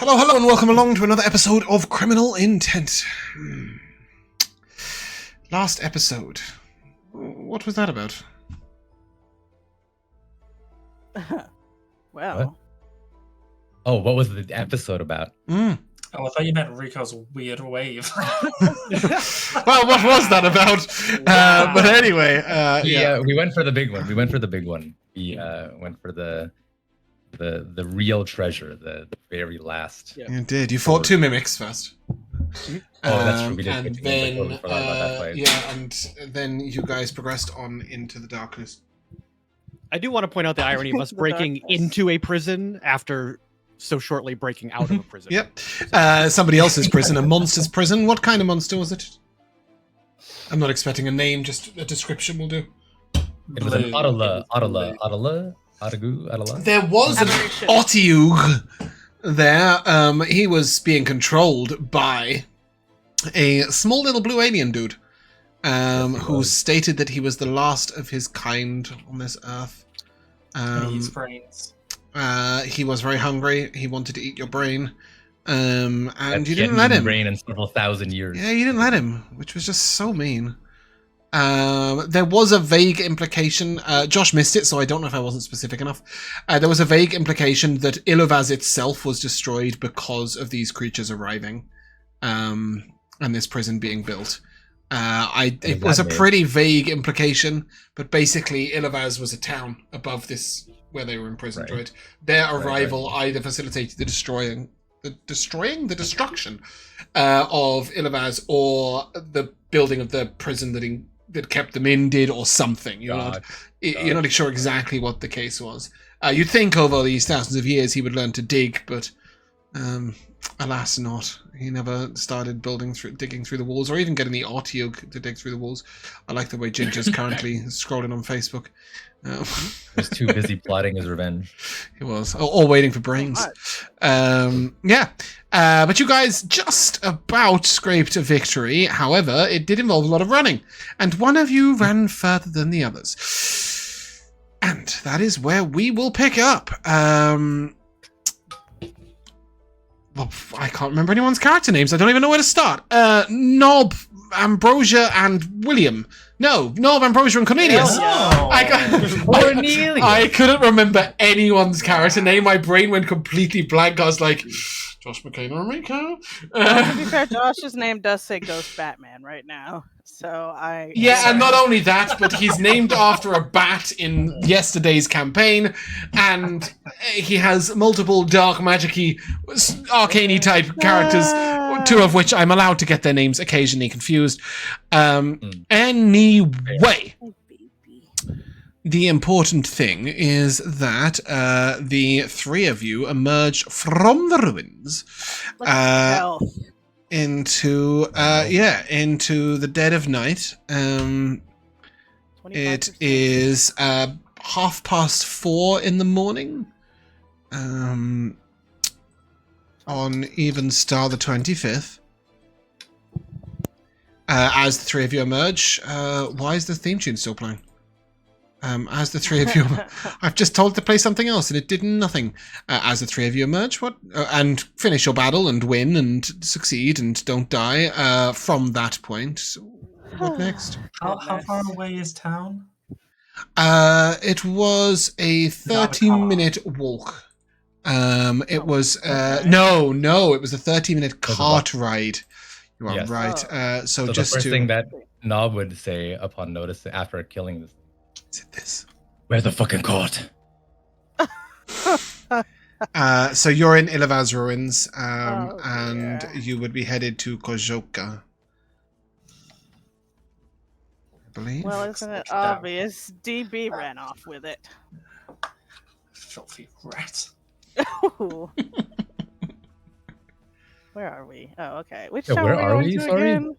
Hello, hello, and welcome along to another episode of Criminal Intent. Last episode. What was that about? Well. What? Oh, what was the episode about? Oh, I thought you meant Rico's weird wave. Well, what was that about? But anyway, Yeah, we went for the big one. We went for the went for the real treasure, the very last. Yeah. You did. You fought two mimics first. Oh, that's true. We did. And then, and then you guys progressed on into the darkness. I do want to point out the irony of us breaking into a prison after so shortly breaking out of a prison. Yep. Somebody else's prison, a monster's prison. What kind of monster was it? I'm not expecting a name, just a description will do. It was an Ottala. There was an Otiug there. He was being controlled by a small little blue alien dude who stated that he was the last of his kind on this earth. He was very hungry. He wanted to eat your brain. And you didn't let him. Brain in several thousand years. Yeah, you didn't let him, which was just so mean. There was a vague implication. Josh missed it, so I don't know if I wasn't specific enough. There was a vague implication that Ilovaz itself was destroyed because of these creatures arriving, and this prison being built. It was a pretty vague implication, but basically Ilovaz was a town above this where they were imprisoned, right? Their arrival either facilitated the destruction of Ilovaz, or the building of the prison that kept them in did, or something. You're not sure exactly what the case was. You'd think over these thousands of years he would learn to dig, but alas not. He never started digging through the walls, or even getting the Otiug to dig through the walls. I like the way Ginger's currently scrolling on Facebook. He was too busy plotting his revenge. He was, or waiting for brains. But you guys just about scraped a victory. However, it did involve a lot of running, and one of you ran further than the others. And that is where we will pick up. Well, I can't remember anyone's character names. I don't even know where to start. Gnob, Ambrosia, and William. No, Gnob, Ambrosia, and Cornelius. Cornelius. I couldn't remember anyone's character name. My brain went completely blank. I was like, Josh, Mikayla, and Rico. To be fair, Josh's name does say Ghost Batman right now. So and not only that, but he's named after a bat in yesterday's campaign, and he has multiple dark magic-y, arcane-y type characters, two of which I'm allowed to get their names occasionally confused. Anyway, the important thing is that the three of you emerge from the ruins into the dead of night. It is 4:30 in the morning on Even Star the 25th. As the three of you emerge, why is the theme tune still playing? As the three of you, I've just told it to play something else, and it did nothing. As the three of you emerge, and finish your battle and win and succeed and don't die. From that point, what next? How far away is town? It was a 30-minute walk. It was no, it was a 30-minute cart ride. You are right. So just the first thing that Gnob would say upon notice after killing this. Is it this? Where's the fucking court? So you're in Ilovaz ruins, and you would be headed to Kojoka, I believe. Well, isn't it obvious? DB ran off with it. Filthy rat. Where are we? Oh, okay. Which Yeah, town where are we? to Sorry? again?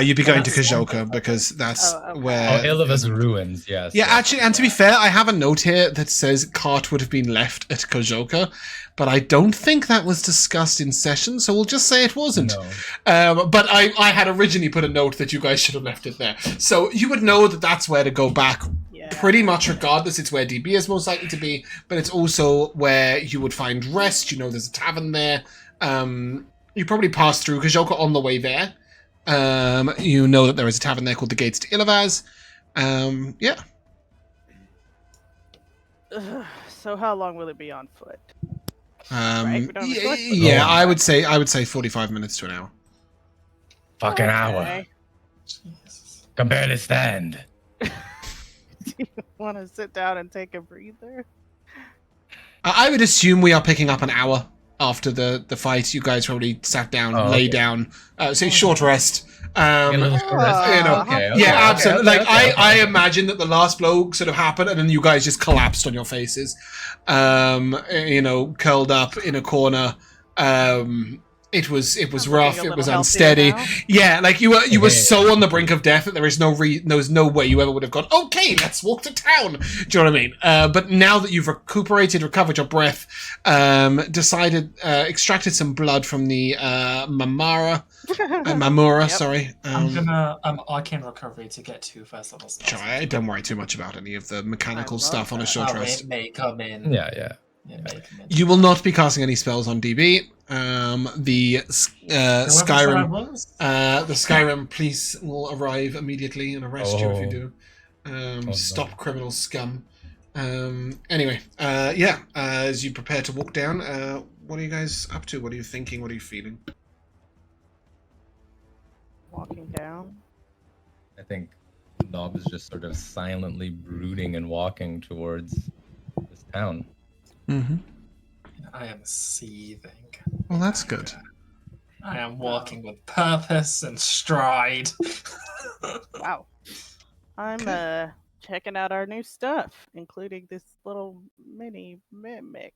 You'd be going to Kojoka because that's where... Ilovaz ruins, yes. Yeah, actually, and to be fair, I have a note here that says cart would have been left at Kojoka, but I don't think that was discussed in session, so we'll just say it wasn't. No. But I had originally put a note that you guys should have left it there. So you would know that that's where to go back pretty much regardless. It's where DB is most likely to be, but it's also where you would find rest. You know, there's a tavern there. You probably pass through because you're on the way there. You know that there is a tavern there called the Gates to Ilovaz. Yeah. So how long will it be on foot? Right? We don't have a choice. Yeah, I would say 45 minutes to an hour. Fucking hour. Jesus. Can barely stand. Do you want to sit down and take a breather? I would assume we are picking up an hour after the fight. You guys probably sat down, lay down, say short rest. A little rest. You know, Okay, yeah, okay, absolutely. okay, okay. I imagine that the last blow sort of happened, and then you guys just collapsed on your faces, you know, curled up in a corner. It was rough. It was unsteady. Now. Yeah, like you were so on the brink of death that there is no way you ever would have gone, okay, let's walk to town. Do you know what I mean? But now that you've recuperated, recovered your breath, extracted some blood from the Mamura, Yep. sorry. I'm gonna arcane recovery to get 2 first level spells. Don't worry too much about any of the mechanical stuff on a short rest. It may come in. Yeah. It may come in. You will not be casting any spells on DB. The Skyrim police will arrive immediately and arrest you if you do. Stop criminal scum. Anyway, as you prepare to walk down, what are you guys up to? What are you thinking? What are you feeling? Walking down. I think Gnob is just sort of silently brooding and walking towards this town. Mm-hmm. I am seething. Well, that's good. I am walking with purpose and stride. Wow. I'm checking out our new stuff, including this little mini mimic.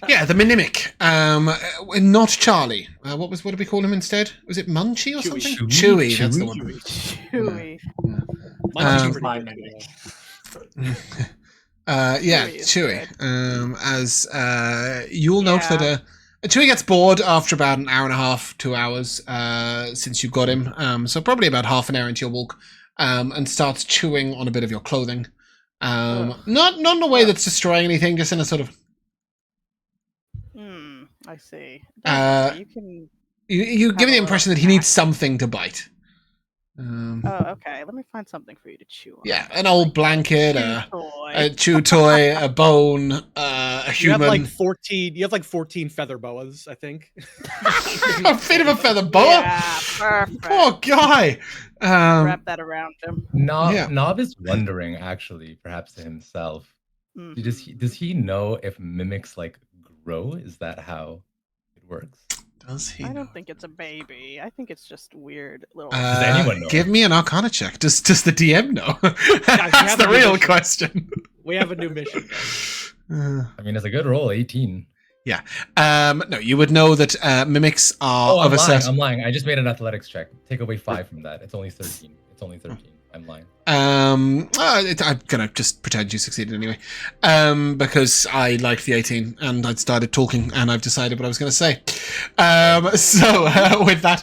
Yeah, the Minimic. Not Charlie. What did we call him instead? Was it Munchie or Chewy. something? Chewy. That's the one. Chewy. Munchie's My pretty good. mimic. Yeah, Chewy is Chewy. As you'll note that Chewy gets bored after about an hour and a half, 2 hours since you got him. So probably about half an hour into your walk, and starts chewing on a bit of your clothing. Not in a way that's destroying anything, just in a sort of. I see. You can. You give the impression that he needs something to bite. Oh, okay. Let me find something for you to chew on. Yeah, an old blanket, Toy. a chew toy, a bone, a You have human. like 14. You have like 14 feather boas, I think. A bit of a feather boa. Yeah, perfect. Poor guy. Wrap that around him. Gnob is wondering, actually, perhaps to himself. Mhm. Does he know if mimics like grow? Is that how it works? Does he? I don't think it's a baby. I think it's just weird little. Does anyone know? Give me an Arcana check. Does the DM know? we That's have the a real mission. question. We have a new mission. Guys. I mean, it's a good roll, 18. No, you would know that mimics are of a certain. I'm lying. I just made an athletics check. Take away 5 from that. It's only 13. I'm lying. I'm gonna just pretend you succeeded anyway, because I liked the 18 and I'd started talking and I've decided what I was going to say. With that,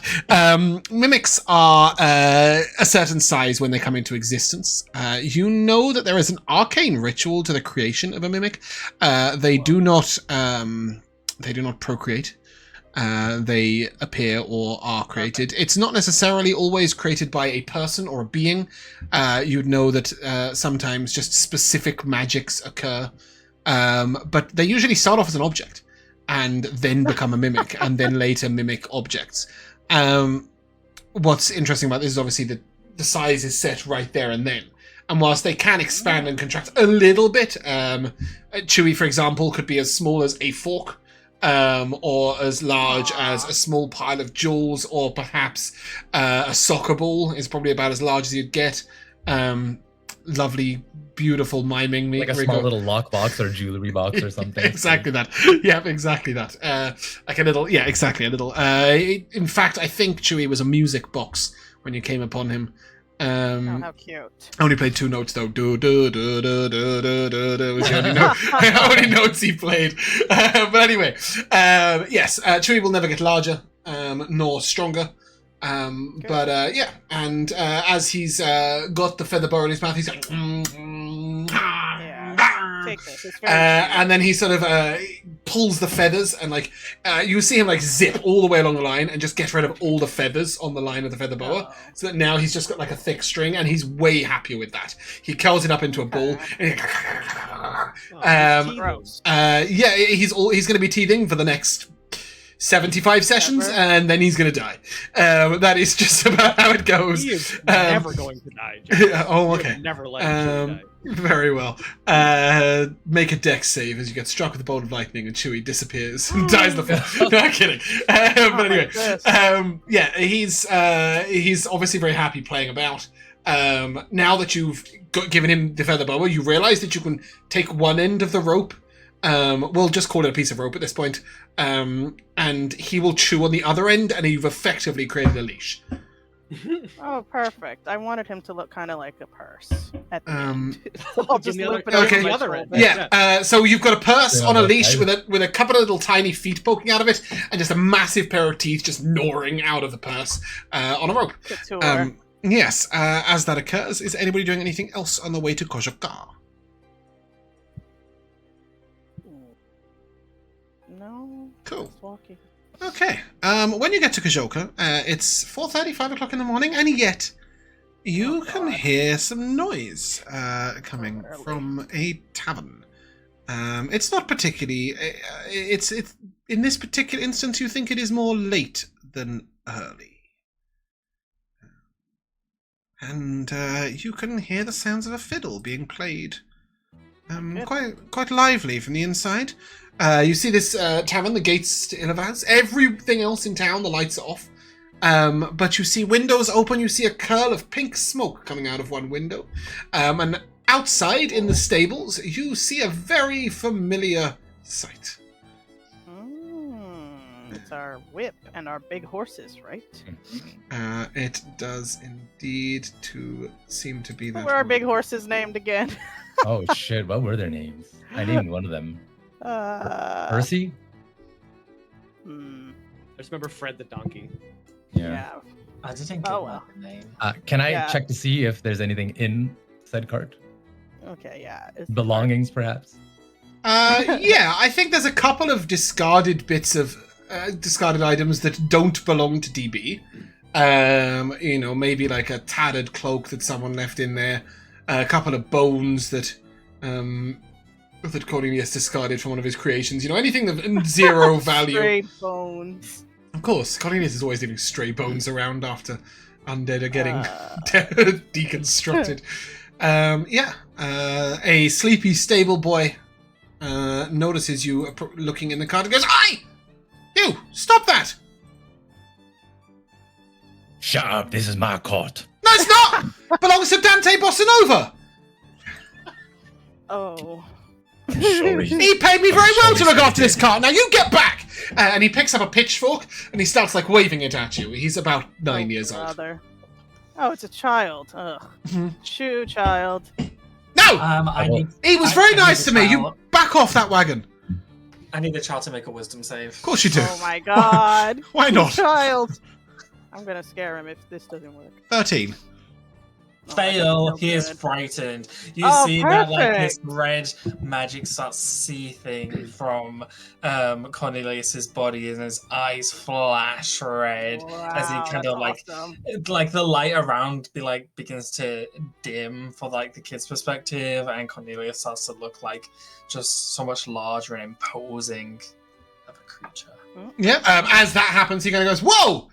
mimics are a certain size when they come into existence. You know that there is an arcane ritual to the creation of a mimic. They do not procreate. They appear or are created. It's not necessarily always created by a person or a being. You'd know that sometimes just specific magics occur, but they usually start off as an object and then become a mimic and then later mimic objects. What's interesting about this is obviously that the size is set right there and then. And whilst they can expand and contract a little bit, Chewy, for example, could be as small as a fork. Or as large as a small pile of jewels, or perhaps a soccer ball is probably about as large as you'd get. Lovely, beautiful miming me. Like a small little lockbox or jewelry box or something. Exactly that. Yeah, exactly that. Like a little, yeah, exactly a little. In fact, I think Chewy was a music box when you came upon him. Oh, how cute. I only played 2 notes though. Do do do do do do do do was the only notes he played. But anyway, yes, Chewy will never get larger nor stronger. Yeah, and as he's got the feather boa in his mouth, he's like, Take this. It's very and then he sort of pulls the feathers, and like you see him like zip all the way along the line and just get rid of all the feathers on the line of the feather boa, so that now he's just got like a thick string, and he's way happier with that. He curls it up into a ball. And gross. he's going to be teething for the next 75 sessions, and then he's going to die. That is just about how it goes. He is never going to die. Jack. Okay. Never let him die. Very well. Make a dex save as you get struck with a bolt of lightning, and Chewie disappears and dies the fall. No, I'm kidding. But anyway, he's obviously very happy playing about. Now that you've given him the feather boa, you realise that you can take one end of the rope. We'll just call it a piece of rope at this point. And he will chew on the other end, and you've effectively created a leash. Oh, perfect. I wanted him to look kind of like a purse at the end. So I'll just loop it okay. over my The other shoulder. end. Yeah, so you've got a purse on a leash with a couple of little tiny feet poking out of it, and just a massive pair of teeth just gnawing out of the purse on a rope. Couture. Yes, as that occurs, is anybody doing anything else on the way to Kojoka? No. Cool. Just walking. Okay. When you get to Kojoka, it's 4:30, 5 o'clock in the morning, and yet you can hear some noise coming from a tavern. It's not particularly. It's in this particular instance, you think it is more late than early, and you can hear the sounds of a fiddle being played, quite lively from the inside. You see this tavern, the gates to Ilovaz. Everything else in town, the lights are off. But you see windows open. You see a curl of pink smoke coming out of one window. And outside in the stables, you see a very familiar sight. It's our whip and our big horses, right? It does indeed seem to be that. What were our big horses named again? Oh shit! What were their names? I named one of them. Percy? Hmm. I just remember Fred the donkey. Yeah. I didn't Oh, get well. the name. Can I Yeah. check to see if there's anything in said cart? Okay, yeah. Belongings, perhaps? Yeah, I think there's a couple of discarded bits of discarded items that don't belong to DB. Maybe like a tattered cloak that someone left in there, a couple of bones that Cornelius discarded from one of his creations. Anything of zero value. Stray bones. Of course, Cornelius is always leaving stray bones around after undead are getting deconstructed. A sleepy stable boy notices you looking in the cart and goes, "Aye! You! Stop that!" Shut up, this is my cart. "No, it's not! Belongs to Dante Bossanova! Oh. Sorry. He paid me very well to look after this cart. Now you get back!" And he picks up a pitchfork and he starts like waving it at you. He's about 9 years old. Oh, it's a child. Ugh. Shoo, child. No! He was very nice to me. You back off that wagon. I need the child to make a wisdom save. Of course you do. Oh my god. Why not? Child. I'm gonna scare him if this doesn't work. 13. Fail. Oh, He is good. frightened. You Oh, see that like this perfect. red magic starts seething from Cornelius's body, and his eyes flash red as he Wow, kind that's of like awesome. the light around begins to dim for like the kid's perspective, and Cornelius starts to look like just so much larger and imposing of a creature. Yeah. As that happens, he kind of goes, "Whoa!"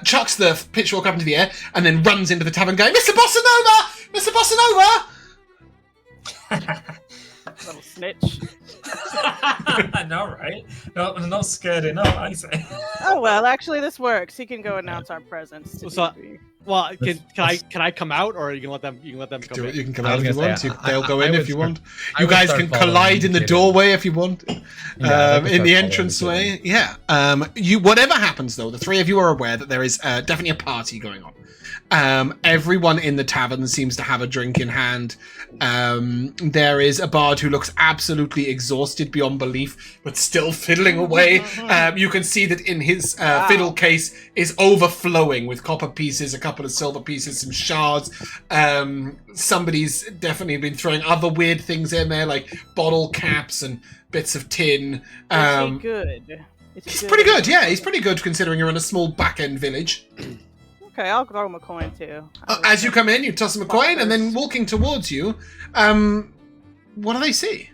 Chucks the pitchfork up into the air and then runs into the tavern going, "Mr. Bossanova! Mr. Bossanova!" Little snitch. I know, right? No, I'm not scared enough, I say. Oh well, actually this works. He can go announce our presence to So- DB. Well, can I come out, or you can let them come Do it. in? You can come I out was if you gonna want. say, They'll go I in would if you start- want. I You would guys start can following collide in the Mikayla. doorway if you want. Yeah, I would In the start entrance following way. Yeah. Whatever happens though, the three of you are aware that there is definitely a party going on. Everyone in the tavern seems to have a drink in hand. There is a bard who looks absolutely exhausted beyond belief, but still fiddling away. You can see that in his fiddle case is overflowing with copper pieces, a couple of silver pieces, some shards. Somebody's definitely been throwing other weird things in there, like bottle caps and bits of tin. Is he good? He's pretty good, yeah. He's pretty good considering you're in a small back-end village. Okay, I'll throw him a coin too. As you come in, you toss him a coin, and then walking towards you, what do they see?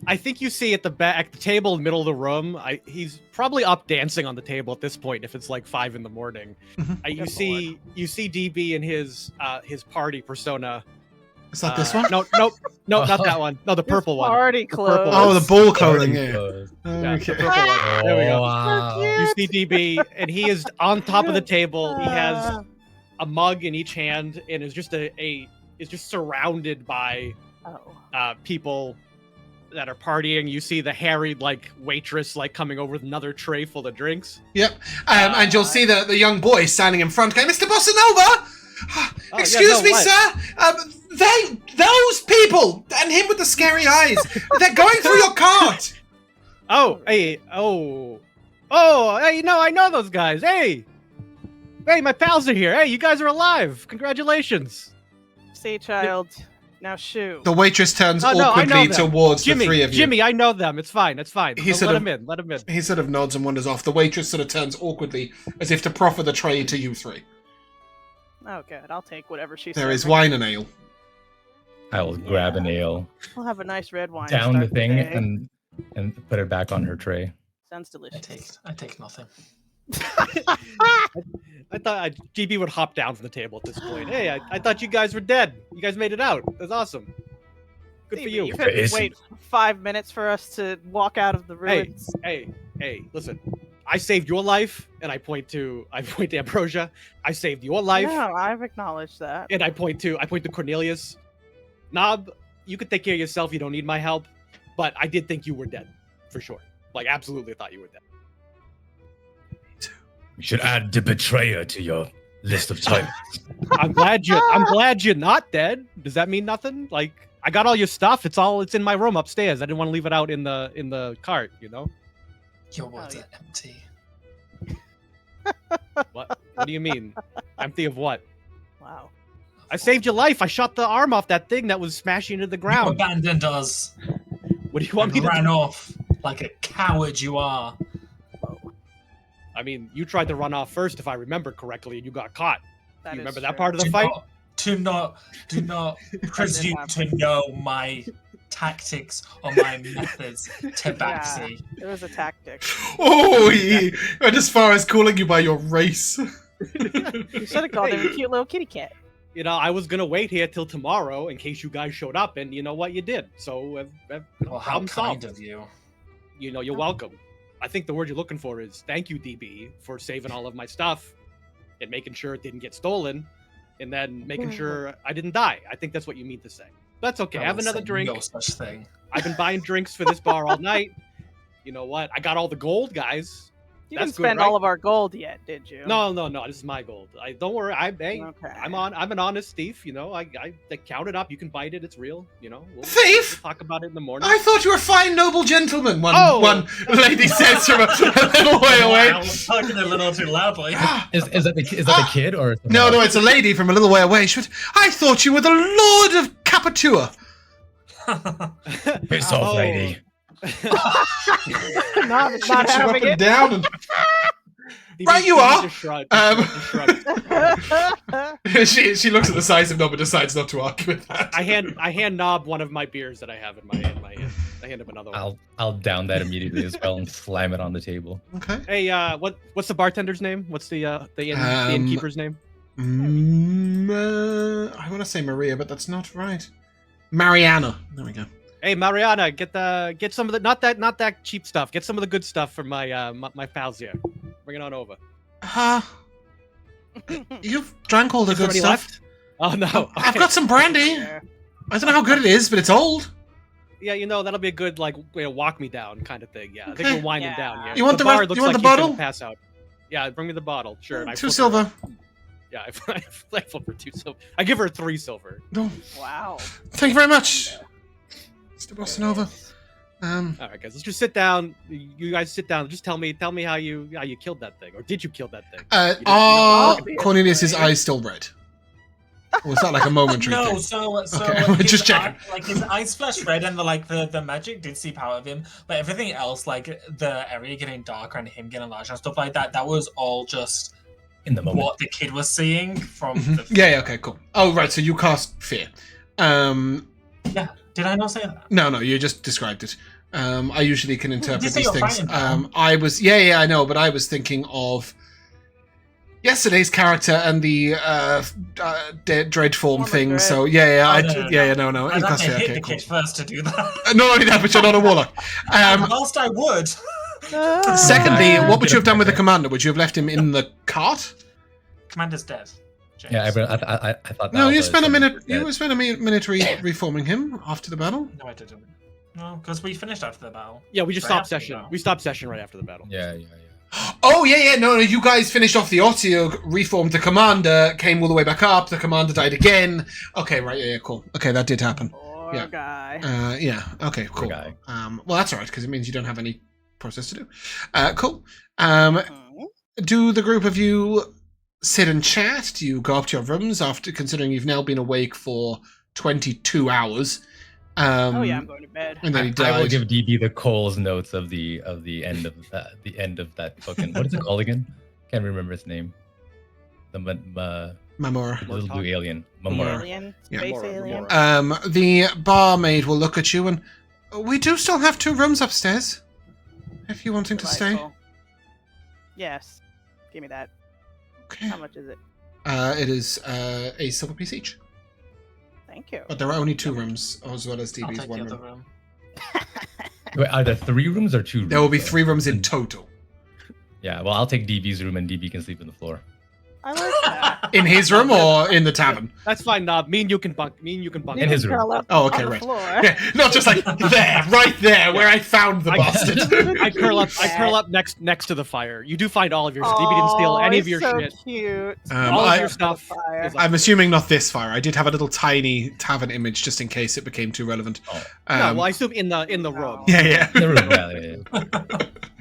I think you see at the table in the middle of the room. He's probably up dancing on the table at this point. If it's like 5 a.m. You see DB and his party persona. Is that this one? No, not that one. No, the purple one. Party clothes. Oh, the ball clothing. Yeah. Yeah, Okay. the purple one. There we go. Wow. You see DB, and he is on top of the table. He has a mug in each hand, and is just is just surrounded by people that are partying. You see the harried waitress coming over with another tray full of drinks. Yep. And you'll see the young boy standing in front, going, "Mr. Bossa Nova! Excuse me, sir. Those people and him with the scary eyes. They're going through your cart." Hey, I know those guys. Hey, my pals are here. Hey, you guys are alive. Congratulations. See, child. Now shoot. The waitress turns awkwardly towards the three of you. Jimmy, I know them. It's fine. Let him in. He sort of nods and wanders off. The waitress sort of turns awkwardly as if to proffer the tray to you three. Oh, good. I'll take whatever she says. There is wine and ale. I will grab an ale. I'll have a nice red wine. Down the thing and put it back on her tray. Sounds delicious. I take nothing. I thought GB would hop down from the table at this point. Hey, I thought you guys were dead. You guys made it out. That's awesome. Good for you. You couldn't wait 5 minutes for us to walk out of the ruins. Hey, listen. I saved your life, and I point to Ambrosia. I saved your life. No, I've acknowledged that. And I point to Cornelius. Gnob, you could take care of yourself. You don't need my help. But I did think you were dead, for sure. Absolutely thought you were dead. You should add the betrayer to your list of titles. I'm glad you're not dead. Does that mean nothing? I got all your stuff. It's in my room upstairs. I didn't want to leave it out in the cart, you know? Your words are empty. What do you mean? Empty of what? Wow. I saved your life. I shot the arm off that thing that was smashing into the You ground. abandoned us. What do you want me to ran do? off like a coward you are. I mean, you tried to run off first, if I remember correctly, and you got caught. That You is remember that true. part of the fight? Do not presume to know my tactics or my methods, Tabaxi. It was a tactic. Oh, he went as far as calling you by your race. You should have called him a cute little kitty cat. You know, I was gonna wait here till tomorrow in case you guys showed up, and you know what, you did. So, Well, how problem kind solved. of you. You know, you're welcome. I think the word you're looking for is thank you, DB, for saving all of my stuff and making sure it didn't get stolen, and then making sure I didn't die. I think that's what you mean to say. That's okay. I Have will another say drink. No such thing. I've been buying drinks for this bar all night. You know what? I got all the gold, guys. You That's didn't good, spend right? all of our gold yet, did you? No. This is my gold. Don't worry. Okay. I'm an honest thief. You know, I count it up. You can bite it. It's real. You know. We'll Thief? talk about it in the morning. I thought you were a fine, noble gentleman. One lady says from a little way away. I was talking a little too loudly. Is that the kid or No, it's a lady from a little way away. She went, I thought you were the Lord of Capatua. Piss off, lady. Not Shoots you up having and it. down. And... Right, you are. She looks at the size of Gnob and decides not to argue with that. I hand Gnob one of my beers that I have in my hand. I hand him another one. I'll down that immediately as well and slam it on the table. Okay. Hey, what's the bartender's name? What's the innkeeper's name? I want to say Maria, but that's not right. Mariana. There we go. Hey, Mariana, get some of the not that cheap stuff. Get some of the good stuff from my pals here. Bring it on over. You've drank all the Is there good any stuff. left? Oh no. I've got some brandy. I don't know how good it is, but it's old. Yeah, you know, that'll be a good walk me down kind of thing. Yeah, I think Okay. we're winding down here. You want the bar rest- looks you want like the he's gonna bottle? Pass out. Yeah, bring me the bottle. Sure. And I 2 flip silver. her Yeah, I flip her 2 silver. I give her 3 silver. No, Wow. thank you very much, Mr. Bossanova. All right, guys, let's just sit down. You guys sit down. Just tell me how you killed that thing, or did you kill that thing? Are No. Cornelius's eyes still red? Or was that like a momentary No, thing? so Okay, his just checking. like his eyes flashed red, and the magic did seep out of him, but everything else, like the area getting darker and him getting larger and stuff like that, that was all just In the moment. what the kid was seeing from Mhm. the. Yeah, okay, cool. Oh, right, so you cast fear. Yeah, did I not say that? No, you just described it. I usually can interpret say these you're things. frightened now. I was, yeah, I know, but I was thinking of yesterday's character and the dread form Form of thing. dread. So no. No. You I'd have cast to fear. hit Okay, the cool. kid first to do that. Not only that, but you're not a warlock. Whilst I would. Secondly, what would you have done with the commander? Would you have left him in the cart? Commander's dead. James. Yeah, I thought. No, that you was spent a minute. dead. You spent a minute reforming him after the battle. No, I didn't. No, because we finished after the battle. Yeah, we just Right stopped after the session. battle. We stopped session right after the battle. Yeah. Oh yeah. No. You guys finished off the Otiug, reformed the commander, came all the way back up. The commander died again. Okay, right. Yeah, cool. Okay, that did happen. Poor Yeah. guy. Yeah. Okay. Cool. guy. Well, that's alright because it means you don't have any process to do. Cool. Mhm. Do the group of you sit and chat? Do you go up to your rooms after considering you've now been awake for 22 hours? Oh yeah, I'm going to bed. And then he I will died. give DB the Cole's notes of the end of that fucking, what is it called again? Can't remember its name. The Mamora. little blue alien. Mamora. Mamora. Alien, Yeah. space Remora, alien. Remora. The barmaid will look at you and we do still have 2 rooms upstairs. If you're wanting to stay. Delightful. Yes. Give me that. Okay. How much is it? It is a silver piece each. Thank you. But there are only 2 rooms, as well as I'll DB's take the 1 other room. room. Wait, are there 3 rooms or 2 rooms? There will be though? 3 rooms in total. Yeah, well, I'll take DB's room and DB can sleep on the floor. I like that. In his room or in the tavern? That's fine, Nob. Me and you can bunk. In You his can room. curl up Oh, okay, on the right. floor. Yeah, not just like there, right there, where I found the I- bastard. I curl up next to the fire. You do find all of your stuff. DB didn't steal any of your so shit. Cute. All of I, your stuff. Fire. is I'm assuming not this fire. I did have a little tiny tavern image just in case it became too relevant. Oh. No, well, I assume in the room. Yeah. The room, yeah.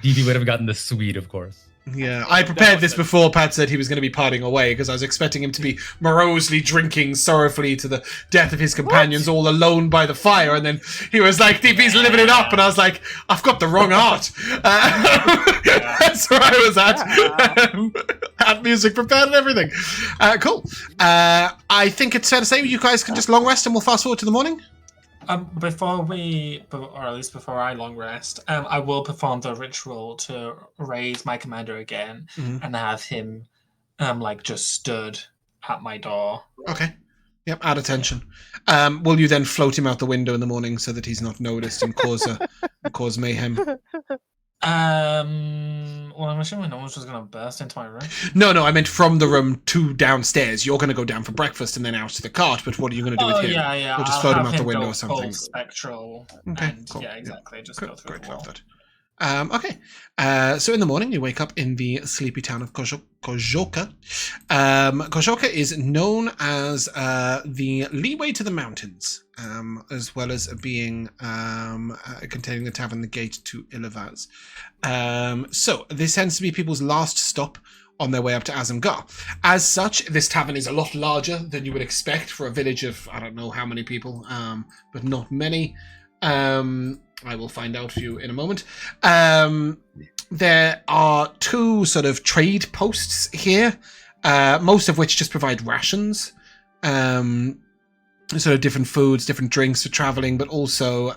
DB would have gotten the suite, of course. Yeah, I prepared this before Pat said he was going to be parting away because I was expecting him to be morosely drinking sorrowfully to the death of his companions all alone by the fire, and then he was like, DB's living it up, and I was like, I've got the wrong art. That's where I was at. Had music prepared and everything. Cool. I think it's fair to say you guys can just long rest and we'll fast forward to the morning. Before we, or at least before I long rest, I will perform the ritual to raise my commander again Mhm. and have him, just stood at my door. Okay. Yep, add attention. Will you then float him out the window in the morning so that he's not noticed and cause mayhem? Well, I'm assuming no one's just gonna burst into my room. No, I meant from the room to downstairs. You're going to go down for breakfast and then out to the cart, but what are you going to do with him? Yeah. We'll just I'll float him have out the window go or something. full spectral. Okay, and, cool. Yeah, exactly. Just Good, go through great, the wall. love that. Okay, so in the morning you wake up in the sleepy town of Kojoka. Kojoka is known as the leeway to the mountains, as well as being containing the tavern, the gate to Ilavaz. So this tends to be people's last stop on their way up to Aasimar. As such, this tavern is a lot larger than you would expect for a village of I don't know how many people, but not many. I will find out for you in a moment. There are 2 sort of trade posts here, most of which just provide rations, sort of different foods, different drinks for traveling, but also,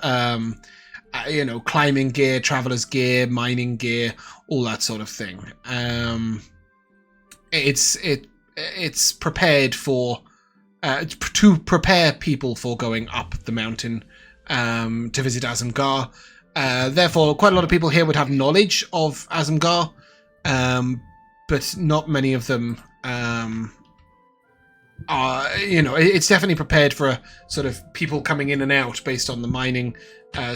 climbing gear, traveler's gear, mining gear, all that sort of thing. It's prepared for to prepare people for going up the mountain to visit Aasimar. Therefore, quite a lot of people here would have knowledge of Aasimar, but not many of them are. It's definitely prepared for a sort of people coming in and out based on the mining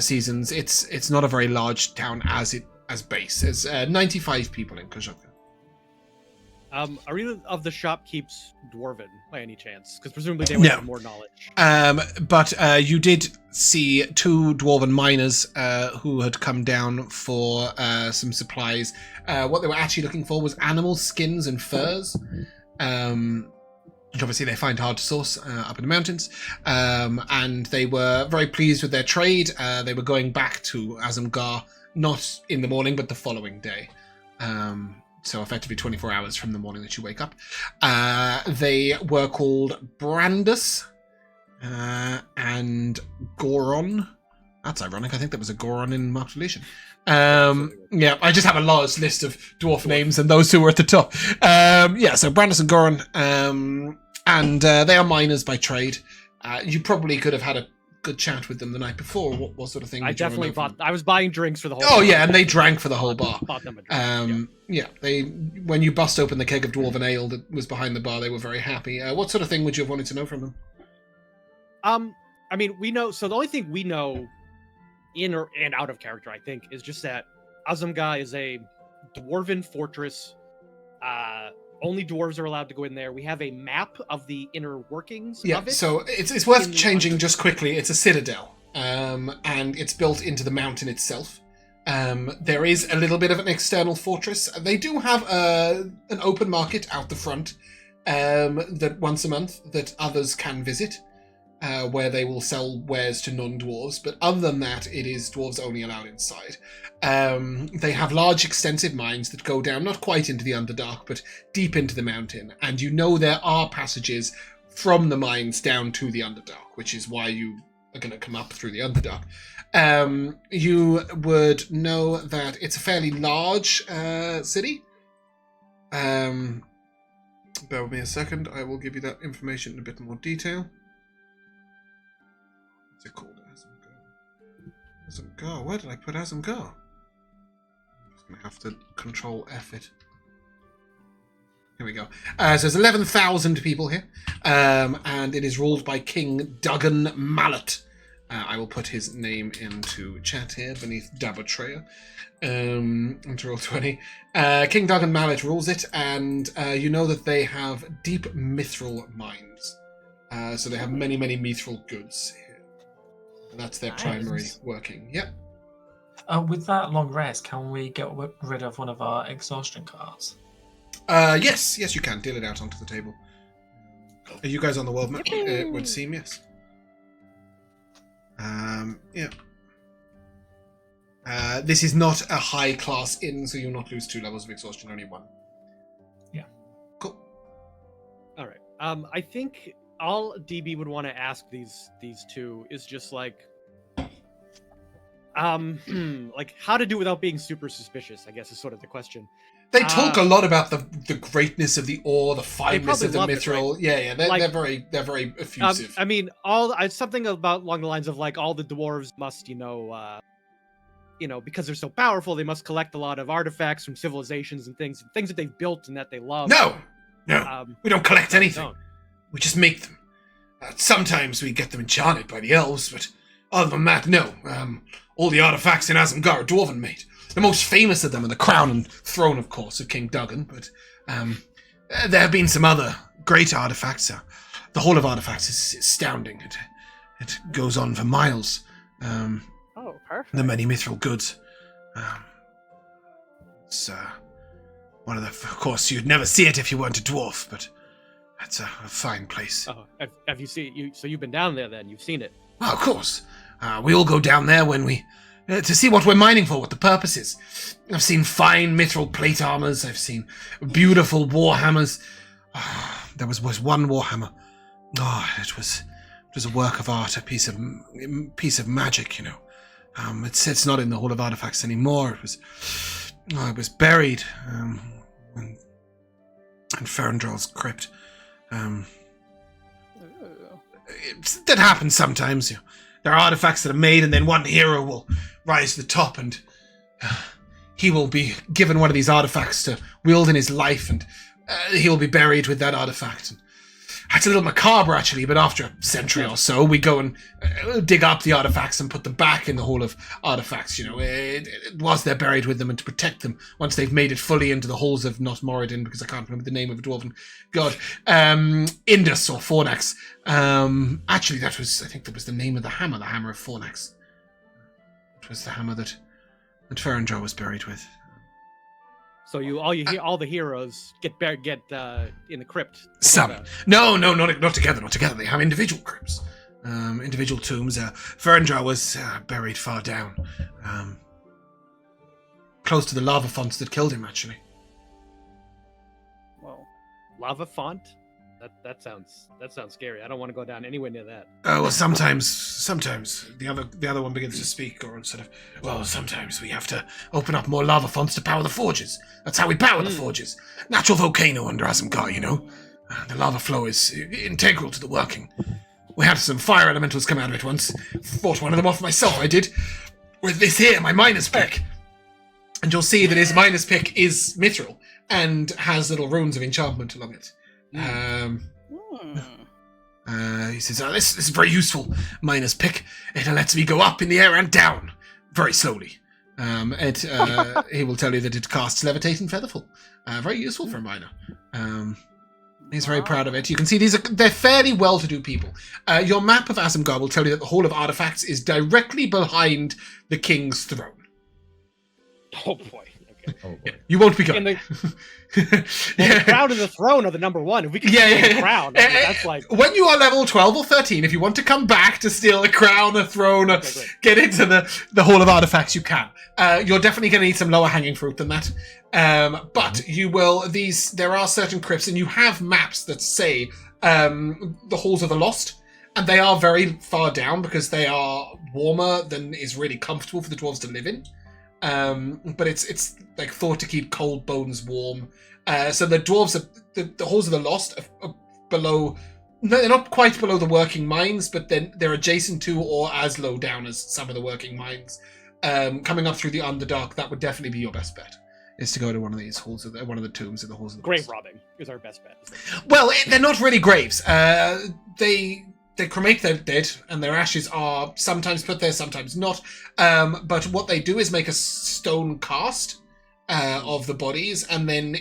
seasons. It's not a very large town as base. There's 95 people in Kojoka. Are either of the shopkeepers dwarven by any chance? Because presumably they would have more knowledge. But you did see 2 dwarven miners who had come down for some supplies. What they were actually looking for was animal skins and furs, which obviously they find hard to source up in the mountains. And they were very pleased with their trade. They were going back to Aasimar, not in the morning, but the following day. So effectively 24 hours from the morning that you wake up. They were called Brandus and Goron. That's ironic. I think that was a Goron in Marked Relation. Yeah, I just have a large list of dwarf names, and those 2 were at the top. So Brandus and Goron. And they are miners by trade. You probably could have had a good chat with them the night before. What sort of thing? I definitely bought. I was buying drinks for the whole. Oh yeah, and they drank for the whole bar. Bought them a drink. They when you bust open the keg of dwarven ale that was behind the bar, they were very happy. What sort of thing would you have wanted to know from them? I mean, we know. So the only thing we know, in or and out of character, I think, is just that Aasimar is a dwarven fortress. Only dwarves are allowed to go in there. We have a map of the inner workings of it. So it's worth changing just quickly. It's a citadel, and it's built into the mountain itself. There is a little bit of an external fortress. They do have an open market out the front that once a month that others can visit, where they will sell wares to non-dwarves. But other than that, it is dwarves only allowed inside. They have large, extensive mines that go down, not quite into the Underdark, but deep into the mountain. And you know there are passages from the mines down to the Underdark, which is why you are going to come up through the Underdark. You would know that it's a fairly large city. Bear with me a second. I will give you that information in a bit more detail. What's it called? Aasimar. Where did I put Aasimar? I'm going to have to control F it. Here we go. So there's 11,000 people here, and it is ruled by King Duggan Mallet. I will put his name into chat here beneath Dabatreya. Into Roll20. King Duggan Mallet rules it, and you know that they have deep mithril mines. So they have many, many mithril goods here. And that's their primary working. Yep. With that long rest, can we get rid of one of our exhaustion cards? Yes, you can. Deal it out onto the table. Are you guys on the world map? It would seem, yes. Yeah. This is not a high class inn, so you'll not lose 2 levels of exhaustion, only 1. Yeah. Cool. All right. I think all DB would want to ask these 2 is just like how to do without being super suspicious, I guess, is sort of the question. They talk a lot about the greatness of the ore, the fineness of the mithril. Right? Yeah, they're very effusive. I mean, something about along the lines of like all the dwarves must, because they're so powerful, they must collect a lot of artifacts from civilizations and things that they've built and that they love. No, we don't collect anything. We just make them. Sometimes we get them enchanted by the elves, but other than that, no. All the artifacts in Aasimar are dwarven made. The most famous of them are the crown and throne, of course, of King Duggan, but there have been some other great artifacts. The Hall of Artifacts is astounding. It goes on for miles. Perfect. The many mithril goods. It's one of the... Of course, you'd never see it if you weren't a dwarf, but it's a fine place. Oh, have you seen... So you've been down there then? You've seen it? Oh, of course. We all go down there when we... to see what we're mining for, what the purpose is. I've seen fine mithril plate armors. I've seen beautiful war hammers. There was one war hammer. It was a work of art, a piece of magic, It's not in the Hall of Artifacts anymore. It was buried in Ferendrell's crypt. That happens sometimes. There are artifacts that are made, and then one hero will rise to the top, and he will be given one of these artifacts to wield in his life, and he will be buried with that artifact. It's a little macabre, actually, but after a century or so, we go and dig up the artifacts and put them back in the Hall of Artifacts, whilst they're buried with them, and to protect them once they've made it fully into the halls of not Moradin, because I can't remember the name of a dwarven god. Indus or Fornax. Actually, I think that was the name of the hammer of Fornax. It was the hammer that Ferendra was buried with. So all the heroes get in the crypt. Some. No, not together. Not together. They have individual crypts, individual tombs. Ferendra was buried far down, close to the lava fonts that killed him. Actually. Well, lava font. That sounds scary. I don't want to go down anywhere near that. Oh well, sometimes the other one begins to speak, or sort of. Well, sometimes we have to open up more lava fonts to power the forges. That's how we power the forges. Natural volcano under Aasimar, the lava flow is integral to the working. We had some fire elementals come out of it once. Fought one of them off myself. I did with this here, my miner's pick. And you'll see that his miner's pick is mithril and has little runes of enchantment along it. He says, this is very useful, miner's pick. It lets me go up in the air and down very slowly. He will tell you that it casts levitate and featherfall. Very useful for a miner. He's very proud of it. You can see they're fairly well-to-do people. Your map of Aasimar will tell you that the Hall of Artifacts is directly behind the king's throne. Oh boy. Oh, boy. Yeah, you won't be going. The crown and the throne are the number one. If we can steal the crown, that's like... When you are level 12 or 13, if you want to come back to steal a crown, a throne, or get into the Hall of Artifacts, you can. You're definitely going to need some lower hanging fruit than that. But you will... There are certain crypts, and you have maps that say the Halls of the Lost, and they are very far down because they are warmer than is really comfortable for the dwarves to live in. But it's like thought to keep cold bones warm. So the dwarves, the Halls of the Lost are below. No, they're not quite below the working mines, but then they're adjacent to or as low down as some of the working mines. Coming up through the Underdark, that would definitely be your best bet. Is to go to one of these halls, one of the tombs of the Halls of the Grave Lost. robbing is our best bet. Well, they're not really graves. They cremate their dead, and their ashes are sometimes put there, sometimes not. But what they do is make a stone cast of the bodies, and then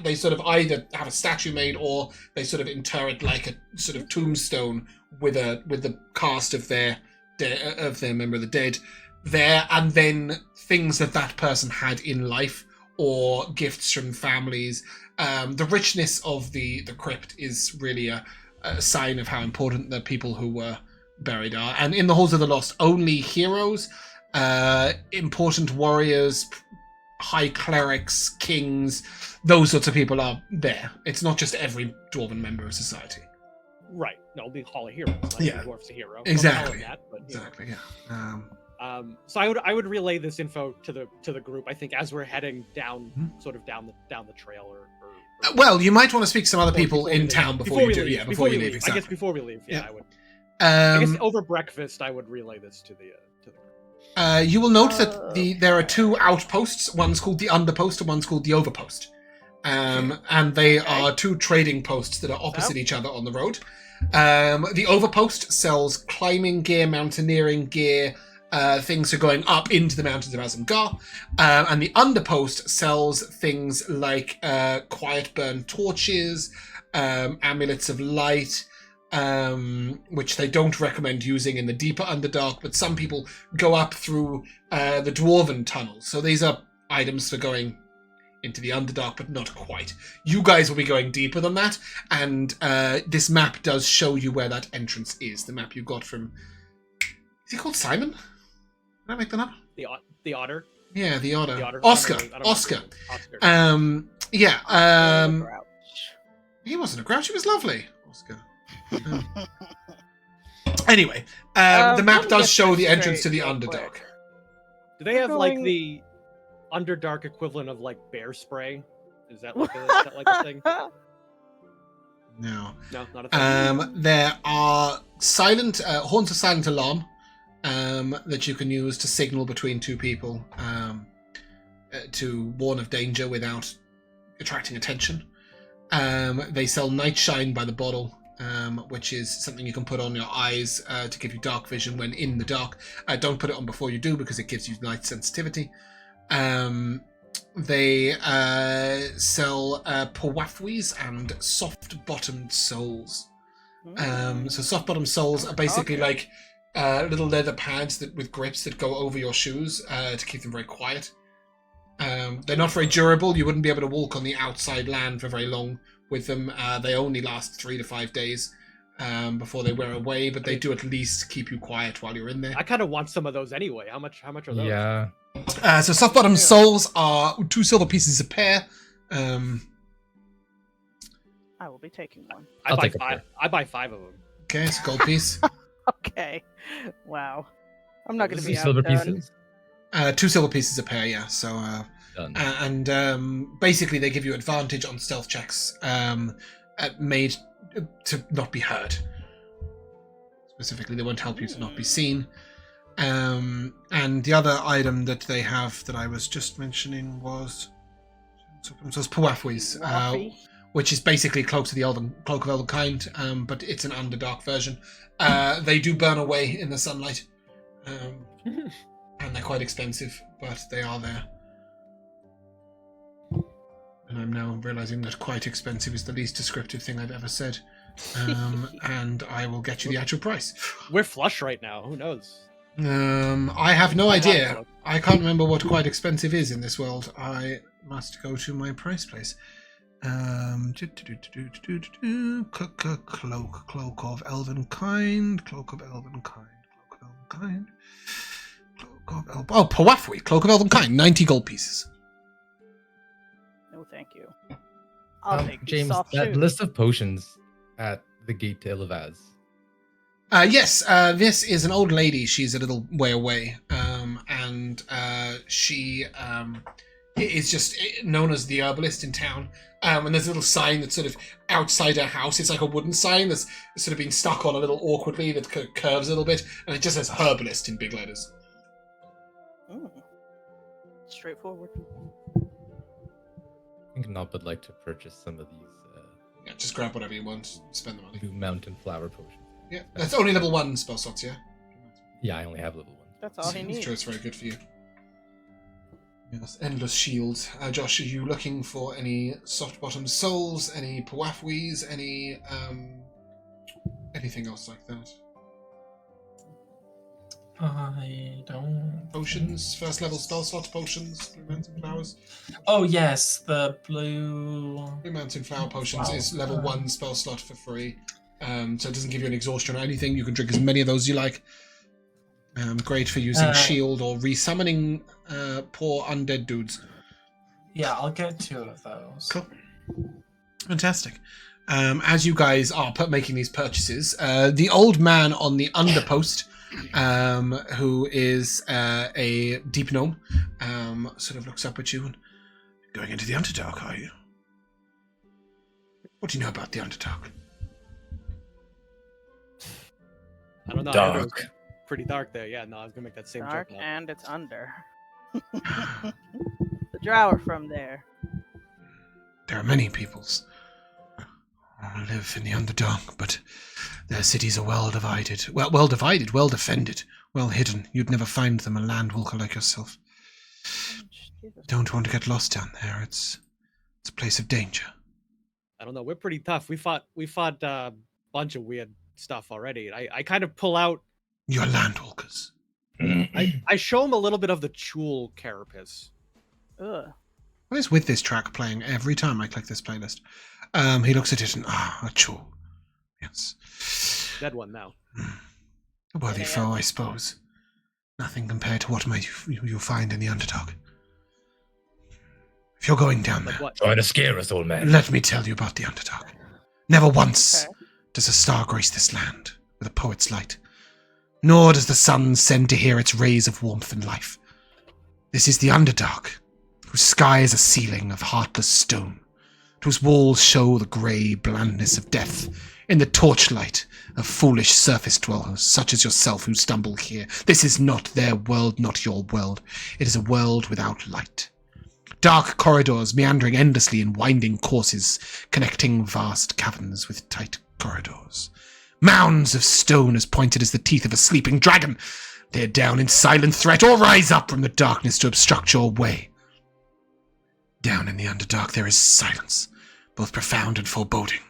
they sort of either have a statue made, or they sort of inter it like a sort of tombstone with the cast of their member of the dead there, and then things that person had in life, or gifts from families. The richness of the crypt is really a sign of how important the people who were buried are. And in the Halls of the Lost, only heroes, important warriors, high clerics, kings, those sorts of people are there. It's not just every dwarven member of society. Right. No, the Hall of Heroes. Not Yeah. every dwarf's a hero. Exactly. That, but, Exactly. Yeah. So I would relay this info to the group. I think as we're heading down, sort of down the trail, or well, you might want to speak to some other people in town before you do. Leave. Yeah, before you leave. Exactly. I guess before we leave. Yeah, Yeah. I would. I guess Um, over breakfast, I would relay this to the group. you will note that there are two outposts. One's called the Underpost and one's called the Overpost. And they are two trading posts that are opposite each other on the road. The Overpost sells climbing gear, mountaineering gear, things for going up into the mountains of Aasimar. And the Underpost sells things like quiet burn torches, amulets of light, which they don't recommend using in the deeper Underdark, but some people go up through the Dwarven tunnels. So these are items for going into the Underdark, but not quite. You guys will be going deeper than that, and this map does show you where that entrance is. The map you got from... Is he called Simon? Did I make that up? The otter. Yeah, the otter. The otter. Oscar. I don't Oscar. Oscar. Yeah. Grouch. He wasn't a grouch. He was lovely. Oscar. Anyway, the map let me does get show this the entrance to straight the real Underdark. quick. Do they have like going- the Underdark equivalent of like bear spray? Is that like a thing? No. No, not a thing. There are silent horns of silent alarm that you can use to signal between two people to warn of danger without attracting attention. They sell night shine by the bottle, which is something you can put on your eyes to give you dark vision when in the dark. Don't put it on before you do because it gives you light sensitivity. They sell Pawafwis and soft-bottomed soles. So soft-bottomed soles are basically like little leather pads with grips that go over your shoes to keep them very quiet. They're not very durable. You wouldn't be able to walk on the outside land for very long with them. They only last 3 to 5 days before they wear away, but they do at least keep you quiet while you're in there. I kind of want some of those anyway. How much are those? Yeah. So soft-bottomed soles are 2 silver pieces a pair. I will be taking one. I'll take a I buy 5 of them. Okay, it's a gold piece. Okay. Wow. I'm not going to This be is silver outdone. pieces. 2 silver pieces a pair, yeah. So, Done. and basically they give you advantage on stealth checks made to not be heard. Specifically, they won't help you to not be seen. And the other item that they have that I was just mentioning was Pawafwis, which is basically Cloak of Elven Kind, but it's an Underdark version. They do burn away in the sunlight, and they're quite expensive, but they are there. And I'm now realizing that quite expensive is the least descriptive thing I've ever said. And I will get you the actual price. We're flush right now. Who knows? I have no idea. I can't remember what quite expensive is in this world. I must go to my price place. Cloak of Elven Kind. Oh, Pawafwi, Cloak of Elven Kind, 90 gold pieces. No, thank you. I'll take these James, soft that shoes. list of potions at the gate to Ilivaz. Yes, this is an old lady. She's a little way away, and she is just known as the herbalist in town. And there's a little sign that's sort of outside her house. It's like a wooden sign that's sort of been stuck on a little awkwardly that curves a little bit, and it just says herbalist in big letters. Straightforward. I think Gnob would like to purchase some of these Yeah, just grab whatever you want, spend the money. blue mountain flower potions. Yeah, that's only level 1 spell slots, yeah? Yeah, I only have level 1. That's all he I'm needs. sure it's very good for you. Yes, endless shields. Josh, are you looking for any soft-bottom soles, any Pawafwis, any anything else like that? I don't. Potions, first level spell slot potions, Blue Mountain Flowers. Oh yes, the blue. Blue Mountain Flower potions is level 1 spell slot for free. So it doesn't give you an exhaustion or anything. You can drink as many of those as you like. Great for using shield or resummoning poor undead dudes. Yeah, I'll get 2 of those. Cool. Fantastic. As you guys are making these purchases, the old man on the underpost, who is a deep gnome, sort of looks up at you and, going into the Underdark, are you? What do you know about the Underdark? I don't know. Dark. Pretty dark there. Yeah, no, I was gonna make that same Dark joke. Now. and it's under. The drow from there. There are many peoples who live in the Underdark, but their cities are well divided. Well divided, well defended, well hidden. You'd never find them, a landwalker like yourself. Jesus. Don't want to get lost down there. It's a place of danger. I don't know. We're pretty tough. We fought a bunch of weird stuff already. I kind of pull out. You're landwalkers. I show him a little bit of the Chul carapace. Ugh. What is with this track playing every time I click this playlist? He looks at it and, a chul. Yes. Dead one now. A worthy foe, I suppose. Nothing compared to what you'll find in the Underdark. If you're going down Like there, what? Trying to scare us, old man. let me tell you about the Underdark. Never once Okay. does a star grace this land with a poet's light, nor does the sun send to here its rays of warmth and life. This is the Underdark, whose sky is a ceiling of heartless stone, whose walls show the grey blandness of death in the torchlight of foolish surface dwellers such as yourself who stumble here. This is not their world, not your world. It is a world without light. Dark corridors meandering endlessly in winding courses, connecting vast caverns with tight corridors. Mounds of stone as pointed as the teeth of a sleeping dragon. Tear down in silent threat or rise up from the darkness to obstruct your way. Down in the Underdark there is silence, both profound and foreboding.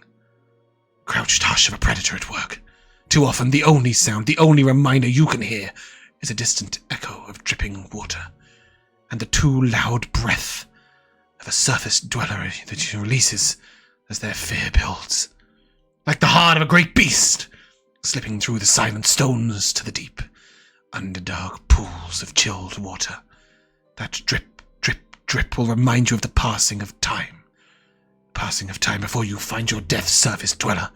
Crouched hush of a predator at work. Too often the only sound, the only reminder you can hear is a distant echo of dripping water, and the too loud breath of a surface dweller that releases as their fear builds. Like the heart of a great beast, slipping through the silent stones to the deep, Underdark pools of chilled water. That drip, drip, drip will remind you of the passing of time. Passing of time before you find your death surface dweller.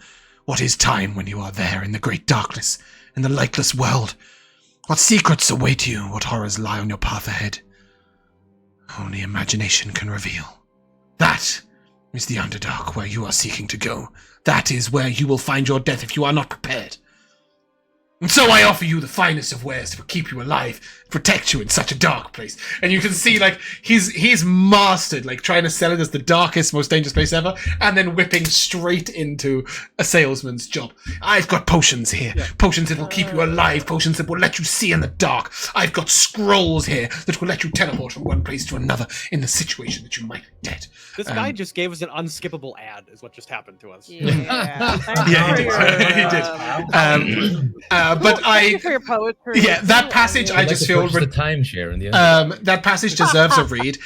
What is time when you are there in the great darkness, in the lightless world? What secrets await you? What horrors lie on your path ahead? Only imagination can reveal. That is the Underdark where you are seeking to go. That is where you will find your death if you are not prepared. And so I offer you the finest of wares to keep you alive, protect you in such a dark place. And you can see, like, he's mastered, like, trying to sell it as the darkest, most dangerous place ever, and then whipping straight into a salesman's job. I've got potions here. Yeah. Potions that will keep you alive. Potions that will let you see in the dark. I've got scrolls here that will let you teleport from one place to another in the situation that you might be dead. This guy just gave us an unskippable ad, is what just happened to us. Yeah, yeah, he did. He did. But Thank you for your poetry. Yeah, that passage I just feel the timeshare in the that passage deserves a read.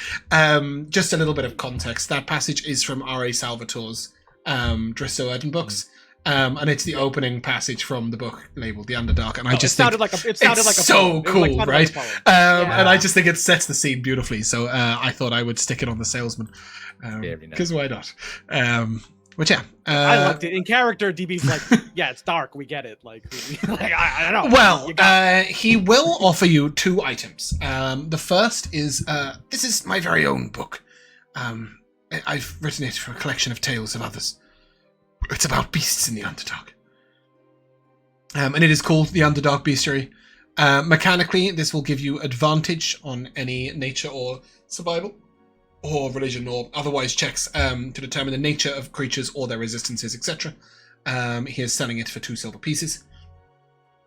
Just a little bit of context. That passage is from R.A. Salvatore's Drissoerden books. And it's the opening passage from the book labeled The Underdark, and I just think it sounded like a so cool, right? Yeah. And I just think it sets the scene beautifully. So I thought I would stick it on the salesman, because why not? But yeah, I liked it. In character, DB's like, yeah, it's dark. We get it. Like I don't know. Well, he will offer you 2 items. The first is this is my very own book. I've written it for a collection of tales of others. It's about beasts in the Underdark. And it is called The Underdark Bestiary. Mechanically, this will give you advantage on any nature or survival, or religion, or otherwise checks to determine the nature of creatures or their resistances, etc. He is selling it for 2 silver pieces.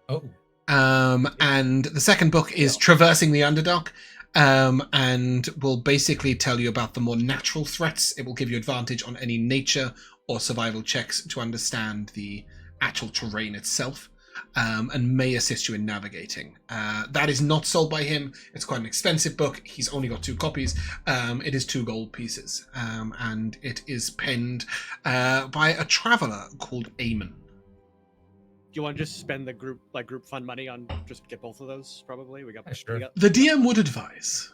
Oh. And the second book is Traversing the Underdark, and will basically tell you about the more natural threats. It will give you advantage on any nature or survival checks to understand the actual terrain itself, and may assist you in navigating. That is not sold by him. It's quite an expensive book. He's only got 2 copies. It is 2 gold pieces, and it is penned by a traveller called Eamon. Do you want to just spend the group fund money on just get both of those? Probably we got. The DM would advise.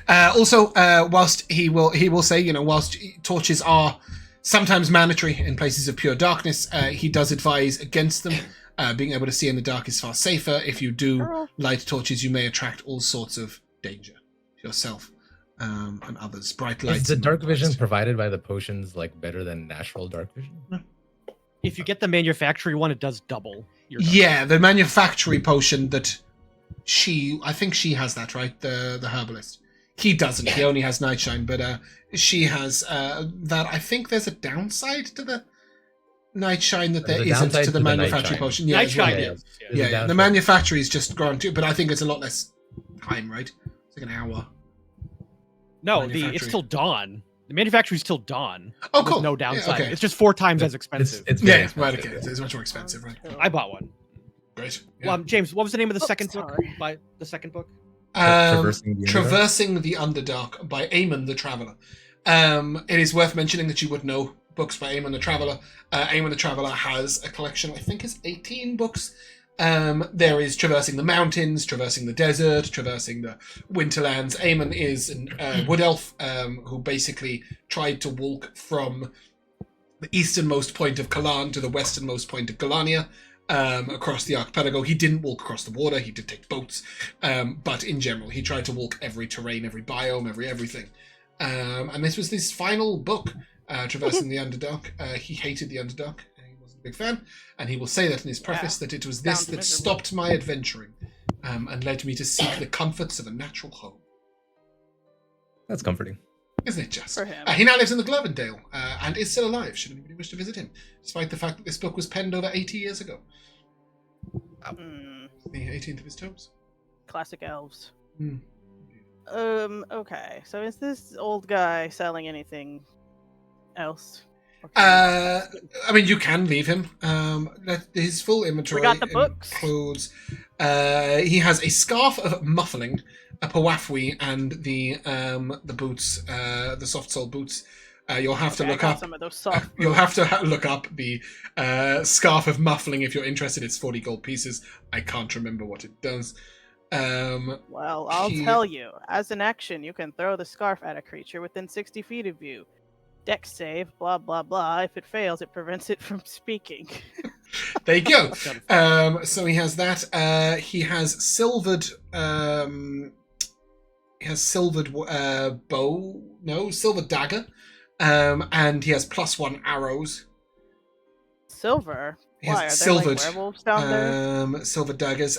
Also, whilst he will say, whilst torches are sometimes mandatory in places of pure darkness, he does advise against them. Being able to see in the dark is far safer. If you do light torches, you may attract all sorts of danger to yourself and others. Bright lights. Is the dark vision provided by the potions better than natural dark vision? No. If you get the manufactory one, it does double your dark vision. The manufactory potion that I think she has that, right? The herbalist. He doesn't. He only has Nightshine, but she has that. I think there's a downside to the Nightshine that there isn't to the manufacturing potion. Yeah, Nightshine, yeah. The manufactory is just granted, but I think it's a lot less time, right? It's like an hour. No, it's till dawn. The manufacturing is till dawn. Oh, cool. No downside. Yeah, okay. It's just 4 times as expensive. It's right. Okay, it's much more expensive, right? I bought one. Great. Yeah. Well, James, what was the name of the second book? By the second book? Traversing the Underdark by Eamon the Traveller. It is worth mentioning that you would know books by Eamon the Traveller. Eamon the Traveller has a collection, I think it's 18 books. There is Traversing the Mountains, Traversing the Desert, Traversing the Winterlands. Eamon is a wood elf who basically tried to walk from the easternmost point of Kalan to the westernmost point of Galania. Across the archipelago. He didn't walk across the water, he did take boats, but in general he tried to walk every terrain, every biome, everything. And this was his final book, Traversing the Underdark. He hated the Underdark, he wasn't a big fan, and he will say that in his preface, that it was this that stopped my adventuring and led me to seek the comforts of a natural home. That's comforting. Isn't it just? For him. He now lives in the Glovendale and is still alive, should anybody wish to visit him, despite the fact that this book was penned over 80 years ago. The 18th of his tomes. Classic elves. Hmm. Okay. So is this old guy selling anything else? I mean, you can leave him. His full inventory We got the books. includes. He has a scarf of muffling, a pawafwi, and the boots, the soft sole boots. You'll have to look up some of those soft. You'll have to look up the scarf of muffling if you're interested. It's 40 gold pieces. I can't remember what it does. Well, I'll tell you. As an action, you can throw the scarf at a creature within 60 feet of you. Dex save, blah, blah, blah. If it fails, it prevents it from speaking. There you go. So he has that. He has silvered... silvered dagger. And he has +1 arrows. Silver? He has Why? Are there silvered, like werewolves down there? Silver daggers.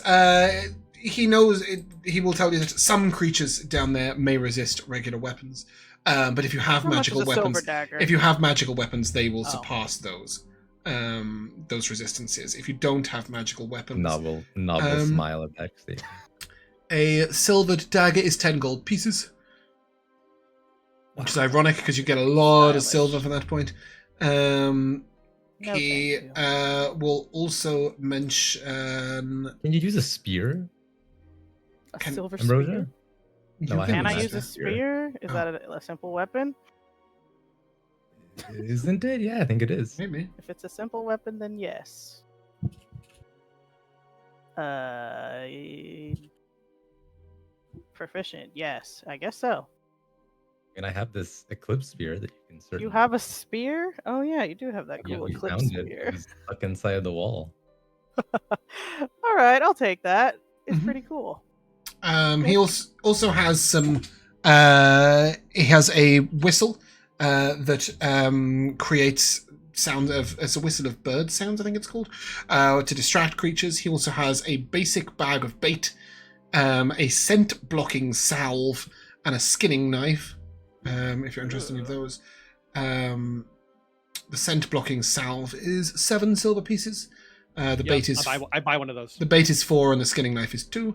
He knows... He will tell you that some creatures down there may resist regular weapons. But if you have magical weapons, they will surpass those resistances. If you don't have magical weapons, Novel smile at Tabaxi. A silvered dagger is 10 gold pieces, which is ironic because you get a lot of silver from that point. He will also mention. Can you use a spear? A silver Ambrosia? spear? No, Can I use a spear? Is that a simple weapon? Isn't it? Yeah, I think it is. Maybe. If it's a simple weapon, then yes. Proficient, yes. I guess so. And I have this eclipse spear that you can certainly... You have a spear? Oh yeah, you do have that cool we eclipse found spear. it. It's stuck inside the wall. Alright, I'll take that. It's pretty cool. He also has some. He has a whistle that creates sound of. It's a whistle of bird sounds, I think it's called, to distract creatures. He also has a basic bag of bait, a scent blocking salve, and a skinning knife. If you're interested in those, the scent blocking salve is 7 silver pieces. Bait is. I buy one of those. The bait is 4, and the skinning knife is 2.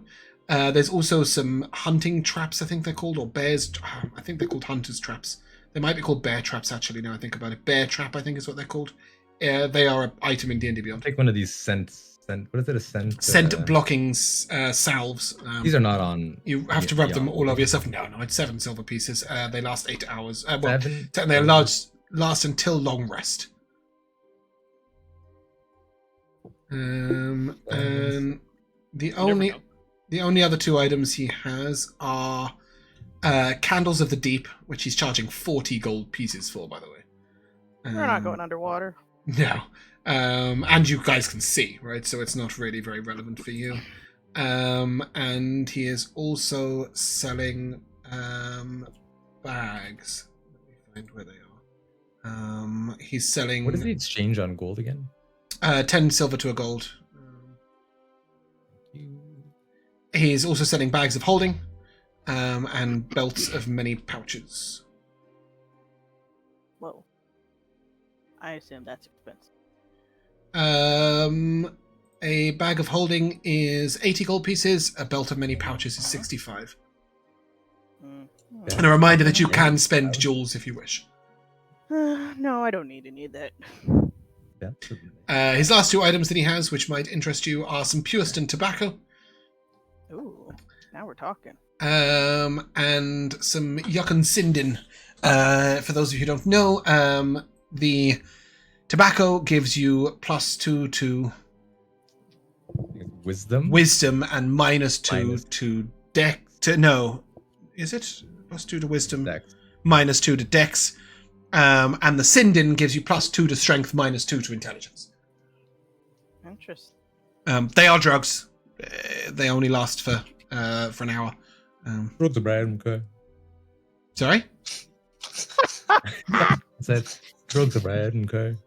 There's also some hunting traps, I think they're called, or bears. I think they're called hunter's traps. They might be called bear traps, actually, now I think about it. Bear trap, I think is what they're called. They are an item in D&D Beyond. Take one of these scent. What is it? A scent? Scent blocking salves. These are not on. You have to rub them all over yourself. No, it's 7 silver pieces. They last 8 hours. 7? They last until long rest. And the only other 2 items he has are Candles of the Deep, which he's charging 40 gold pieces for, by the way. We're not going underwater. No. And you guys can see, right? So it's not really very relevant for you. And he is also selling bags. Let me find where they are. He's selling... What is the exchange on gold again? 10 silver to a gold. He's also selling bags of holding and belts of many pouches. Whoa. I assume that's expensive. A bag of holding is 80 gold pieces. A belt of many pouches is 65. And a reminder that you can spend jewels if you wish. No, I don't need any of that. His last 2 items that he has, which might interest you, are some Pureston tobacco. Ooh, now we're talking. And some Yuccan Sindin. For those of you who don't know, the tobacco gives you +2 to wisdom and -2 to dex. No, is it +2 to wisdom, Dex. -2 to dex? And the Sindin gives you +2 to strength, -2 to intelligence. Interesting. They are drugs. They only last for an hour. Drugs are bad, okay. Sorry? I said drugs are bad, okay.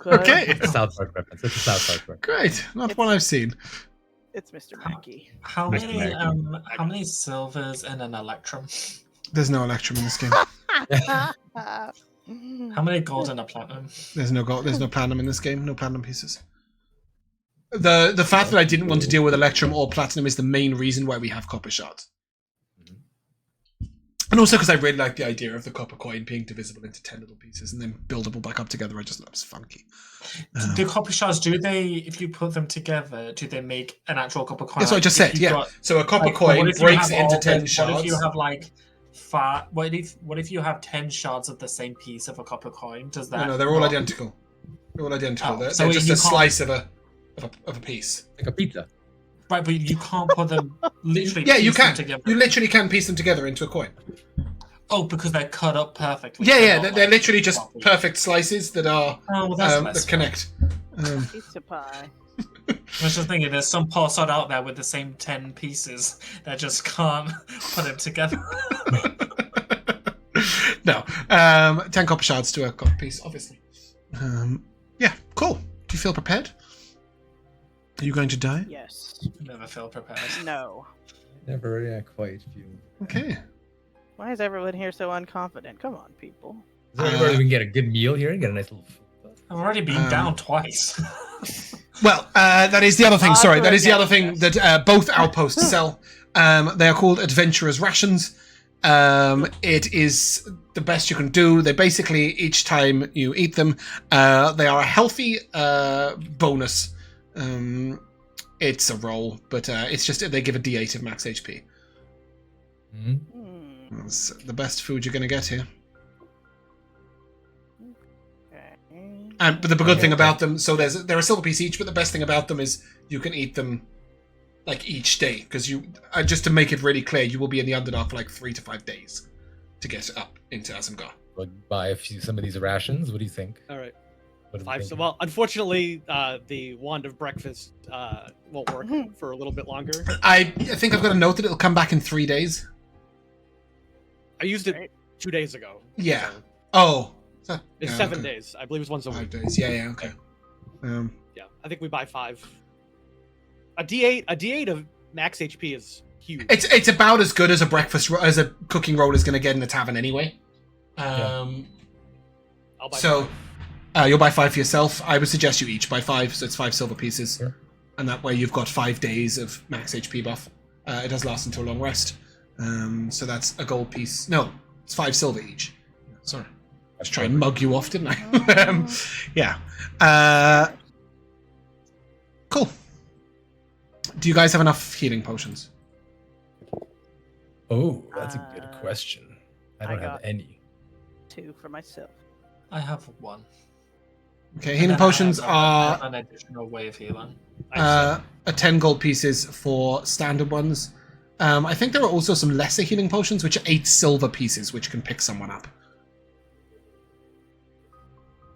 Okay. It's a South Park reference. It's a South Park reference. Great. Not one I've seen. It's Mr. Mackey. How many silvers in an electrum? There's no electrum in this game. How many gold and a platinum? There's no gold. There's no platinum in this game. No platinum pieces. The fact that I didn't want to deal with electrum or platinum is the main reason why we have copper shards. And also because I really like the idea of the copper coin being divisible into 10 little pieces and then buildable back up together. I just thought it was funky. The copper shards, do they, if you put them together, do they make an actual copper coin? That's what I just said, yeah. So a copper coin breaks into 10 shards. What if you have like what if you have 10 shards of the same piece of a copper coin? Does that? No, they're all identical. They're all identical. They're just a slice of a piece. Like a pizza. Right, but you can't put them literally. Yeah, you can. Together. You literally can piece them together into a coin. Oh, because they're cut up perfectly. Yeah, they're literally just perfect slices that are that connect. Pizza pie. I was just thinking, there's some poor sod out there with the same 10 pieces that just can't put them together. No, 10 copper shards to a copper piece, obviously. Yeah, cool. Do you feel prepared? Are you going to die? Yes. Never feel prepared. No. Never quite feel. Okay. Why is everyone here so unconfident? Come on, people. Is there anywhere we can get a good meal here and get a nice little food? I've already been down twice. Well, that is the other thing. Sorry, that is the other thing that both outposts sell. They are called Adventurer's Rations. It is the best you can do. They basically, each time you eat them, they are a healthy bonus. It's a roll, but it's just they give a D8 of max HP. That's the best food you're going to get here. But the good thing about them, so they're a silver piece each, but the best thing about them is you can eat them like each day, because you just to make it really clear, you will be in the Underdark for like 3 to 5 days to get up into Aasimar. Like buy some of these rations. What do you think? All right. What 5. So, well, unfortunately, the wand of breakfast won't work for a little bit longer. I think I've got a note that it'll come back in 3 days. I used it 2 days ago. Yeah. So Oh. it's 7 days. I believe it's once a 5 week. days. Yeah. Okay. Yeah, I think we buy 5. A D8 of max HP is huge. It's about as good as a cooking roll is going to get in the tavern anyway. I'll buy so 5. You'll buy 5 for yourself. I would suggest you each buy 5, so it's 5 silver pieces, Sure. and that way you've got 5 days of max HP buff. It does last until long rest, so that's a gold piece. No, it's 5 silver each. Sorry, I was trying to mug you off, didn't I? Yeah. Cool. Do you guys have enough healing potions? Oh, that's a good question. I don't have any. 2 for myself. I have 1. Okay, healing potions are an additional way of healing. a 10 gold pieces for standard ones. I think there are also some lesser healing potions, which are 8 silver pieces, which can pick someone up.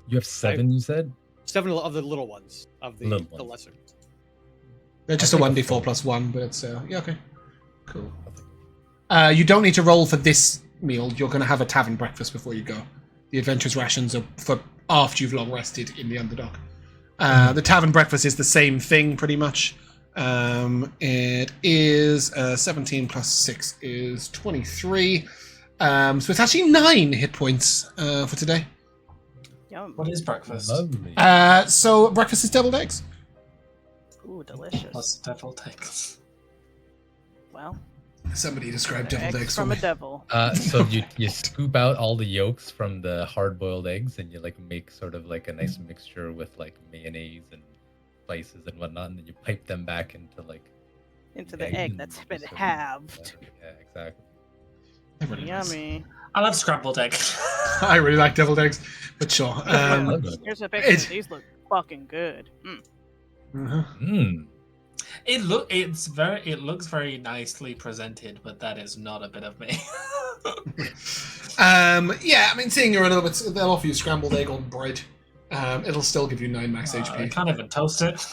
You have 7, you said? 7 of the little ones, of the lesser. They're just a 1d4 plus 1, but it's yeah, okay, cool. You don't need to roll for this meal. You're going to have a tavern breakfast before you go. The adventurer's rations are for after you've long rested in the Underdark. The tavern breakfast is the same thing, pretty much. It is 17 plus 6 is 23. So it's actually 9 hit points for today. Yum. What is breakfast? Lovely. So breakfast is deviled eggs. Ooh, delicious. What's deviled eggs? Well, Somebody described deviled eggs from for a me. devil. So you scoop out all the yolks from the hard-boiled eggs, and you like make sort of like a nice mixture with like mayonnaise and spices and whatnot, and then you pipe them back into the egg that's been halved. Yeah, exactly. Really nice. Yummy. I love scrambled eggs. I really like deviled eggs, but sure. Here's a picture. These look fucking good. It looks very nicely presented, but that is not a bit of me. Yeah, I mean, seeing you're a little bit, they'll offer you scrambled egg on bread. It'll still give you 9 max I HP. can't even toast it.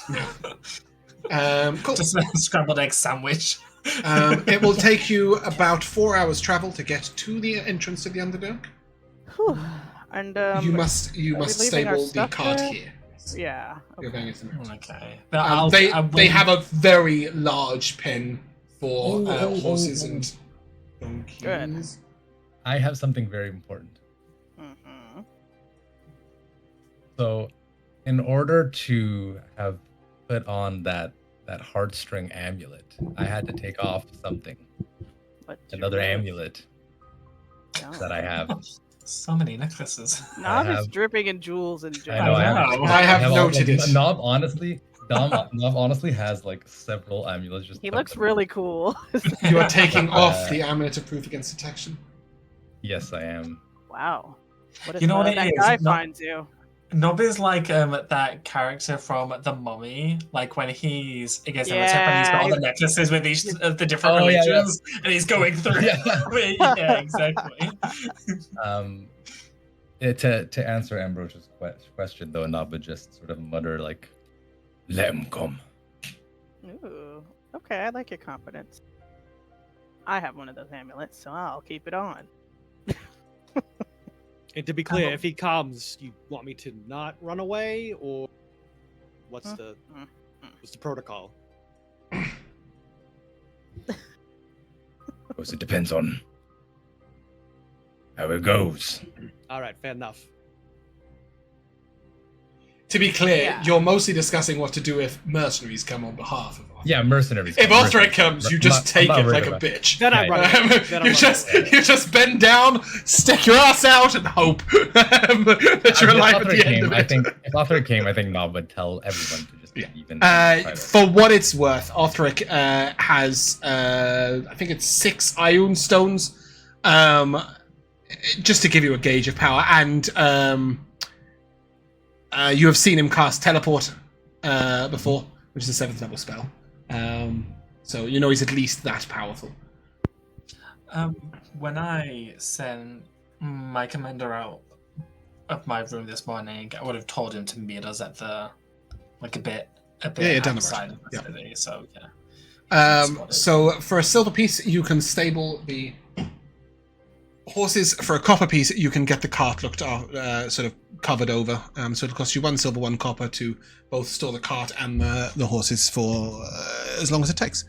Cool. Just a scrambled egg sandwich. It will take you about 4 hours travel to get to the entrance to the Underdark. Whew. And you must stable the cart here. Yeah. You're going into the Okay. They have a very large pen for horses and donkeys. Good. I have something very important. Mm-hmm. So, in order to have put on that heartstring amulet, I had to take off something. Another amulet that I have. So many necklaces. Knob is dripping in jewels and gems. I have noted it. Gnob honestly has like several amulets. Just he looks really cool. You are taking off the amulet of proof against detection. Yes, I am. Wow. What if You know what that it guy is? finds you? Nob is like that character from The Mummy, like when he's against Emotep and he's got all the necklaces with each of the different religions, and he's going through. Yeah, exactly. To answer Ambrosia's question, though, Nob would just sort of mutter like, "Let him come." Ooh, okay, I like your confidence. I have one of those amulets, so I'll keep it on. And to be clear, if he comes, you want me to not run away, or what's the protocol? It depends on how it goes. All right, fair enough. To be clear, you're mostly discussing what to do if mercenaries come on behalf of us. Yeah, mercenaries. If Othric comes, you just take it like a bitch. Then I run You just bend down, stick your ass out, and hope that you're alive at the end of it. I think if Othric came, I think Nob would tell everyone to just even. For what it's worth, Othric has, I think it's 6 Ioun stones, just to give you a gauge of power, and you have seen him cast Teleport before, which is a 7th level spell. So you know he's at least that powerful. When I sent my commander out of my room this morning, I would have told him to meet us at the a bit outside of the city. So so for a silver piece, you can stable the horses. For a copper piece, you can get the cart looked sort of covered over. So it'll cost you 1 silver, 1 copper to both store the cart and the horses for as long as it takes.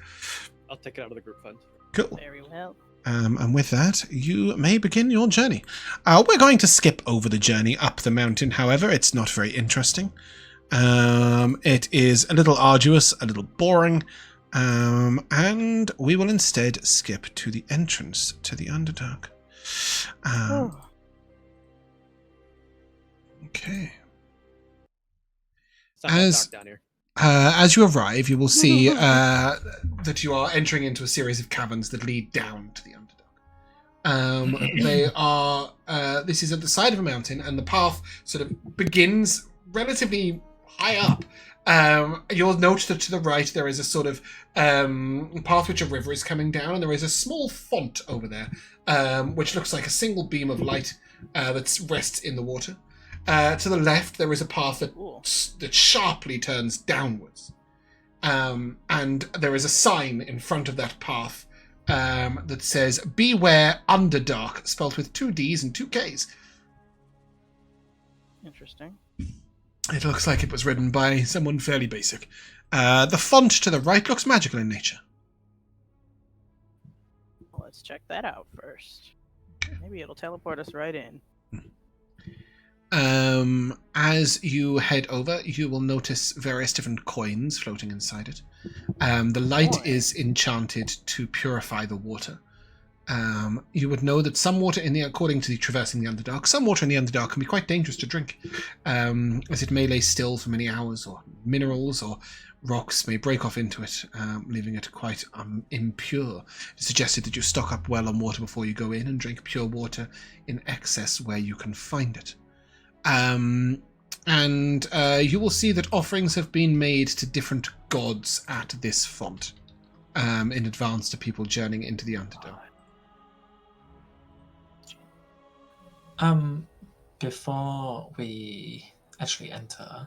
I'll take it out of the group fund. Cool. Very well. And with that, you may begin your journey. We're going to skip over the journey up the mountain, however. It's not very interesting. It is a little arduous, a little boring, and we will instead skip to the entrance to the Underdark. Okay. As down here. As you arrive, you will see that you are entering into a series of caverns that lead down to the Underdark. They are. This is at the side of a mountain, and the path sort of begins relatively high up. You'll note that to the right there is a sort of path which a river is coming down, and there is a small font over there, which looks like a single beam of light that rests in the water. To the left, there is a path that sharply turns downwards. And there is a sign in front of that path that says, "Beware Underdark," spelled with 2 Ds and 2 Ks. Interesting. It looks like it was written by someone fairly basic. The font to the right looks magical in nature. Let's check that out first. Maybe it'll teleport us right in. As you head over, you will notice various different coins floating inside it. The light is enchanted to purify the water. You would know that some water according to the traversing the Underdark, some water in the Underdark can be quite dangerous to drink, as it may lay still for many hours, or minerals or rocks may break off into it, leaving it quite impure. It's suggested that you stock up well on water before you go in and drink pure water in excess where you can find it. And you will see that offerings have been made to different gods at this font in advance to people journeying into the Underdark. Before we actually enter,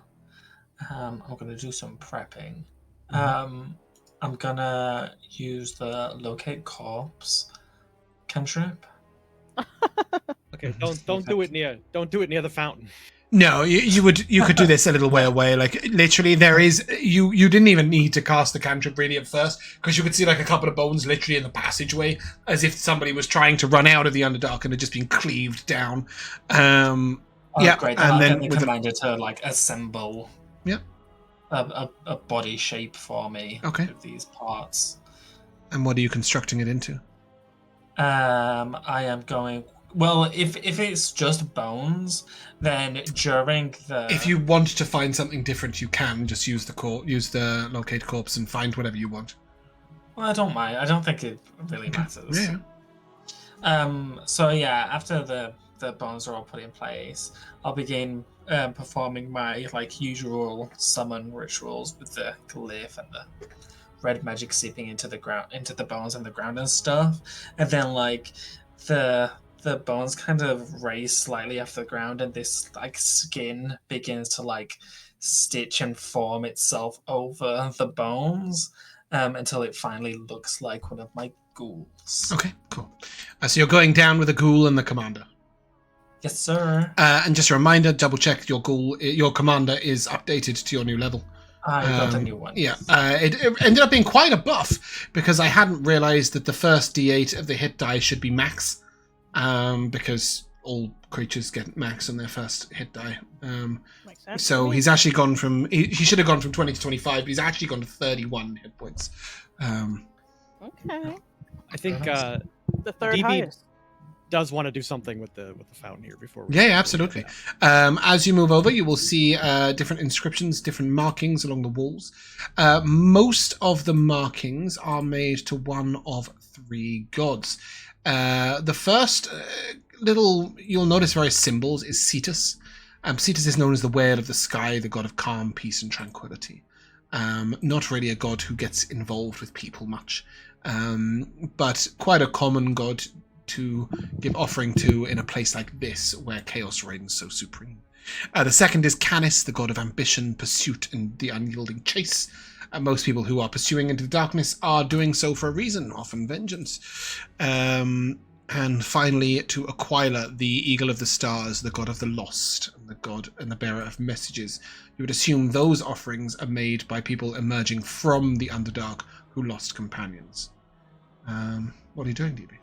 I'm going to do some prepping. I'm going to use the locate corpse cantrip. Okay, don't do it near the fountain. No, you could do this a little way away. Like literally, there is you didn't even need to cast the cantrip really at first because you could see like a couple of bones literally in the passageway, as if somebody was trying to run out of the Underdark and had just been cleaved down. Great! And then the commander to like assemble. Yeah. A body shape for me. Okay. With these parts. And what are you constructing it into? I am going. Well, if it's just bones, then during the... If you want to find something different, you can just use the locate corpse and find whatever you want. Well, I don't mind. I don't think it really matters. Yeah. So yeah, after the bones are all put in place, I'll begin performing my like usual summon rituals with the glyph and the red magic seeping into the ground, into the bones and the ground and stuff, and then like the bones kind of raise slightly off the ground, and this like skin begins to like stitch and form itself over the bones until it finally looks like one of my ghouls. Okay, cool. So you're going down with the ghoul and the commander. Yes, sir. And just a reminder, double check your commander is updated to your new level. I got a new one. Yeah, it ended up being quite a buff because I hadn't realised that the first D8 of the hit die should be max. Because all creatures get max on their first hit die. So he's actually gone from... He should have gone from 20 to 25, but he's actually gone to 31 hit points. Okay. I think the third DB highest does want to do something with the fountain here before we... Yeah, absolutely. As you move over, you will see different inscriptions, different markings along the walls. Most of the markings are made to one of three gods. The first little you'll notice various symbols is Cetus. Cetus is known as the Whale of the Sky, the god of calm, peace, and tranquility. Not really a god who gets involved with people much, but quite a common god to give offering to in a place like this where chaos reigns so supreme. The second is Canis, the god of ambition, pursuit, and the unyielding chase. Most people who are pursuing into the darkness are doing so for a reason, often vengeance. And finally, to Aquila, the eagle of the stars, the god of the lost, and the god and the bearer of messages. You would assume those offerings are made by people emerging from the Underdark who lost companions. What are you doing, DB?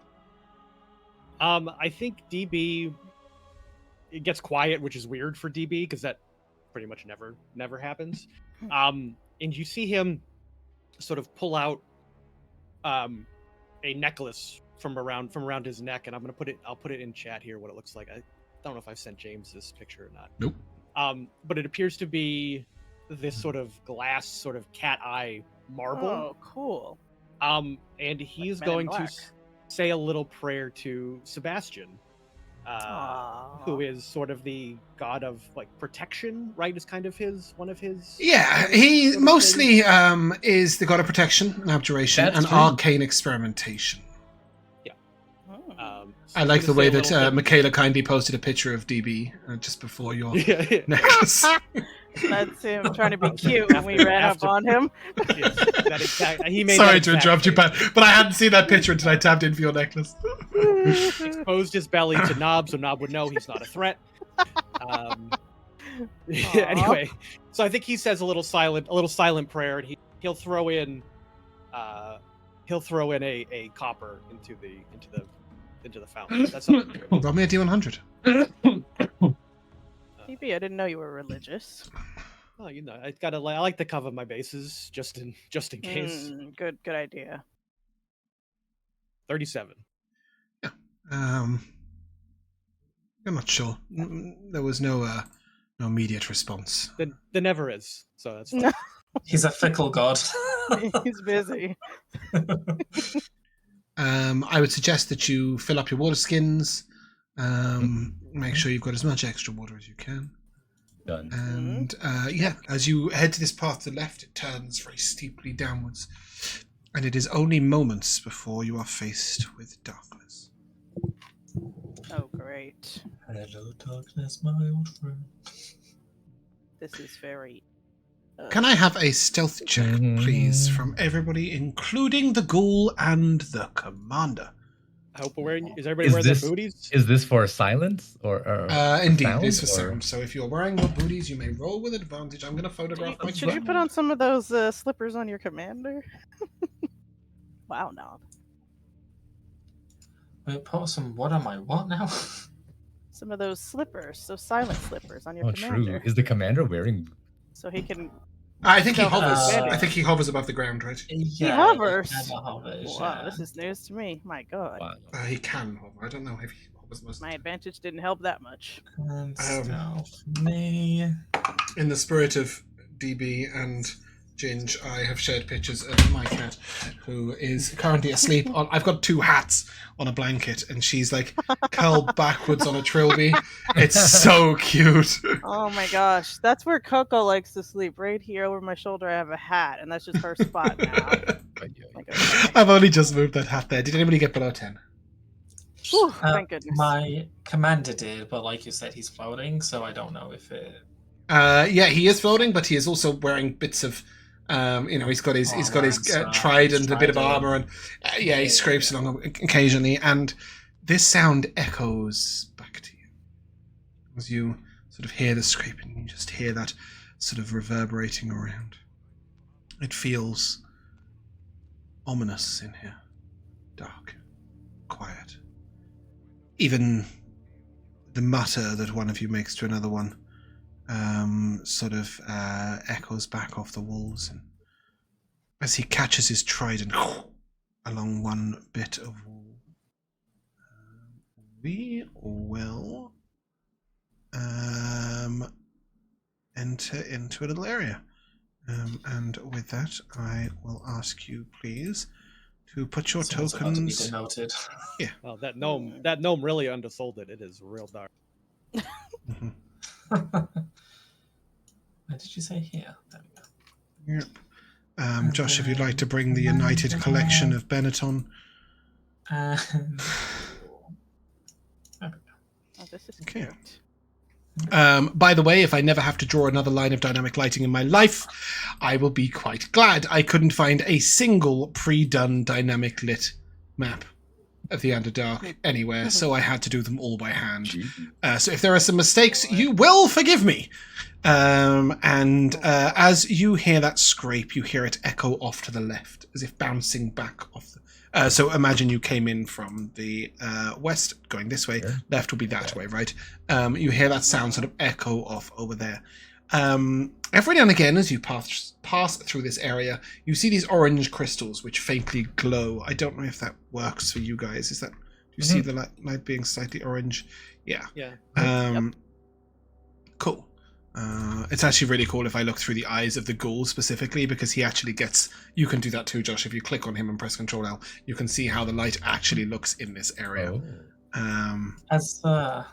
I think DB, it gets quiet, which is weird for DB because that pretty much never happens. And you see him sort of pull out a necklace from around his neck, and I'll put it in chat here what it looks like. I don't know if I've sent James this picture or not. Nope. But it appears to be this sort of glass, sort of cat eye marble. Oh, cool. And he's like going to say a little prayer to Sebastian, who is sort of the god of like protection, right? Is kind of one of his. Yeah, he mostly is the god of protection and abjuration and arcane experimentation. Yeah. So I like the way that Mikayla kindly posted a picture of DB just before your necklace. That's him trying to be cute, and we ran up on him. He made Sorry to interrupt you, Pat, but I hadn't seen that picture until I tapped in for your necklace. Exposed his belly to Gnob, so Gnob would know he's not a threat. Anyway, so I think he says a little silent prayer, and he'll throw in a copper into the fountain. That's something. Roll me a D100. DB, I didn't know you were religious. Oh, you know, I like to cover my bases just in case. Good idea. 37. Yeah. I'm not sure. There was no immediate response. There never is, so that's fine. He's a fickle god. He's busy. I would suggest that you fill up your water skins. Make sure you've got as much extra water as you can. Done. And as you head to this path to the left, it turns very steeply downwards. And it is only moments before you are faced with darkness. Oh, great. Hello, darkness, my old friend. This is very... Can I have a stealth check, please, from everybody, including the ghoul and the commander? I hope we're wearing. Is everybody wearing their booties? Is this for silence or indeed, sound, it is for or? sound. So if you're wearing your booties, you may roll with advantage. I'm going to photograph my. Should you put on some of those slippers on your commander? Wow, Gnob. Wait, put some what on my what now? Some of those slippers, those silent slippers on your commander. True. Is the commander wearing? So he can. I think he hovers. I think he hovers above the ground, right? Yeah, he hovers. Hovers, wow, this is news to me. My God. Wow. He can hover. I don't know if he hovers most. My advantage didn't help that much. Me. In the spirit of DB and Ginge, I have shared pictures of my cat, who is currently asleep on. I've got 2 hats on a blanket, and she's like curled backwards on a trilby. It's so cute. Oh my gosh, that's where Coco likes to sleep. Right here over my shoulder, I have a hat, and that's just her spot now. I've only just moved that hat there. Did anybody get below 10? Whew, thank goodness. My commander did, but like you said, he's floating, so I don't know if it. Yeah, he is floating, but he is also wearing bits of. He's got his trident, a bit of armor, and he scrapes along occasionally, and this sound echoes back to you as you sort of hear the scraping. You just hear that sort of reverberating around. It feels ominous in here, dark, quiet. Even the mutter that one of you makes to another one echoes back off the walls, and as he catches his trident along one bit of wall, we will enter into a little area, and with that I will ask you please to put your tokens. Noted. Yeah. Well, that gnome really undersold it. It is real dark. Mm-hmm. Where did you say here? There we go. Yep. Josh, if you'd like to bring the United Collection of Benetton. Oh, this is okay. Cute. By the way, if I never have to draw another line of dynamic lighting in my life, I will be quite glad. I couldn't find a single pre-done dynamic lit map of the Underdark anywhere, so I had to do them all by hand. So if there are some mistakes, you will forgive me. As you hear that scrape, you hear it echo off to the left, as if bouncing back off. So imagine you came in from the west, going this way. Yeah. Left would be that way, right? You hear that sound sort of echo off over there. Every now and again, as you pass through this area, you see these orange crystals which faintly glow. I don't know if that works for you guys. Do you see the light being slightly orange? Yeah. Yeah. Cool. It's actually really cool if I look through the eyes of the ghoul specifically, because he actually gets. You can do that too, Josh. If you click on him and press Control L, you can see how the light actually looks in this area. As the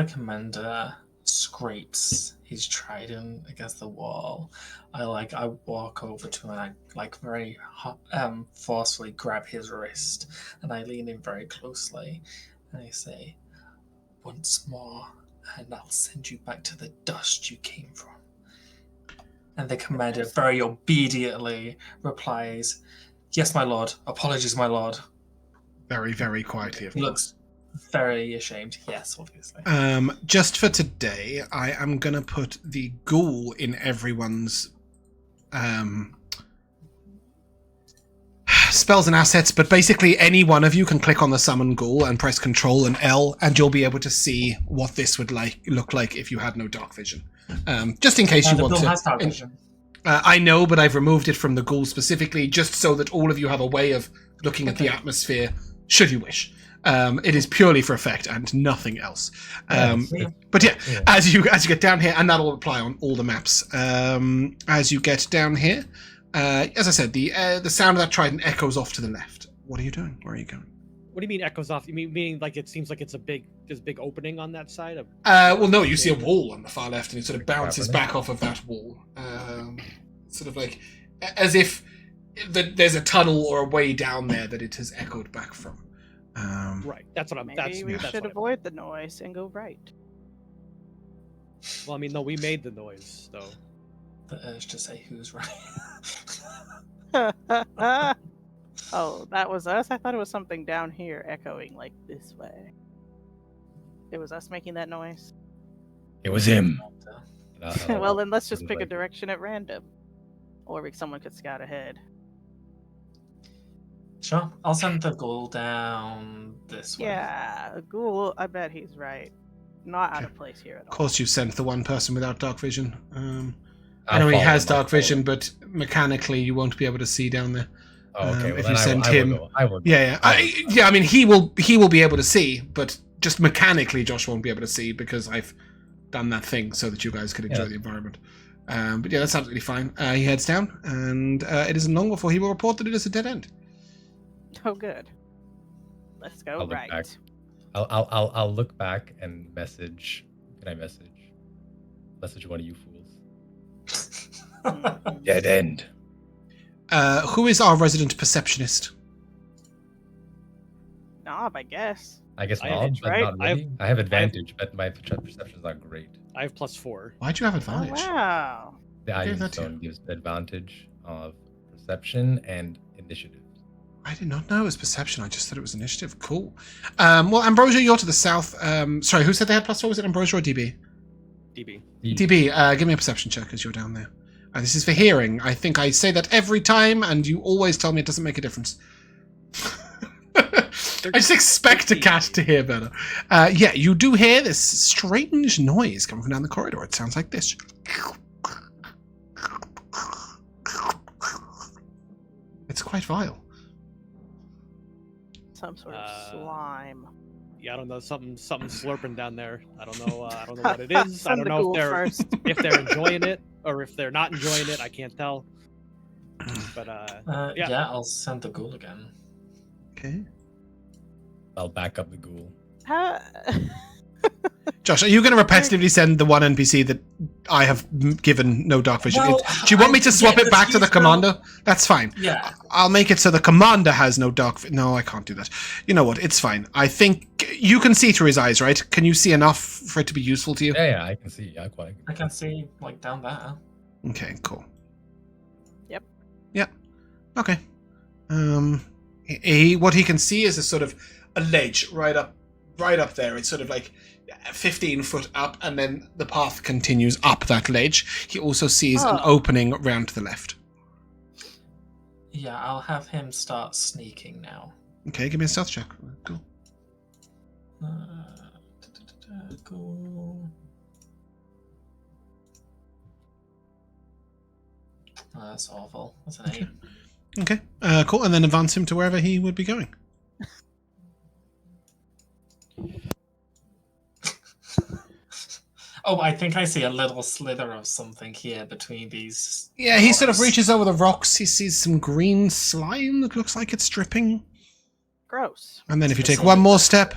commander scrapes his trident against the wall, I walk over to him and I very forcefully grab his wrist, and I lean in very closely and I say, "Once more, and I'll send you back to the dust you came from." And the commander very obediently replies, "Yes, my lord. Apologies, my lord." Very, very quietly. He looks very ashamed. Yes, obviously. Just for today, I am going to put the ghoul in everyone's spells and assets, but basically any one of you can click on the summon ghoul and press Control and L, and you'll be able to see what this would look like if you had no dark vision. Just in case you want to. Has dark vision. I know, but I've removed it from the ghoul specifically, just so that all of you have a way of looking at the atmosphere, should you wish. It is purely for effect and nothing else. But yeah, as you get down here, and that'll apply on all the maps. As you get down here, as I said, the sound of that trident echoes off to the left. What are you doing? Where are you going? What do you mean echoes off? You mean like it seems like there's a big opening on that side of? Well, no, you see a wall on the far left, and it sort of bounces back off of that wall, sort of like as if there's a tunnel or a way down there that it has echoed back from. Right, that's what I'm. Maybe we should avoid the noise and go right. Well, I mean, no, we made the noise, though. The urge to say who's right. Oh, that was us? I thought it was something down here echoing like this way. It was us making that noise? It was him. Well, then let's just pick a direction at random. Or someone could scout ahead. Sure. I'll send the ghoul down this way. Yeah, a ghoul, I bet he's right. Not out of place here at all. Of course you sent the one person without dark vision. I know he has dark vision, but mechanically you won't be able to see down there. Oh, okay. Well, if you send him, I will go. Yeah. I mean, he will be able to see, but just mechanically, Josh won't be able to see because I've done that thing so that you guys could enjoy the environment. But yeah, that's absolutely fine. He heads down, and it isn't long before he will report that it is a dead end. Oh, good. Let's go. I'll look back. I'll look back and message. Can I message one of you fools? Dead end. Who is our resident perceptionist? Gnob, I guess. I guess not, but right? not really. I have advantage, but my perception's not great. I have +4. Why'd you have advantage? Oh, wow. The Iron Stone gives advantage of perception and initiative. I did not know it was perception. I just thought it was initiative. Cool. Well, Ambrosia, you're to the south. Sorry, who said they had +4? Was it Ambrosia or DB? DB. DB, give me a perception check as you're down there. This is for hearing. I think I say that every time, and you always tell me it doesn't make a difference. I just expect a cat to hear better. Yeah, you do hear this strange noise coming from down the corridor. It sounds like this. It's quite vile. Some sort of slime. Yeah, I don't know. Something slurping down there. I don't know what it is. I don't know if they're enjoying it or if they're not enjoying it. I can't tell. But yeah, I'll send the ghoul again. Okay. I'll back up the ghoul. Josh, are you going to repetitively send the one NPC that I have given no dark vision? Well, do you want me to swap it back to the commander? That's fine. Yeah. I'll make it so the commander has no dark vision. No, I can't do that. You know what? It's fine. I think you can see through his eyes, right? Can you see enough for it to be useful to you? Yeah, I can see. Yeah, quite. I can see, like, down there. Okay, cool. Yep. Yeah. Okay. What he can see is a sort of a ledge right up there. It's sort of like 15 foot up, and then the path continues up that ledge. He also sees an opening round to the left. Yeah, I'll have him start sneaking now. Okay, give me a stealth check. Cool. Cool. Oh, that's awful. That's an 8. Okay, cool. And then advance him to wherever he would be going. Oh, I think I see a little slither of something here between these. Yeah, he sort of reaches over the rocks. He sees some green slime that looks like it's dripping. Gross. And then if you take one more step...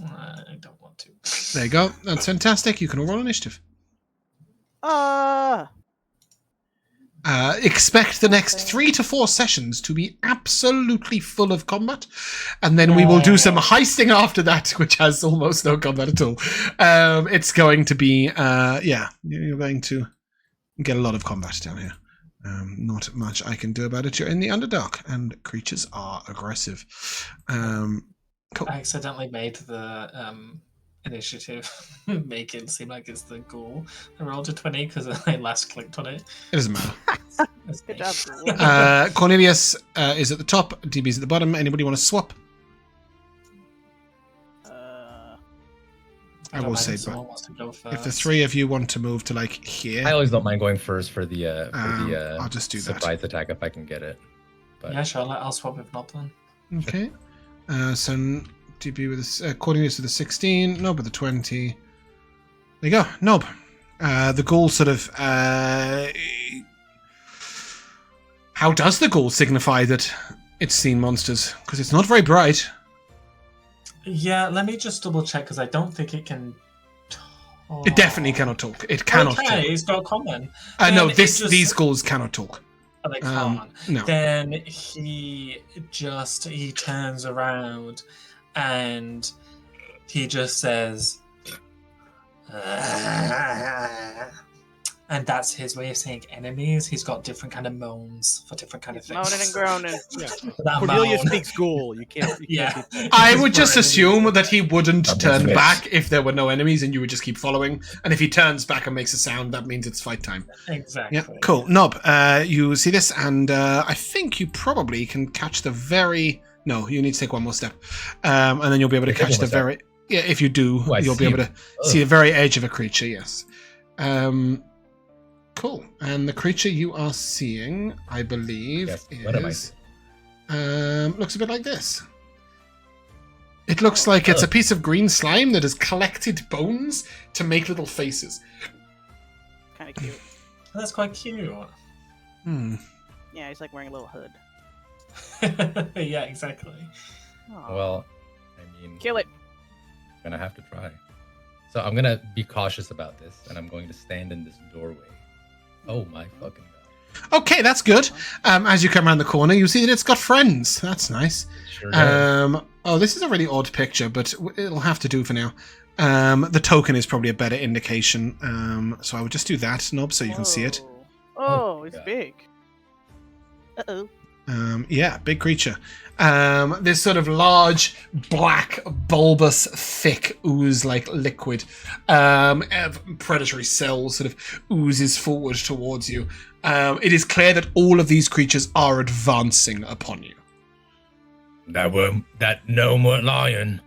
I don't want to. There you go. That's fantastic. You can all roll initiative. Expect the next 3 to 4 sessions to be absolutely full of combat, and then we will do some heisting after that, which has almost no combat at all. It's going to be, you're going to get a lot of combat down here. Not much I can do about it. You're in the Underdark, and creatures are aggressive. Cool. I accidentally made the initiative make it seem like it's the ghoul. I rolled a 20 because I last clicked on it. It doesn't matter. Good job. Cornelius is at the top. DB's at the bottom. Anybody want to swap? I will say, but if the 3 of you want to move to like here, I always don't mind going first for the I'll just do that. surprise attack if I can get it. But yeah, sure. I'll swap with Nob then. Okay. So DB with Cornelius with the 16, Nob with the 20. There you go, Nob. The ghoul sort of. How does the ghoul signify that it's seen monsters? Because it's not very bright. Yeah, let me just double check because I don't think it can. Talk. It definitely cannot talk. It cannot. Talk. It's got common. No, these ghouls cannot talk. Oh, they can't. No. Then he turns around and he just says, and And that's his way of saying enemies. He's got different kind of moans for different kind of things. Moaning and groaning. Yeah. Cornelius speaks ghoul. You can't Yeah. I would just assume that he wouldn't turn back if there were no enemies and you would just keep following. And if he turns back and makes a sound, that means it's fight time. Exactly. Yeah, cool. Gnob, you see this, and I think you probably can catch the very... No, you need to take one more step. And then you'll be able to catch the very... Yeah, if you do, you'll be able to see the very edge of a creature, yes. Cool. And the creature you are seeing, I believe, is... looks a bit like this. It looks like it's a piece of green slime that has collected bones to make little faces. Kind of cute. That's quite cute. Yeah, he's like wearing a little hood. Yeah, exactly. Aww. Well, I mean... Kill it. I'm gonna have to try. So I'm gonna be cautious about this, and I'm going to stand in this doorway. Oh my fucking god. Okay, that's good. As you come around the corner, you see that it's got friends. That's nice. Sure does. Oh, this is a really odd picture, but it'll have to do for now. The token is probably a better indication. So I would just do that, Gnob, so you can see it. Oh, it's big. Uh-oh. Yeah, big creature. This sort of large, black, bulbous, thick ooze-like liquid predatory cell sort of oozes forward towards you. It is clear that all of these creatures are advancing upon you. That gnome weren't lying.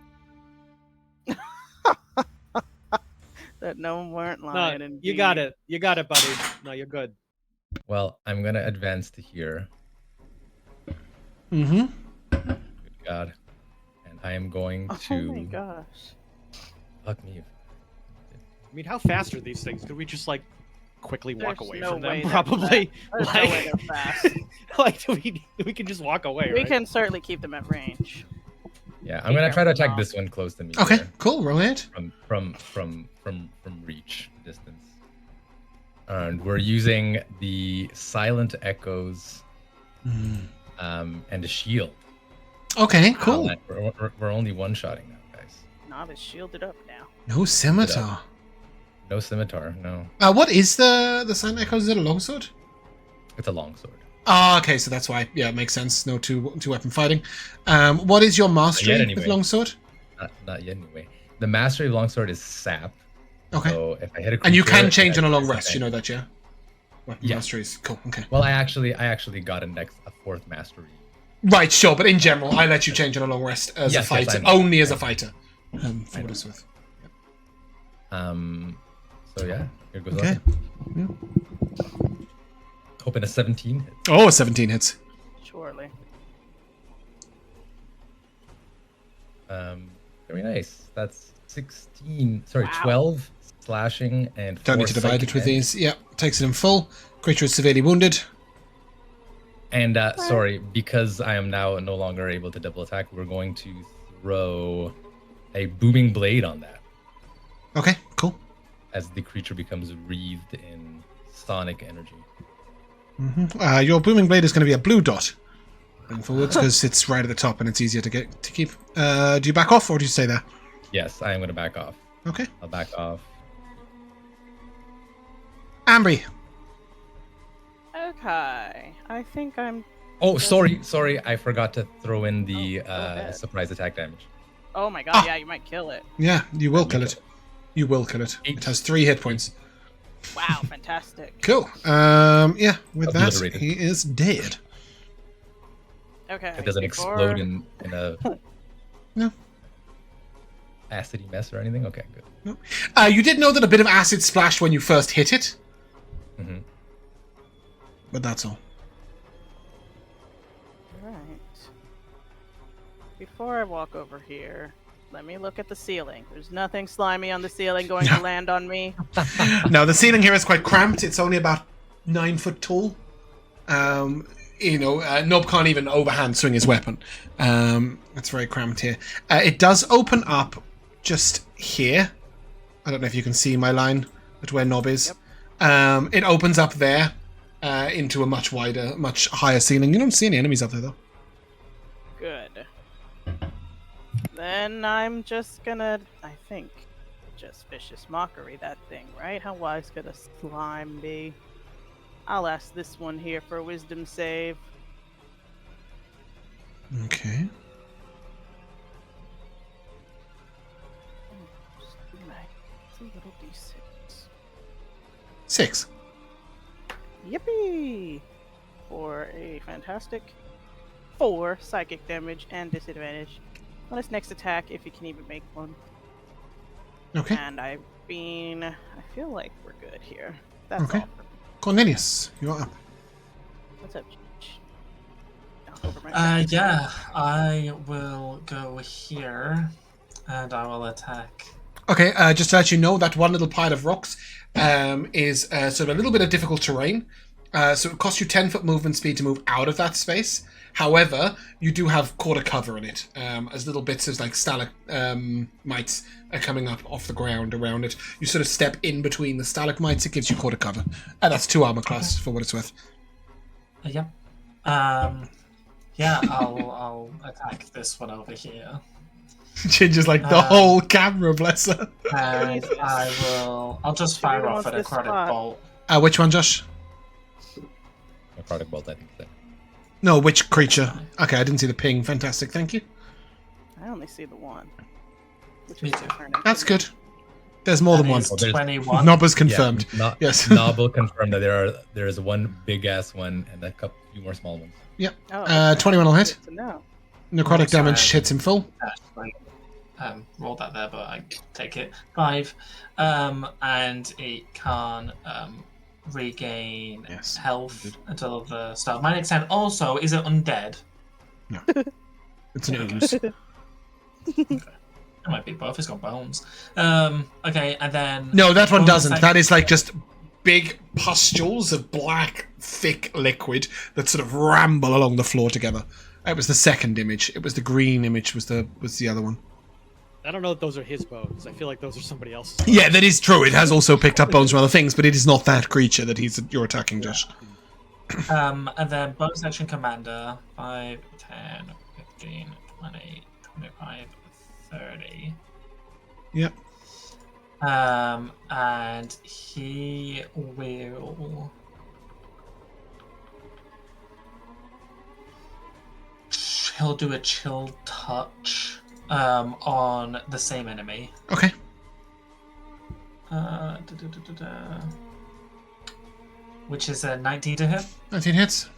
That gnome weren't lying. No, indeed. you got it. You got it, buddy. No, you're good. Well, I'm gonna advance to here. Mm-hmm. Good God. And I am going to... Oh my gosh. Fuck me. I mean, how fast are these things? Could we just, like, quickly walk There's away no from them? way they're Probably. There's no way they're fast. Like, we can just walk away, We right? can certainly keep them at range. Yeah, I'm gonna try to attack this one close to me. Okay, here. cool. Roll it. From reach distance. And we're using the silent echoes and a shield. Okay, cool. We're only one-shotting now, guys. Nob is shielded up now. No scimitar. No scimitar, no. What is the silent echo? Is it a longsword? It's a longsword. Oh, okay, so that's why. Yeah, it makes sense. No two-weapon fighting. What is your mastery with longsword? Not yet, anyway. The mastery of longsword is sap. Okay. So if I hit a creature, and you can change on a long rest. You know that, yeah? Weapon Yeah. masteries. Cool, okay. Well, I actually got a fourth mastery. Right, sure, but in general, I let you change on a long rest as a fighter. Yes, only as a fighter. For what it's worth. So yeah, here goes. Okay. Yeah. Hoping a 17 hit. Oh, 17 hits. Surely. Very nice. That's 16. Sorry, Wow. 12 slashing and. Don't need to divide it with these. Yeah, takes it in full. Creature is severely wounded. And sorry, because I am now no longer able to double attack, we're going to throw a booming blade on that. Okay, cool. As the creature becomes wreathed in sonic energy. Mm-hmm. Your booming blade is going to be a blue dot going forwards because it's right at the top and it's easier to keep. Do you back off or do you stay there? Yes, I am going to back off. Okay. I'll back off. Ambry. Okay. I think I'm... Oh, sorry. I forgot to throw in the surprise attack damage. Oh my god, yeah, you might kill it. Yeah, you will kill it. You will kill it. It has 3 hit points. Wow, fantastic. Cool. Yeah, with that, Obliterated. he is dead. Okay. It doesn't explode in a No. acidy mess or anything? Okay, good. No. You did know that a bit of acid splashed when you first hit it. Mm-hmm. But that's all. Alright. Before I walk over here, let me look at the ceiling. There's nothing slimy on the ceiling going to land on me. No, the ceiling here is quite cramped. It's only about 9 foot tall. Gnob can't even overhand swing his weapon. It's very cramped here. It does open up just here. I don't know if you can see my line at where Gnob is. Yep. It opens up there into a much wider, much higher ceiling. You don't see any enemies up there, though. Good. Then I'm just gonna, I think, just vicious mockery, that thing, right? How wise could a slime be? I'll ask this one here for a wisdom save. Okay. It's a little d6. 6. Yippee! For a fantastic 4 psychic damage and disadvantage on his next attack, if he can even make one. Okay. And I feel like we're good here. That's Okay. all. Cornelius, you're up. What's up? Over my Yeah, I will go here, and I will attack. Okay, just to let you know, that one little pile of rocks is sort of a little bit of difficult terrain. So it costs you 10-foot movement speed to move out of that space. However, you do have quarter cover in it, as little bits of like stalagmites are coming up off the ground around it. You sort of step in between the stalagmites, it gives you quarter cover. That's 2 armor class for what it's worth. Yeah. Yeah, I'll attack this one over here. Changes like the whole camera, bless her. And I'll just fire off a necrotic bolt. Which one, Josh? Necrotic bolt, I think. No, which creature? Okay, I didn't see the ping. Fantastic, thank you. I only see the one. Which Me is too. That's good. There's more than one. 21. Nob is confirmed. Yes. Nob will confirm that there is one big ass one and a few more small ones. Yep. Oh, okay. 21 will hit. No. Necrotic damage hits him full. Roll that there, but I take it. 5. And it can regain health until the start of my next turn. Also, is it undead? No. It's an ooze. Okay. It might be both. It's got bones. Okay, and then... No, that one doesn't. That is like just big pustules of black, thick liquid that sort of ramble along the floor together. It was the second image. It was the green image was the other one. I don't know if those are his bones. I feel like those are somebody else's. Yeah, that is true. It has also picked up bones from other things, but it is not that creature that you're attacking, Josh. And then bonus action commander, 5, 10, 15, 20, 25, 30. Yep. And he will... He'll do a chill touch on the same enemy. Okay. Which is a 19 to hit. 19 hits.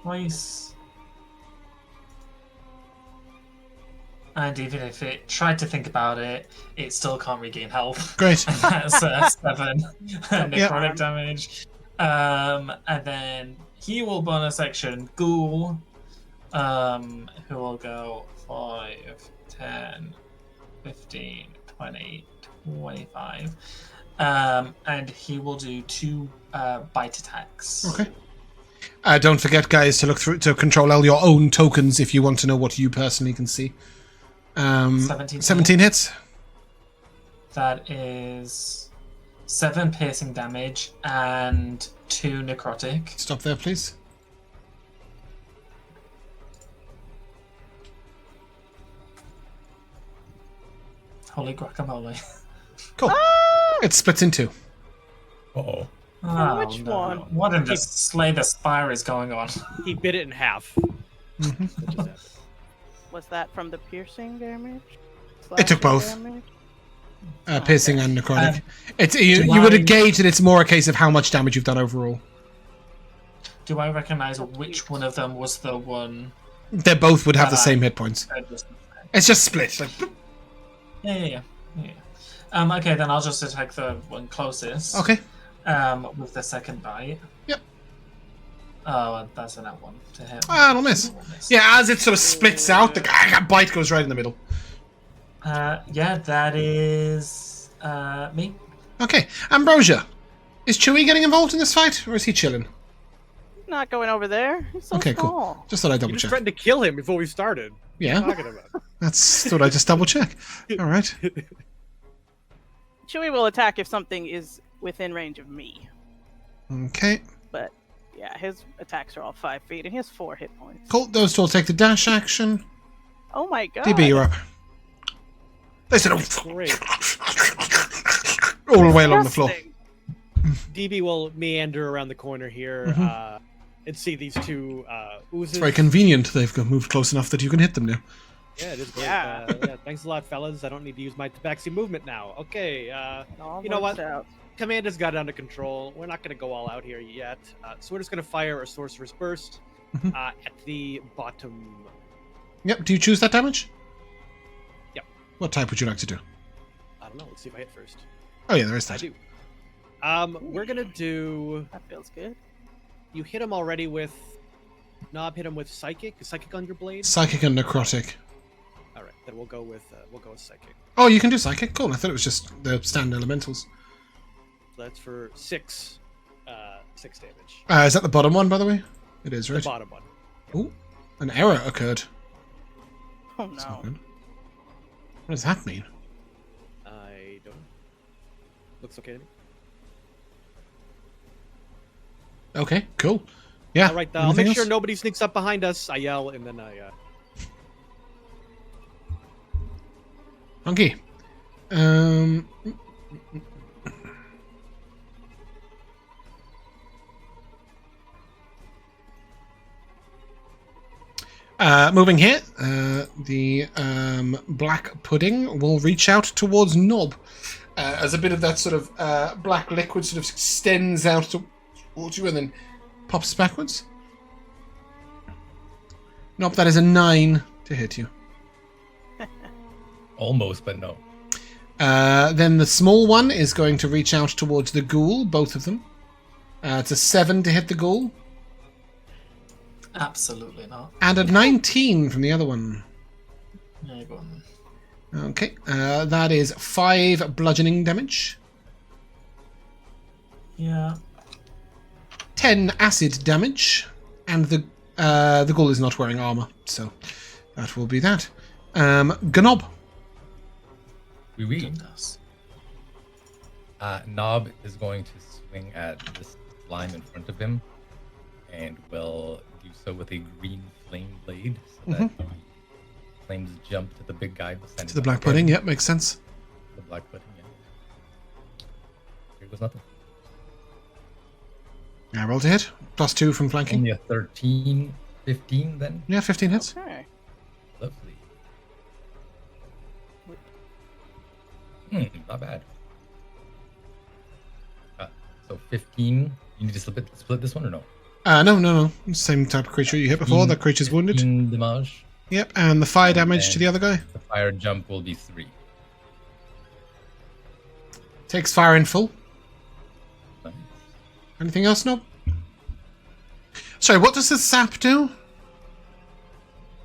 Nice. And even if it tried to think about it, it still can't regain health. Great. And that's 7 necrotic damage. And then he will bonus action Ghoul, who will go 5, 10, 15, 20, 25. And he will do 2 bite attacks. Okay. Don't forget, guys, to look through to control all your own tokens if you want to know what you personally can see. 17 hits. That is 7 piercing damage and 2 necrotic. Stop there, please. Holy guacamole. Cool. It splits in 2. Uh-oh. Oh, Which no. one? What in the Slay the Spire is going on? He bit it in half. Was that from the piercing damage? It took both. Damage? Piercing and necrotic. You would gauge that it's more a case of how much damage you've done overall. Do I recognize which one of them was the one? They both would have the same hit points. It's just split. Like, Yeah. Okay, then I'll just attack the one closest. Okay. With the second bite. Yep. Oh, that's a nat 1 to hit. I'll miss. Yeah, as it sort of splits out, the bite goes right in the middle. Yeah, that is me. Okay. Ambrosia. Is Chewie getting involved in this fight, or is he chilling? Not going over there. He's so Okay, small. cool. Just thought I'd double You just check. threatened to kill him before we started. Yeah. What are you talking about? That's thought I'd just double check. All right. Chewie will attack if something is within range of me. Okay. But yeah, his attacks are all 5 feet, and he has 4 hit points. Cool. Those two will take the dash action. Oh my god. DB, you're up. They said, Great. all the way along the floor. DB will meander around the corner here and see these two oozes. It's very convenient. They've moved close enough that you can hit them now. Yeah, it is great. Yeah. Thanks a lot, fellas. I don't need to use my Tabaxi movement now. Okay, you know what? Out. Commander's got it under control. We're not going to go all out here yet. So we're just going to fire a Sorcerer's Burst at the bottom. Yep, do you choose that damage? Yep. What type would you like to do? I don't know. Let's see if I hit first. Oh, yeah, there is that. I do. We're going to do... That feels good. You hit him already with... Gnob hit him with Psychic. Is Psychic on your blade? Psychic and Necrotic. All right, then we'll go with Psychic. Oh, you can do Psychic? Cool, I thought it was just the standard elementals. So that's for 6 damage. Is that the bottom one, by the way? It is, right? The bottom one. Oh, an error occurred. Oh, no. What does that mean? I don't know. Looks okay to me. Okay, cool. Yeah. All right, I'll make sure nobody sneaks up behind us. I yell, and then I... Funky. Moving here, the black pudding will reach out towards Gnob as a bit of that sort of black liquid sort of extends out towards you and then pops backwards. Gnob, that is a 9 to hit you. Almost, but no. Then the small one is going to reach out towards the ghoul, both of them. It's a 7 to hit the ghoul. Absolutely not. And a 19 from the other one. There you go. Okay, that is 5 bludgeoning damage. Yeah. 10 acid damage. And the ghoul is not wearing armor, so that will be that. Gnob. Goodness. Gnob is going to swing at this slime in front of him and will do so with a green flame blade so that flames jump to the big guy beside To the black pudding, yep, makes sense. The black pudding, yeah. Here goes nothing. Yeah, roll to hit. +2 from flanking. Only a 13, 15 then? Yeah, 15 hits. Okay. Lovely. Not bad. So 15. You need to split this one or no? No. Same type of creature you hit before. That creature's wounded. Damage. Yep, and the fire damage to the other guy. The fire jump will be 3. Takes fire in full. Nice. Anything else, Nob? Sorry, what does the sap do?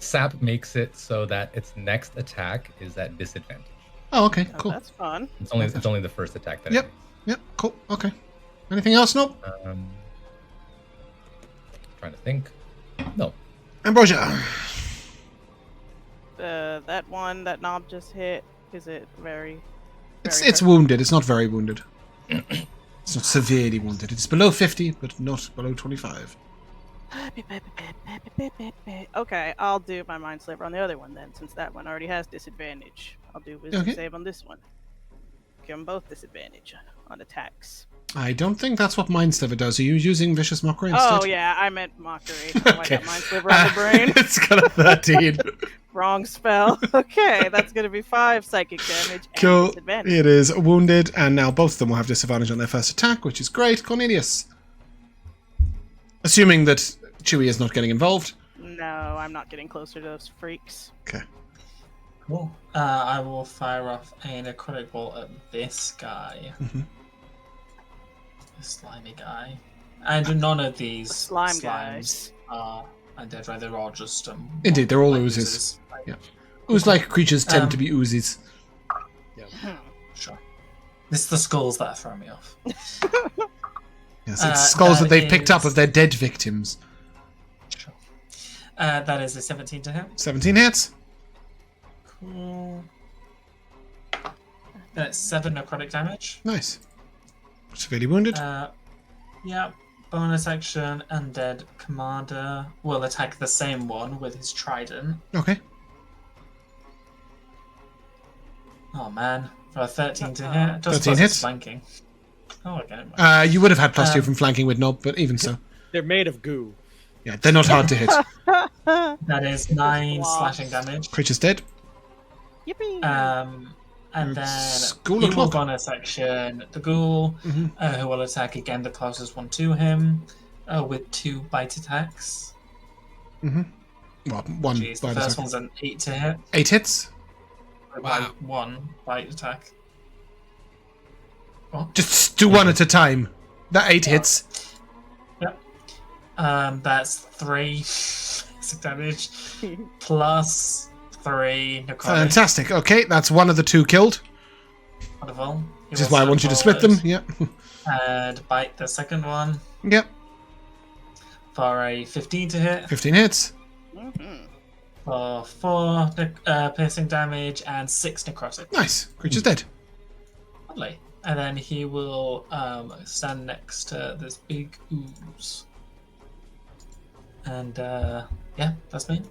Sap makes it so that its next attack is at disadvantage. Oh, okay, cool. That's fun. It's only the first attack that. Yep. Yep. Cool. Okay. Anything else, Nob? Trying to think. No. Ambrosia. That one that Gnob just hit, is it very It's wounded. It's not very wounded. It's not severely wounded. It's below 50, but not below 25. Okay, I'll do my Mind Slaver on the other one then, since that one already has disadvantage. I'll do Wisdom save on this one. Give them both disadvantage on attacks. I don't think that's what Mind Slaver does. Are you using Vicious Mockery instead? Oh yeah, I meant Mockery. Okay. I got Mind Slaver on the brain. It's got a 13. Wrong spell. Okay, that's going to be 5 psychic damage and Cool. disadvantage. It is wounded, and now both of them will have disadvantage on their first attack, which is great. Cornelius. Assuming that Chewie is not getting involved. No, I'm not getting closer to those freaks. Okay. Cool. I will fire off a necrotic bolt at this guy. This slimy guy. And none of these slimes are undead, right? They're all just Indeed, they're all oozes. Yeah. Ooze-like creatures tend to be oozes. Yeah. Sure. It's the skulls that throw me off. Yes, it's skulls that they've picked up of their dead victims. Sure. That is a 17 to hit. 17 hits. Cool. That's 7 necrotic damage. Nice. Severely wounded. Yeah. Bonus action, Undead Commander will attack the same one with his trident. Okay. Oh man, For a 13 to hit. Just 13 hits. Flanking. Oh, okay. You would have had +2 from flanking with Gnob, but even so. They're made of goo. Yeah, they're not hard to hit. That is 9 slashing damage. Creature's dead. Yippee! And then Ghoul he will o'clock. go on a section. The ghoul, who will attack again the closest one to him, with 2 bite attacks. Well, 1 Jeez, bite the first attack. one's an 8 to hit. 8 hits? Wow. 1 bite attack. Oh. Just do 1 at a time. That 8 hits. Yep. That's 3 damage plus 3 necrotic. Fantastic. Okay, that's 1 of the 2 killed. Wonderful. Which is why I want you to split them. Yeah. And bite the second one. Yep. For a 15 to hit. 15 hits. For 4 piercing damage and 6 necrotic. Nice. Creature's dead. Lovely. And then he will stand next to this big ooze. And yeah, that's me.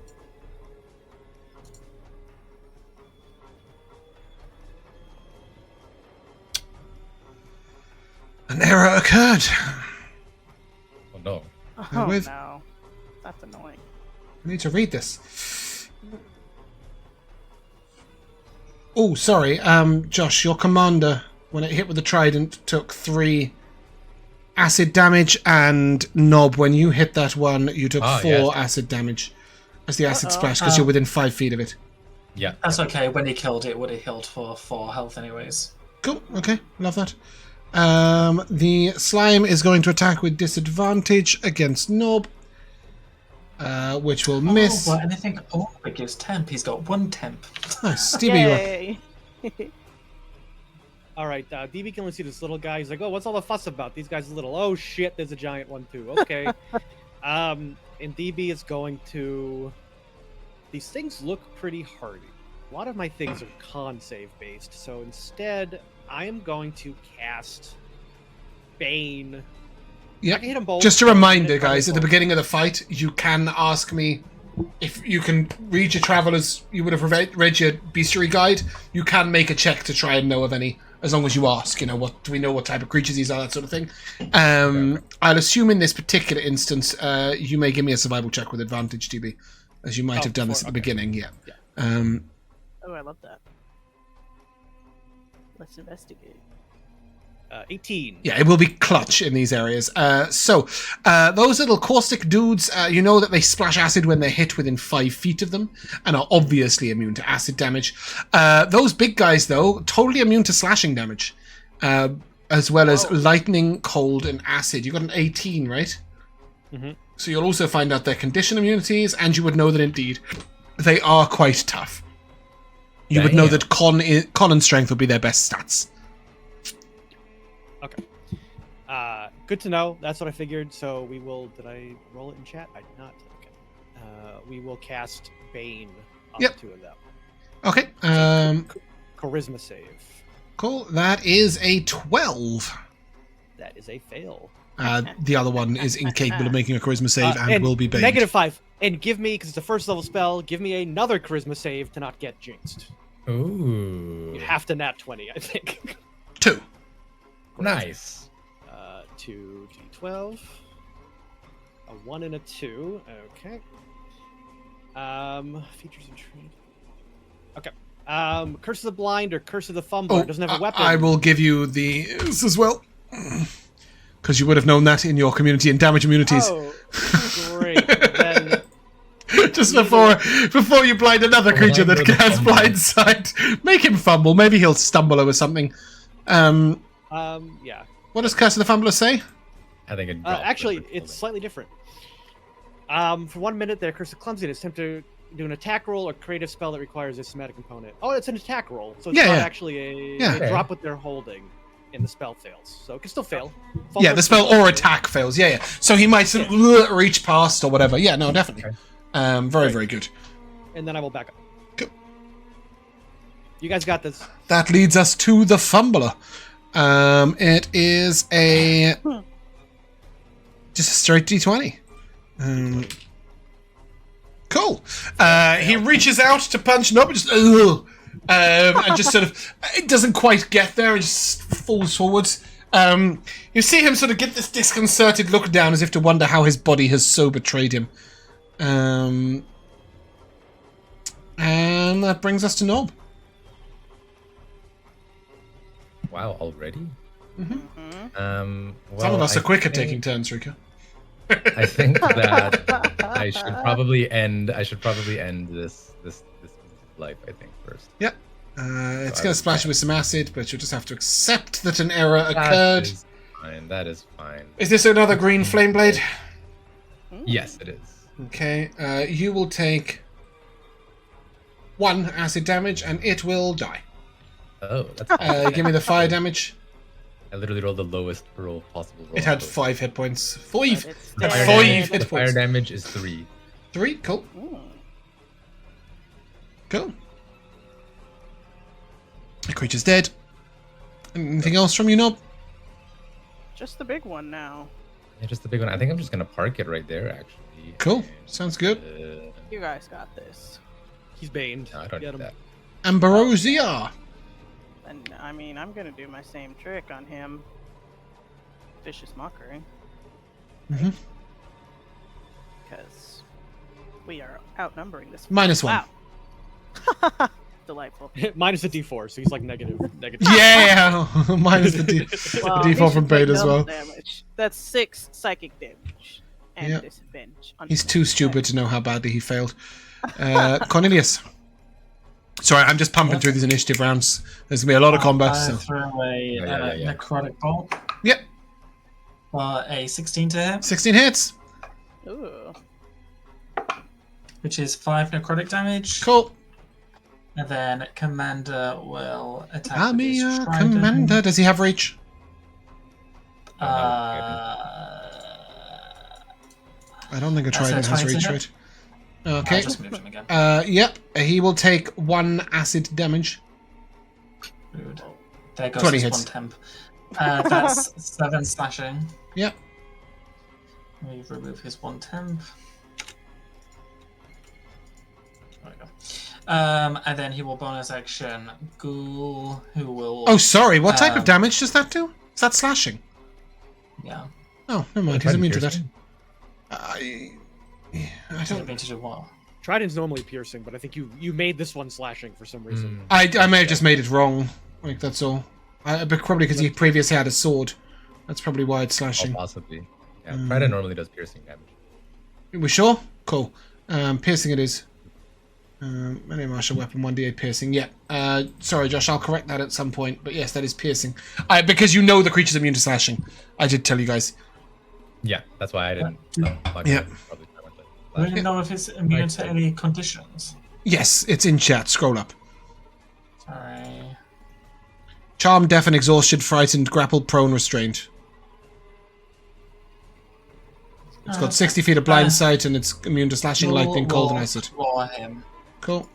An error occurred. Oh no. Oh with- no. That's annoying. I need to read this. Oh, sorry. Josh, your commander, when it hit with the trident, took 3 acid damage, and Gnob, when you hit that one, you took 4 acid damage as the acid splash, because you're within 5 feet of it. Yeah. That's okay. When he killed it, it would have healed for 4 health anyways. Cool. Okay. Love that. The slime is going to attack with disadvantage against Gnob, which will miss. Well, anything over gives temp. He's got 1 temp. Nice. Stevie, you are. Yay! All right, DB can only see this little guy. He's like, oh, what's all the fuss about? These guys are little. Oh, shit, there's a giant one, too. Okay. And DB is going to... These things look pretty hardy. A lot of my things are con save based, so instead, I am going to cast Bane. Yeah. I can hit them both. Just a reminder, guys, at the beginning of the fight, you can ask me if you can read your travelers. You would have read your bestiary guide. You can make a check to try and know of any, as long as you ask. You know, what do we know? What type of creatures these are? That sort of thing. I'll assume in this particular instance, you may give me a survival check with advantage, TB, as you might have done this at the beginning. Yeah. Oh, I love that. Let's investigate. 18. Yeah, it will be clutch in these areas. So, those little caustic dudes, you know that they splash acid when they're hit within 5 feet of them, and are obviously immune to acid damage. Those big guys, though, totally immune to slashing damage, as well as lightning, cold, and acid. You got an 18, right? Mm-hmm. So you'll also find out their condition immunities, and you would know that indeed they are quite tough. You would know that con and strength would be their best stats. Okay. Good to know. That's what I figured. So we will... Did I roll it in chat? I did not. Okay. We will cast Bane on the 2 of them. Okay. Charisma save. Cool. That is a 12. That is a fail. The other one is incapable of making a charisma save and will be baned. -5. And give me, because it's a first level spell, give me another charisma save to not get jinxed. Ooh. You have to nat 20, I think. 2. Nice. 2d12. A 1 and a 2. Okay. Features and trade. Okay. Curse of the Blind or Curse of the Fumbler. It doesn't have a weapon. I will give you these as well. Because you would have known that in your community and damage immunities. Oh, great. Then... Just before you blind another creature that has blind sight, make him fumble. Maybe he'll stumble over something. Yeah. What does Curse of the Fumbler say? I think actually, it's slightly different. For 1 minute, their Curse of Clumsiness attempt to do an attack roll or creative spell that requires a somatic component. Oh, it's an attack roll, so it's not actually a drop what they're holding, and the spell fails. So it can still fail. Yeah, the spell or attack fails. Yeah. So he might sort of reach past or whatever. Yeah, no, definitely. Okay. Very good. And then I will back up. Cool. You guys got this. That leads us to the Fumbler. It is just a straight D20. Cool. He reaches out to punch Gnob, just and just sort of, it doesn't quite get there, and just falls forwards. You see him sort of get this disconcerted look down as if to wonder how his body has so betrayed him. And that brings us to Gnob. Wow, already? Well, some of us are quick at taking turns, Rico. I think that I should probably end this life, I think, first. Yep. It's going to splash you with some acid, but you'll just have to accept that an error occurred. That is fine. Is this another green flame blade? Yes, it is. Okay. You will take 1 acid damage, and it will die. Oh, that's give me the fire damage. I literally rolled the lowest roll possible. It had 5 hit points. 5 hit points. Fire damage is 3. 3? Cool. Cool. The creature's dead. Anything else from you, Gnob? Just the big one now. Yeah, just the big one. I think I'm just going to park it right there, actually. Cool. Sounds good. You guys got this. He's baned. No, I don't need that. Ambrosia! And I mean, I'm gonna do my same trick on him. Vicious mockery. Because we are outnumbering this. -1. Wow. Delightful. Minus the D4, so he's like negative. Yeah! Minus the D4 from bait as well. Damage. That's 6 psychic damage. And disadvantage. He's too stupid to know how badly he failed. Cornelius. Sorry, I'm just pumping through these initiative rounds. There's going to be a lot of combat. I threw a necrotic bolt. Yep. A 16 to hit. 16 hits. Ooh. Which is 5 necrotic damage. Cool. And then Commander will attack. I'm a commander. Does he have reach? I don't think a trident has reach, right? Okay. Just moved him again. Yep. He will take 1 acid damage. Rude. There goes 20 his hits. 1 temp. That's 7 slashing. Yep. We remove his 1 temp. There we go. And then he will bonus action Ghoul, who will. Oh, sorry. What type of damage does that do? Is that slashing? Yeah. Oh, never mind. He's immune to that. I don't mean to do what. Trident's normally piercing, but I think you made this one slashing for some reason. I may have just made it wrong. Like, that's all. But probably because he previously had a sword. That's probably why it's slashing. Oh, possibly. Yeah, Trident normally does piercing damage. We sure? Cool. Piercing it is. Any martial weapon, 1d8 piercing. Yeah. Sorry, Josh, I'll correct that at some point. But yes, that is piercing. Because you know the creature's immune to slashing. I did tell you guys. Yeah, that's why I didn't. Yeah. We don't know if it's immune to any conditions. Yes, it's in chat. Scroll up. Sorry. Charmed, deafened, exhausted, frightened, grappled, prone, restrained. It's got 60 feet of blind sight and it's immune to slashing, lightning, cold, and acid. Him. Cool.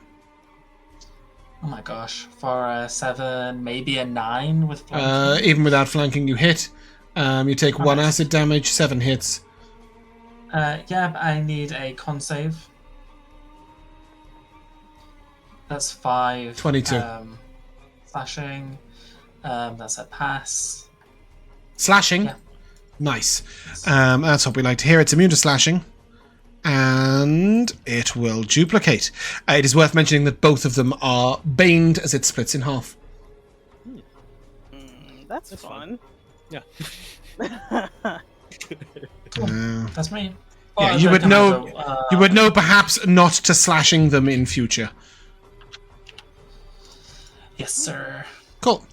Oh my gosh. For a 7, maybe a 9 with flanking. Even without flanking, you hit. You take 1 acid damage, 7 hits. Yeah, I need a con save. That's 5. 22. Slashing. That's a pass. Slashing? Yeah. Nice. That's what we like to hear. It's immune to slashing. And it will duplicate. It is worth mentioning that both of them are baned as it splits in half. That's fun. Yeah. That's me. Yeah, you would know. You would know, perhaps not to slashing them in future. Yes, sir. Cool.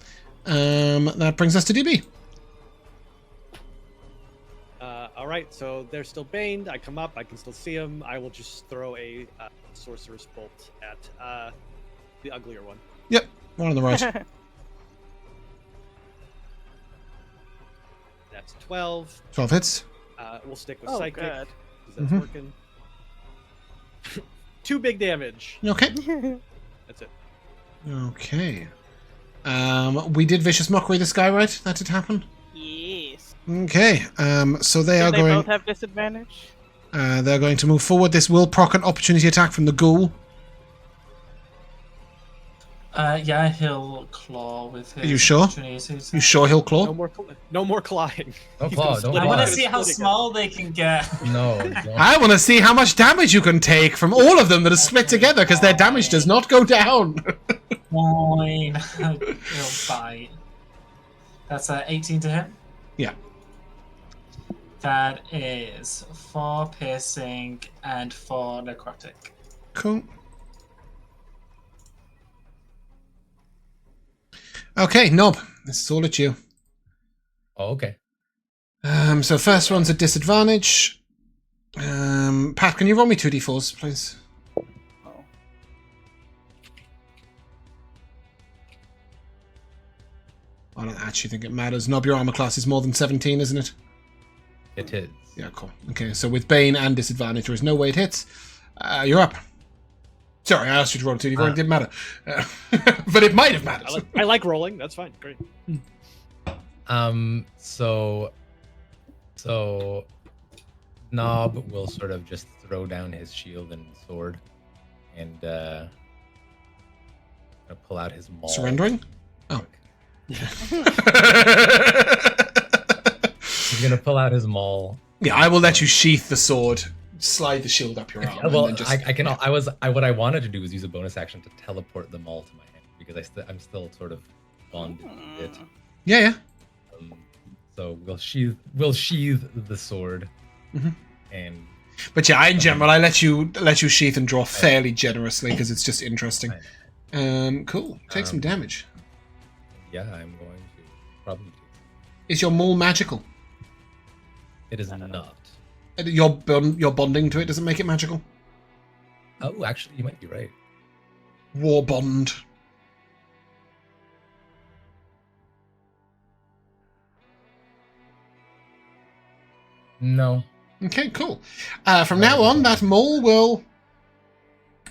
That brings us to DB. All right, so they're still baned. I come up. I can still see them. I will just throw a sorcerer's bolt at the uglier one. Yep, one on the right. That's 12. 12 hits. We'll stick with psychic because that's working. 2 big damage. Okay. That's it. Okay. We did vicious mockery this guy, right? That did happen. Yes. Okay. So they are going. They both have disadvantage. They're going to move forward. This will proc an opportunity attack from the ghoul. Yeah, he'll claw with his. Are you sure? You sure he'll claw? No more clawing. No claw. Don't I want claw. to see how small they can get. No. I want to see how much damage you can take from all of them that are split together, because their damage does not go down. Fine. He'll bite. That's 18 to hit. Yeah. That is 4 piercing and 4 necrotic. Cool. Okay, Gnob, this is all at you. Oh, okay. So first one's a disadvantage. Pat, can you roll me 2d4s, please? Oh. I don't actually think it matters. Gnob, your armor class is more than 17, isn't it? It is. Yeah, cool. Okay, so with Bane and disadvantage, there is no way it hits. You're up. Sorry, I asked you to roll a 2d4, it didn't matter. But it might have mattered. I like rolling, that's fine. Great. So Gnob will sort of just throw down his shield and sword and pull out his maul. Surrendering? Oh. He's gonna pull out his maul. Yeah, I will let you sheath the sword, slide the shield up your arm. Well, and then just... I can. What I wanted to do was use a bonus action to teleport the maul to my hand because I'm still sort of bonded to it. Yeah. So we'll sheathe the sword, and. But yeah, in general, I let you sheath and draw fairly generously because it's just interesting. Cool. Take some damage. Yeah, I'm going to probably. Is your maul magical? It is not. Your bonding to it doesn't make it magical? Oh, actually, you might be right. War bond. No. Okay, cool. From now on, that maul will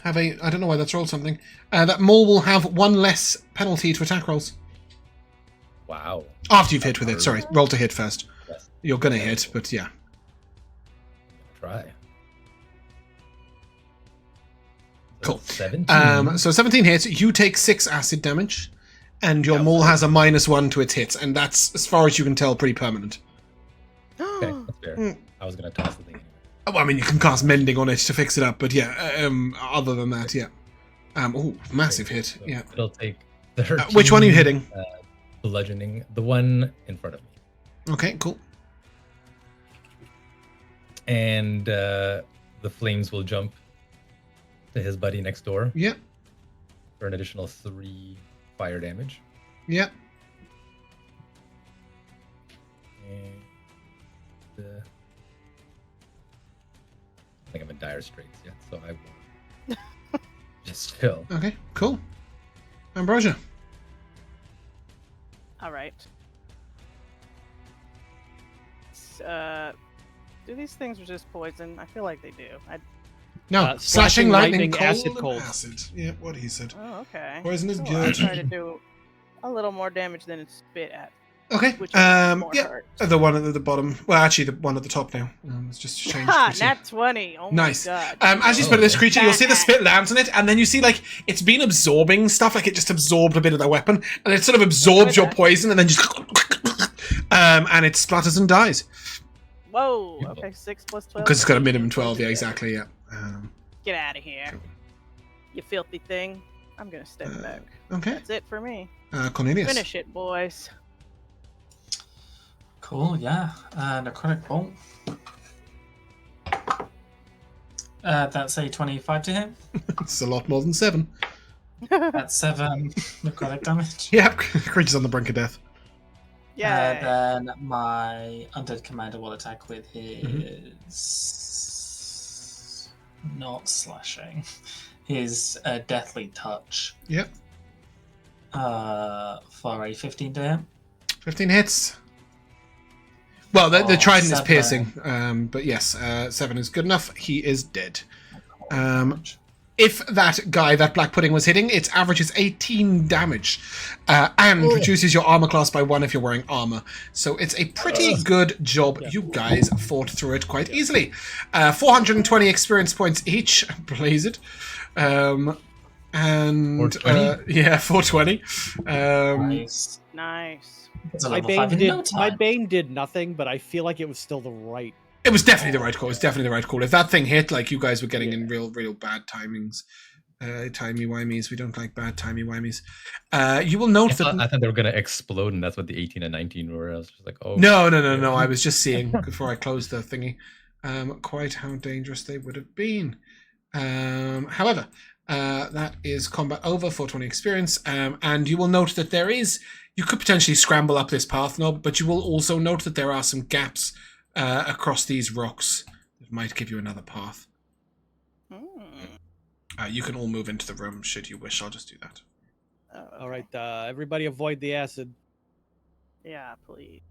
have a... I don't know why that's rolled something. That maul will have 1 less penalty to attack rolls. Wow. After you've hit with it. Sorry, roll to hit first. Yes. You're going to hit, but yeah. Try. Cool. 17. So 17 hits. You take 6 acid damage, and your maul has a -1 to its hits, and that's, as far as you can tell, pretty permanent. Okay, that's fair. I was going to toss the thing. Well, I mean, you can cast Mending on it to fix it up, but yeah, other than that, yeah. Massive hit, So yeah. It'll take 13, which one are you hitting? Bludgeoning. The one in front of me. Okay, cool. And the flames will jump to his buddy next door. Yeah. For an additional 3 fire damage. Yeah. And I think I'm in dire straits yet, so I will just chill. Okay, cool. Ambrosia. All right. Do these things resist poison? I feel like they do. No, slashing, lightning, cold, acid, and cold. acid. Yeah, what he said. Oh, okay. Poison is I'll good. try to do a little more damage than it's spit at. Okay. Which Yeah, hurt. the one at the bottom. Well, actually, the one at the top now. It's just changed. Ha! Nat 20. Oh nice. my god. As you spit at this creature, you'll see the spit lands on it, and then you see like it's been absorbing stuff. Like it just absorbed a bit of the weapon, and it sort of absorbs your poison, and then just and it splatters and dies. Whoa. Okay, 6 plus 12. Because it's got a minimum 12. Yeah, exactly. Yeah. Get out of here, you filthy thing. I'm gonna step back. Okay. That's it for me. Cornelius. Finish it, boys. Cool, yeah. Necrotic bolt. That's a 25 to hit. It's a lot more than 7. That's 7 necrotic damage. Yep, creature's on the brink of death. Yeah. Then my undead commander will attack with his not slashing, his deathly touch. Yep. For a 15 to hit. 15 hits. Well, the trident is 7. piercing, but yes, 7 is good enough. He is dead. If that guy, that black pudding, was hitting, its average is 18 damage, and reduces your armor class by 1 if you're wearing armor. So it's a pretty good job. You guys fought through it quite easily. 420 experience points each. Blaze it. And And 420? 420. Nice. My Bane did nothing, but I feel like it was still the right. It was definitely the right call. It's definitely the right call. If that thing hit, like you guys were getting in real bad timings. Timey-wimeys. We don't like bad timey-wimeys. You will note that... I thought they were going to explode, and that's what the 18 and 19 were. I was just like, oh. No. I was just seeing, before I closed the thingy, quite how dangerous they would have been. However, that is combat over, 420 experience. And you will note that there is... You could potentially scramble up this path, Gnob, but you will also note that there are some gaps across these rocks that might give you another path. You can all move into the room should you wish. I'll just do that. Okay. All right, everybody avoid the acid. Yeah, please.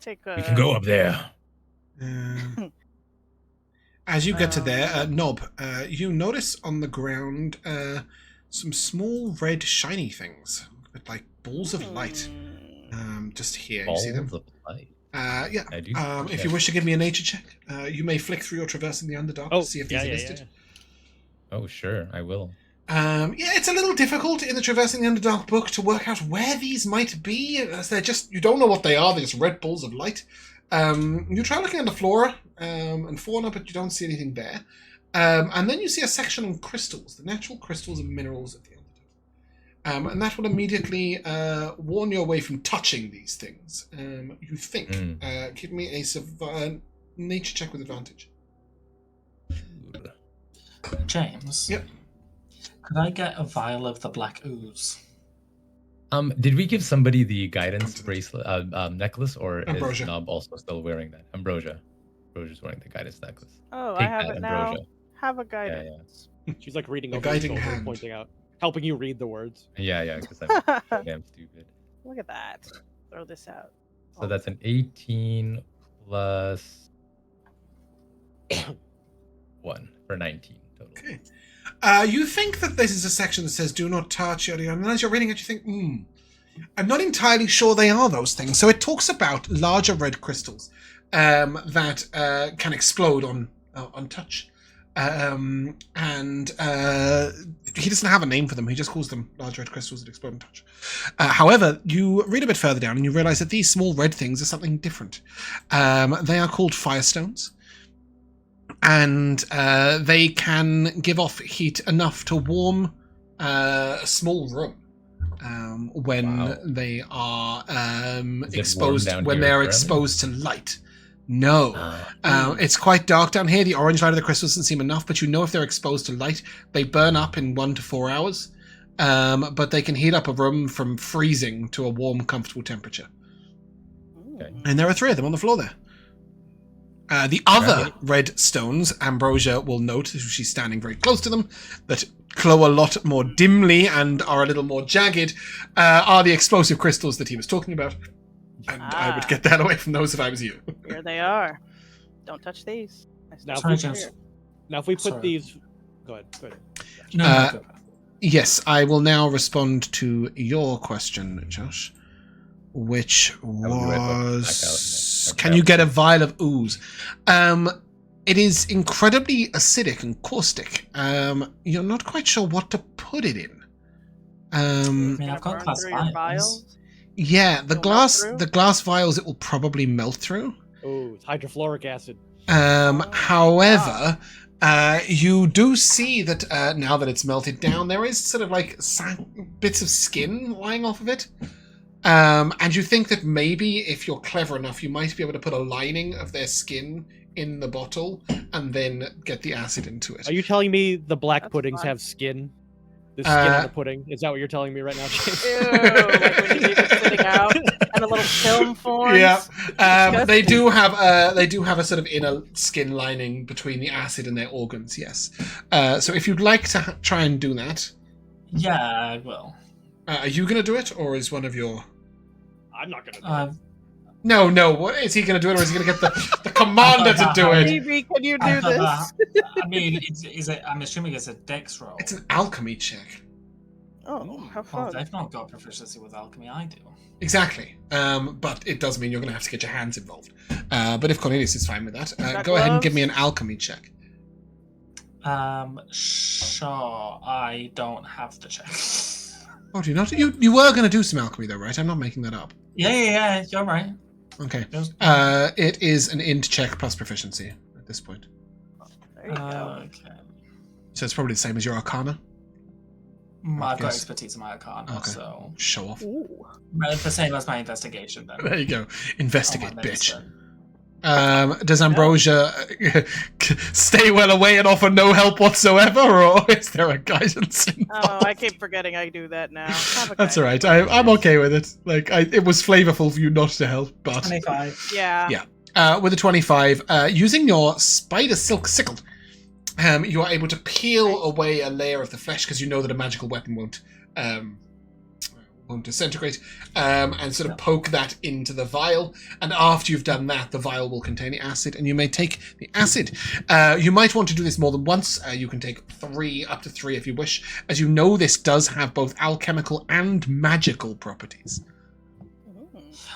We can go up there. As you get to there, Gnob, you notice on the ground some small red shiny things, like balls of light. Just here, you see them? Balls of light. Yeah. I do. If you wish to give me a nature check, you may flick through your traversing the Underdark to see if these are listed. Yeah. Oh, sure, I will. Yeah, it's a little difficult in the Traversing the Underdark book to work out where these might be, as they're just, you don't know what they are, they're just red balls of light. You try looking at the flora and fauna, but you don't see anything there. And then you see a section on crystals, the natural crystals and minerals of the Underdark. And that will immediately warn you away from touching these things. You think. Give me a nature check with advantage. James? Yep. Could I get a vial of the black ooze? Did we give somebody the guidance bracelet necklace, or Ambrosia. is Gnob also still wearing that? Ambrosia's wearing the guidance necklace. Oh, Take I have that, it now. Ambrosia. Have a guidance. Yeah. She's like reading A over your guiding shoulder, hand. pointing out, helping you read the words. Yeah, because I'm damn stupid. Look at that. Throw this out. So that's an 18 plus 1 for 19 total. Okay. You think that this is a section that says "Do not touch," yada yada, and as you're reading it, you think, I'm not entirely sure they are those things. So it talks about larger red crystals that can explode on touch, and he doesn't have a name for them. He just calls them large red crystals that explode on touch. However, you read a bit further down and you realize that these small red things are something different. They are called firestones. And they can give off heat enough to warm a small room when they are exposed to light. No, it's quite dark down here. The orange light of the crystals doesn't seem enough, but you know if they're exposed to light, they burn up in 1 to 4 hours. But they can heat up a room from freezing to a warm, comfortable temperature. Okay. And there are 3 of them on the floor there. The other red stones, Ambrosia will note, she's standing very close to them, that glow a lot more dimly and are a little more jagged, are the explosive crystals that he was talking about. And I would get that away from those if I was you. Here they are. Don't touch these. Now, if we put these... Go ahead. No. Yes, I will now respond to your question, Josh. Which was... Can you get a vial of ooze? It is incredibly acidic and caustic. You're not quite sure what to put it in. I mean, I've got glass vials. Yeah, the glass vials it will probably melt through. Oh, it's hydrofluoric acid. However, you do see that now that it's melted down, there is sort of like bits of skin lying off of it. And you think that maybe if you're clever enough, you might be able to put a lining of their skin in the bottle and then get the acid into it. Are you telling me the black puddings have skin? The skin on the pudding? Is that what you're telling me right now, James? Ew, like when you leave it sitting out and a little film forms. Yeah, they do have a sort of inner skin lining between the acid and their organs. Yes. So if you'd like to try and do that, yeah, I will. Are you going to do it, or is one of your? I'm not going to do it. No. What is he going to do it, or is he going to get the commander to do it? Maybe can you do this? I mean, I'm assuming it's a dex roll. It's an alchemy check. Oh, how fun! Well, they've not got proficiency with alchemy. I do. Exactly. But it does mean you're going to have to get your hands involved. But if Cornelius is fine with that, go gloves? ahead and give me an alchemy check. Sure. I don't have the check. Oh, do you not? You were going to do some alchemy, though, right? I'm not making that up. Yeah. You're right. Okay. It is an int check plus proficiency at this point. There you go. Okay. So it's probably the same as your Arcana. I've got expertise in my Arcana, so... Show off. Ooh. The same as my investigation, then. There you go. Investigate, bitch. Does Ambrosia stay well away and offer no help whatsoever, or is there a guidance involved? Oh, I keep forgetting I do that now. That's all right. I'm okay with it. Like, it was flavorful for you not to help, but 25. Yeah. Yeah. With a 25, using your spider silk sickle, you are able to peel away a layer of the flesh because you know that a magical weapon won't disintegrate, and sort of poke that into the vial. And after you've done that, the vial will contain the acid, and you may take the acid. You might want to do this more than once. You can take up to three if you wish, as you know this does have both alchemical and magical properties.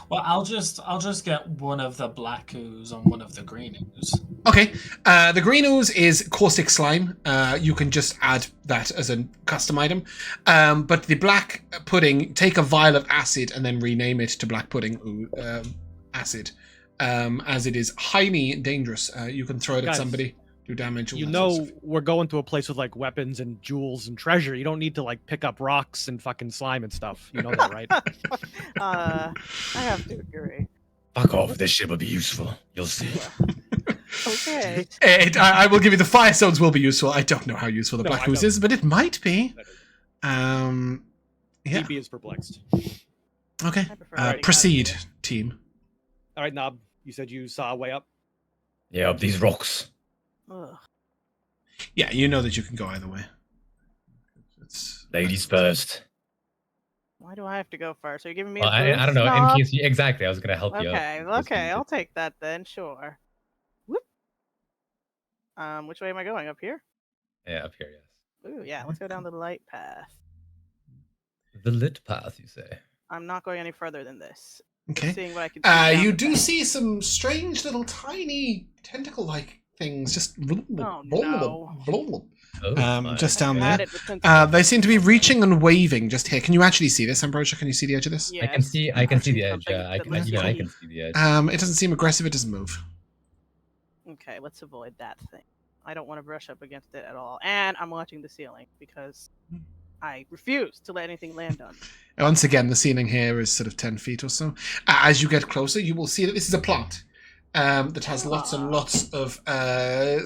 Well, I'll just get one of the black ooze and one of the green ooze. Okay, the green ooze is caustic slime. You can just add that as a custom item. But the black pudding, take a vial of acid and then rename it to black pudding acid, as it is highly dangerous. You can throw it at somebody, do damage. You know we're going to a place with like weapons and jewels and treasure. You don't need to like pick up rocks and fucking slime and stuff. You know that, right? I have to agree. Fuck off. This shit will be useful. You'll see. Okay. I will give you the fire stones will be useful. I don't know how useful the black ooze is, but it might be. Yeah. TB is perplexed. Okay. Proceed, team. All right, Gnob. You said you saw a way up? Yeah, up these rocks. Ugh. Yeah, you know that you can go either way. Ladies first. Why do I have to go first? Are you giving me Well, a boost? I don't know. No. In case exactly, I was going to help you. Okay, I'll take that then. Sure. Whoop. Which way am I going? Up here? Yeah, up here, yes. Ooh, yeah. Let's go down the light path. The lit path, you say? I'm not going any further than this. Okay. Seeing what I can see you do see some strange little tiny tentacle-like things just just down there. They seem to be reaching and waving just here. Can you actually see this, Ambrosia? Can you see the edge of this? Yes. I can see the edge. I can see the edge. It doesn't seem aggressive. It doesn't move. Okay, let's avoid that thing. I don't want to brush up against it at all. And I'm watching the ceiling because I refuse to let anything land on me. Once again, the ceiling here is sort of 10 feet or so. As you get closer, you will see that this is a plant that has lots and lots of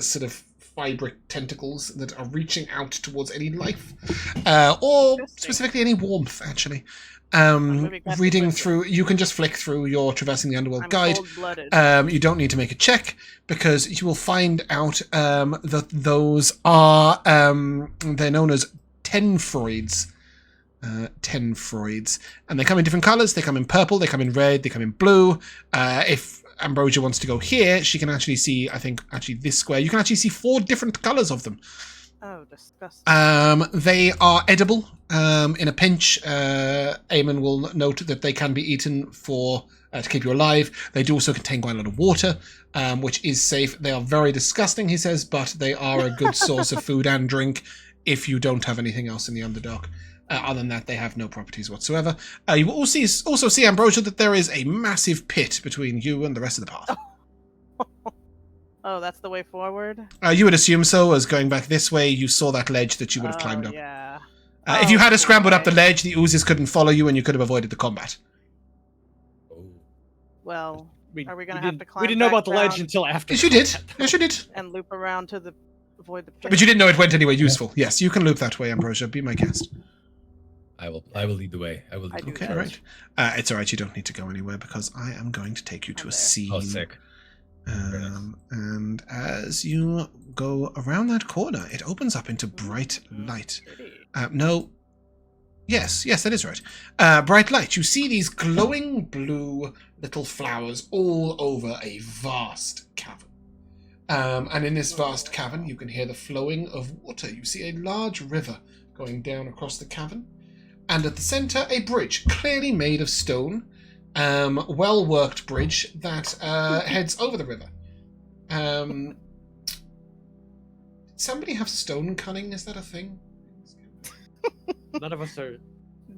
sort of fibric tentacles that are reaching out towards any life, or specifically any warmth, actually. Reading through, you can just flick through your Traversing the Underworld guide. You don't need to make a check, because you will find out that those are, they're known as tenfroids. And they come in different colors. They come in purple, they come in red, they come in blue. If Ambrosia wants to go here, she can actually see, I think, actually this square. You can actually see 4 different colors of them. Oh, disgusting. They are edible. In a pinch, Eamon will note that they can be eaten to keep you alive. They do also contain quite a lot of water, which is safe. They are very disgusting, he says, but they are a good source of food and drink if you don't have anything else in the Underdark. Other than that, they have no properties whatsoever. You will also see, Ambrosia, that there is a massive pit between you and the rest of the path. Oh, that's the way forward? You would assume so, as going back this way, you saw that ledge that you would have climbed up. Yeah. If you had scrambled up the ledge, the oozes couldn't follow you and you could have avoided the combat. Well, are we going to have to climb We didn't know about the ledge until after. Yes, you did. Yes, you did. And loop around to avoid the pit. But you didn't know it went anywhere useful. Yes, you can loop that way, Ambrosia. Be my guest. I will lead the way. I will lead the way. Okay, right. It's alright, you don't need to go anywhere because I am going to take you to a scene. Oh, sick. And as you go around that corner, it opens up into bright light. No. Yes, that is right. Bright light. You see these glowing blue little flowers all over a vast cavern. And in this vast cavern, you can hear the flowing of water. You see a large river going down across the cavern. And at the center, a bridge, clearly made of stone. Well-worked bridge that heads over the river. somebody have stone cunning? Is that a thing? None of us are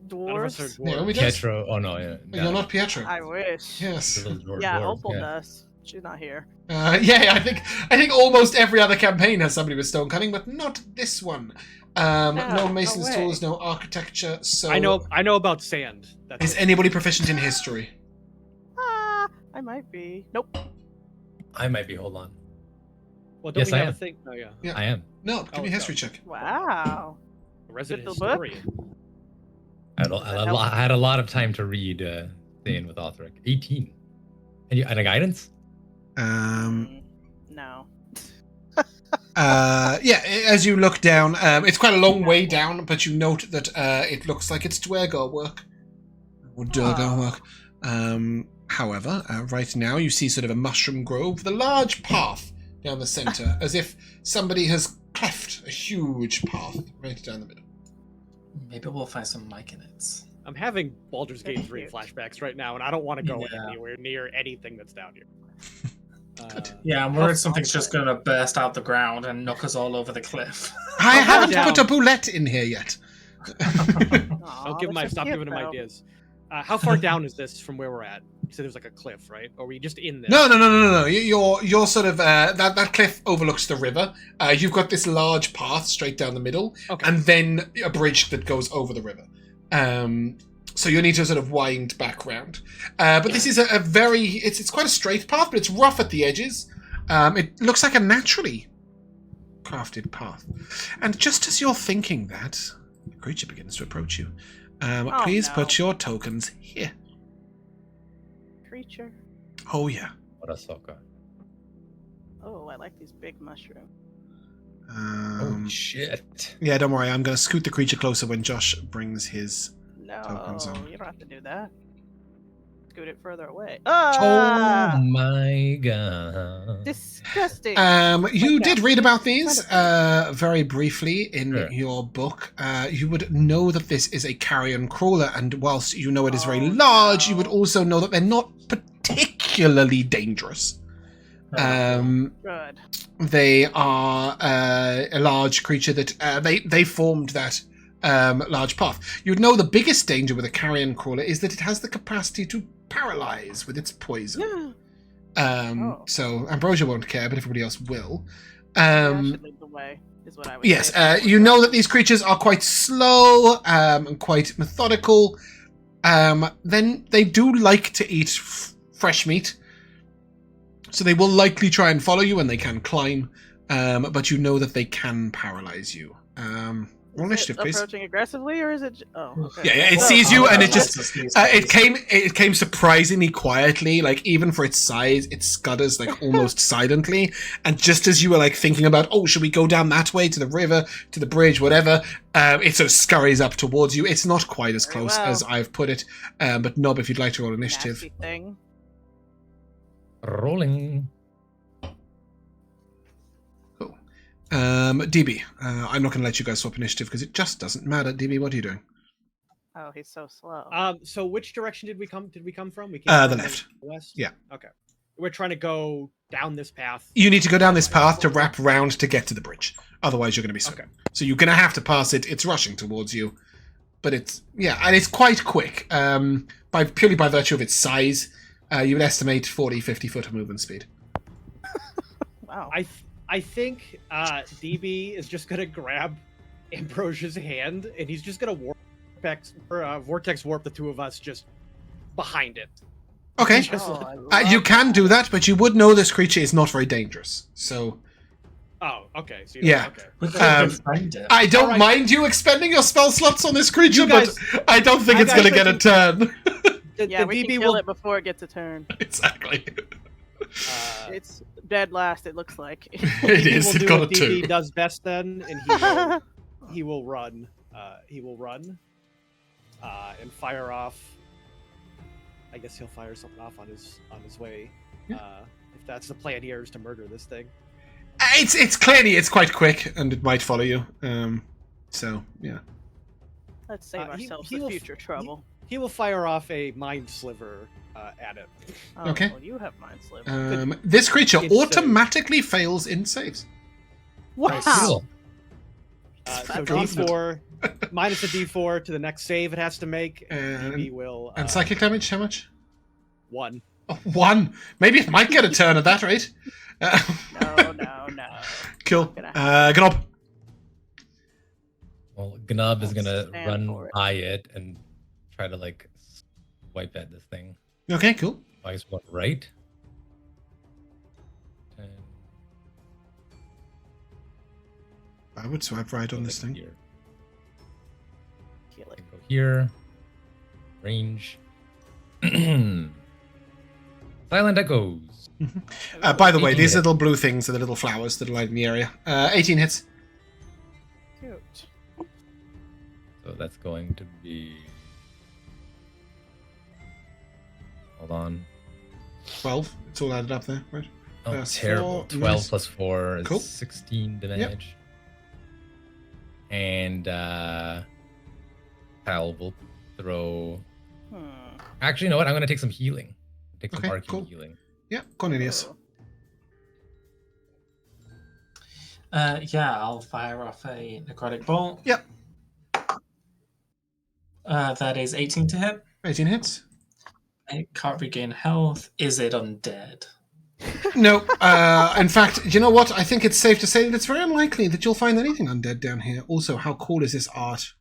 dwarves. Naomi does? Pietro. Oh no, yeah. Oh, you're not Pietro. I wish. Yes. Yeah, Opal does. She's not here. Yeah, I think almost every other campaign has somebody with stone cunning, but not this one. No mason's tools, no architecture. So I know about sand. Is anybody proficient in history? I might be. Nope. I might be. Hold on. Well, don't we have a thing? Oh yeah. I am. No, give me a history check. Wow. A resident historian. I had a lot of time to read Thane with Authoric. 18. And a guidance? No. Yeah, as you look down, it's quite a long way down, but you note that it looks like it's Dwergar work. Or Durgar work. However, right now you see sort of a mushroom grove with a large path down the center, as if somebody has cleft a huge path right down the middle. Maybe we'll find some myconids. I'm having Baldur's Gate 3 flashbacks right now, and I don't want to go anywhere near anything that's down here. Yeah, I'm worried something's just going to burst out the ground and knock us all over the cliff. I haven't put a boulette in here yet. Stop giving him ideas. How far down is this from where we're at? You said there's like a cliff, right? Or are we just in there? No. You're sort of that cliff overlooks the river. You've got this large path straight down the middle, and then a bridge that goes over the river. So you need to sort of wind back round. But this is a very it's quite a straight path, but it's rough at the edges. It looks like a naturally crafted path. And just as you're thinking that, the creature begins to approach you. Please put your tokens here. Creature. Oh, yeah. What a soka. Oh, I like these big mushrooms. Oh, shit. Yeah, don't worry. I'm going to scoot the creature closer when Josh brings his tokens on. No, you don't have to do that. Scoot it further away. Oh, my God. Disgusting. You did read about these very briefly in your book. You would know that this is a carrion crawler, and whilst you know it is very large, you would also know that they're not particularly dangerous. Good. They are a large creature that they formed that large path. You'd know the biggest danger with a carrion crawler is that it has the capacity to paralyze with its poison. So Ambrosia won't care, but everybody else will. Should lead the way, is what I would yes, say. you know that these creatures are quite slow and quite methodical. Then they do like to eat fresh meat. So they will likely try and follow you, and they can climb. But you know that they can paralyze you. Roll initiative, please. Approaching aggressively, or is it? Oh, okay. Yeah. It sees you, and it just it came surprisingly quietly. Like even for its size, it scutters like almost silently. And just as you were like thinking about, oh, should we go down that way to the river, to the bridge, whatever, it sort of scurries up towards you. It's not quite as close as I've put it, but Gnob, if you'd like to roll initiative. Nasty thing. Rolling. DB, I'm not going to let you guys swap initiative because it just doesn't matter. DB, what are you doing? Oh, he's so slow. So which direction did we come from? We came the from left. The west? Yeah. Okay. We're trying to go down this path. You need to go down this path to wrap round to get to the bridge. Otherwise, you're going to be swimming. Okay. So you're going to have to pass it. It's rushing towards you. But it's, and it's quite quick. Purely by virtue of its size, you would estimate 40, 50 foot of movement speed. Wow. I think DB is just gonna grab Ambrosia's hand, and he's just gonna vortex warp the two of us just behind it. Okay, you can do that, but you would know this creature is not very dangerous. So. Oh, okay. So okay. I don't mind you expending your spell slots on this creature, but I don't think it's gonna get a turn. We can kill it before it gets a turn. Exactly. It's dead last, it looks like. It is. It got a 2. DB does best then, and he will run. And fire off. I guess he'll fire something off on his way. If that's the plan here, is to murder this thing. It's clearly it's quite quick, and it might follow you. So yeah. Let's save ourselves the future trouble. He will fire off a mind sliver at it. Oh, okay. Well, you have mind sliver. This creature automatically fails in saves. Wow. So D4 minus a D4 to the next save it has to make. And BB will. And psychic damage, how much? 1. Oh, 1. Maybe it might get a turn at that rate. No. Cool. Gnob. Well, Gnob is gonna run by it and try to like swipe at this thing. Okay, cool. Twice one right. 10. I would swipe right on this thing. Here. Kill it. Go here. Range. Silent echoes. By the way, these little blue things are the little flowers that are light in the area. 18 hits. Cute. So that's going to be. Hold on. 12. It's all added up there, right? Oh, That's terrible. 4. 12 Nice. plus 4 is Cool. 16 damage. Yep. And Hal will throw. Actually, you know what? I'm going to take some healing. Take some arcane healing. Yeah, Cornelius. Yeah, I'll fire off a necrotic bolt. Yep. That is 18 to hit. 18 hits. It can't regain health. Is it undead? No. In fact, you know what? I think it's safe to say that it's very unlikely that you'll find anything undead down here. Also, how cool is this art?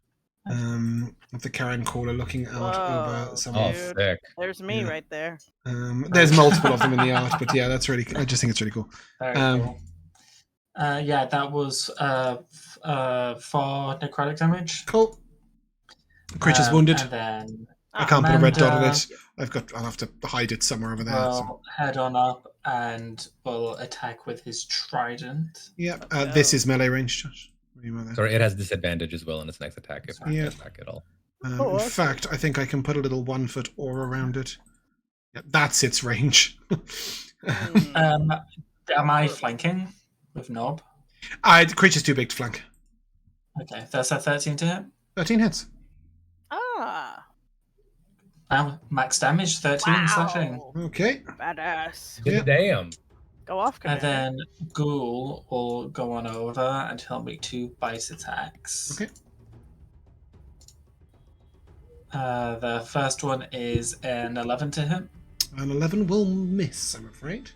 Of the Karen caller looking out over someone. Oh, sick. There's me right there. There's multiple of them in the art, but yeah, that's really. I just think it's really cool. Very cool. Yeah, that was 4 necrotic damage. Cool. The creature's wounded. And then I can't put a red dot on it. I'll have to hide it somewhere over there. We'll head on up and will attack with his trident. Yeah, this is melee range, Josh. Sorry, it has disadvantage as well on its next attack if you attack at all. In fact, I think I can put a little 1-foot aura around it. Yeah, that's its range. Am I flanking with Gnob? The creature's too big to flank. Okay, that's a 13 to hit. 13 hits. Max damage, 13 slashing. Okay. Badass. Yeah. Damn. Go off, Commander. And then Ghoul will go on over and he'll make 2 bite attacks. Okay. The first one is an 11 to hit. An 11 will miss, I'm afraid.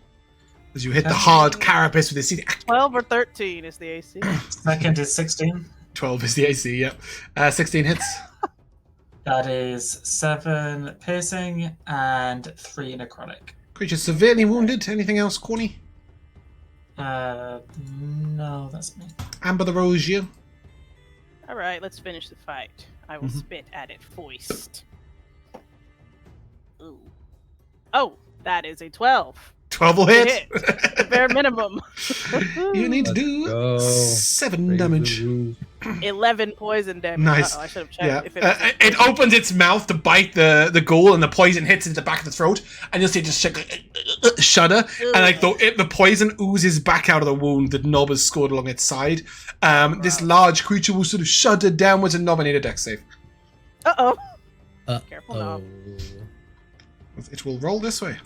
As you hit the hard carapace with his seat. 12 or 13 is the AC. Second is 16. 12 is the AC, yep. 16 hits. That is 7 piercing and 3 necrotic. Creature severely wounded. Anything else, Corny? No, that's me. Amber the Rosier. Alright, let's finish the fight. I will spit at it first. Ooh. Oh, that is a 12. 12 will hit. The bare minimum. You need to do 7 damage. 11 poison damage. Nice. I should have checked. Yeah. It opens its mouth to bite the ghoul, and the poison hits into the back of the throat, and you'll see it just shudder, and like the poison oozes back out of the wound that Gnob has scored along its side. This large creature will sort of shudder downwards and Gnob, I need a dex save. Uh-oh. Careful, Gnob. It will roll this way.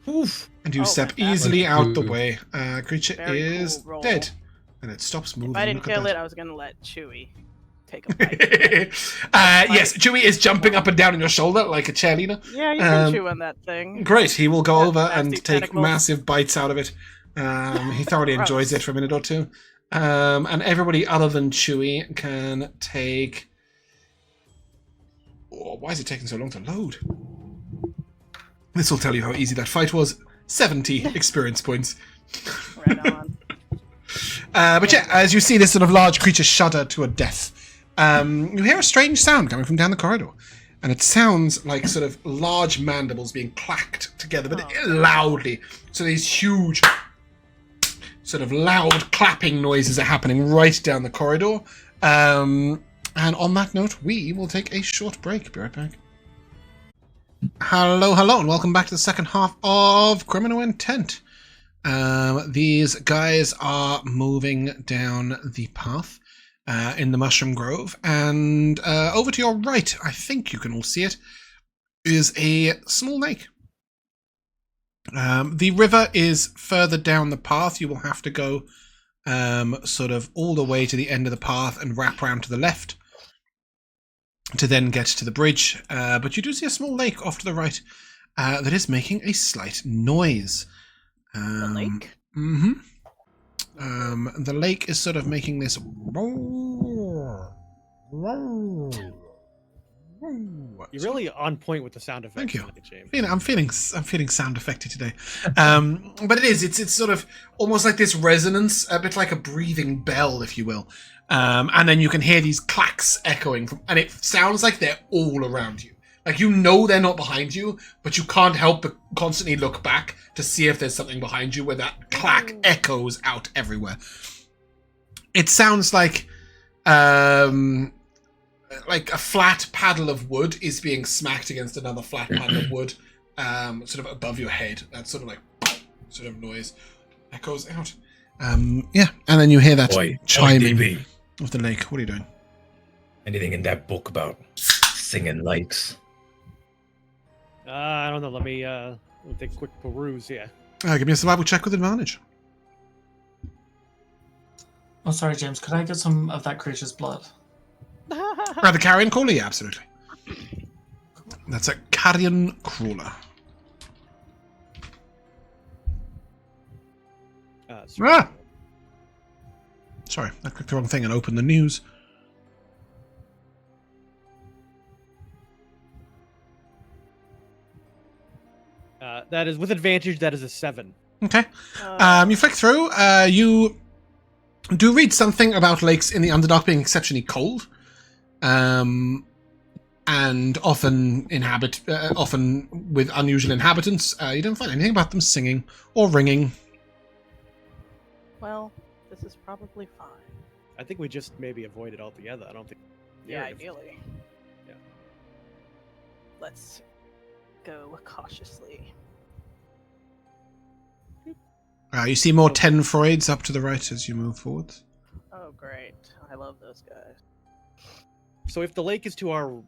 Oof. And you step easily out the way. Creature is dead. And it stops moving. If I didn't kill it, I was going to let Chewie take a bite. Yes, Chewie is jumping up and down on your shoulder like a cheerleader. Yeah, you can chew on that thing. Great, he will go over and take tentacles. massive bites out of it. He thoroughly enjoys it for a minute or two. And everybody other than Chewie can take... Oh, why is it taking so long to load? This will tell you how easy that fight was. 70 experience points. Right on. But yeah, as you see this sort of large creature shudder to a death, you hear a strange sound coming from down the corridor. And it sounds like sort of large mandibles being clacked together, but loudly. So these huge, sort of loud clapping noises are happening right down the corridor. And on that note, we will take a short break. Be right back. Hello, and welcome back to the second half of Criminal Intent. These guys are moving down the path in the Mushroom Grove, and over to your right, I think you can all see it, is a small lake. The river is further down the path. You will have to go sort of all the way to the end of the path and wrap round to the left to then get to the bridge. But you do see a small lake off to the right that is making a slight noise. The lake? Mm-hmm. The lake is sort of making this. You're really on point with the sound effects. Thank you. Tonight, James. I'm feeling sound effecty today. But it's sort of almost like this resonance, a bit like a breathing bell, if you will. And then you can hear these clacks echoing and it sounds like they're all around you. Like, you know they're not behind you, but you can't help but constantly look back to see if there's something behind you where that clack echoes out everywhere. It sounds like a flat paddle of wood is being smacked against another flat paddle of wood, sort of above your head. That sort of sort of noise echoes out. And then you hear that chiming of the lake. What are you doing? Anything in that book about singing lakes? I don't know. Let me take a quick peruse. Yeah. Give me a survival check with advantage. Oh, sorry, James. Could I get some of that creature's blood? The carrion crawler? Yeah, absolutely. That's a carrion crawler. Sorry, I clicked the wrong thing and opened the news. That is with advantage. That is a 7. Okay. You flick through. You do read something about lakes in the Underdark being exceptionally cold, and often with unusual inhabitants. You don't find anything about them singing or ringing. Well, this is probably fine. I think we just maybe avoid it altogether. I don't think. Yeah, ideally. Yeah. Let's go cautiously. You see more 10 Freuds up to the right as you move forward. Oh, great! I love those guys. So if the lake is to our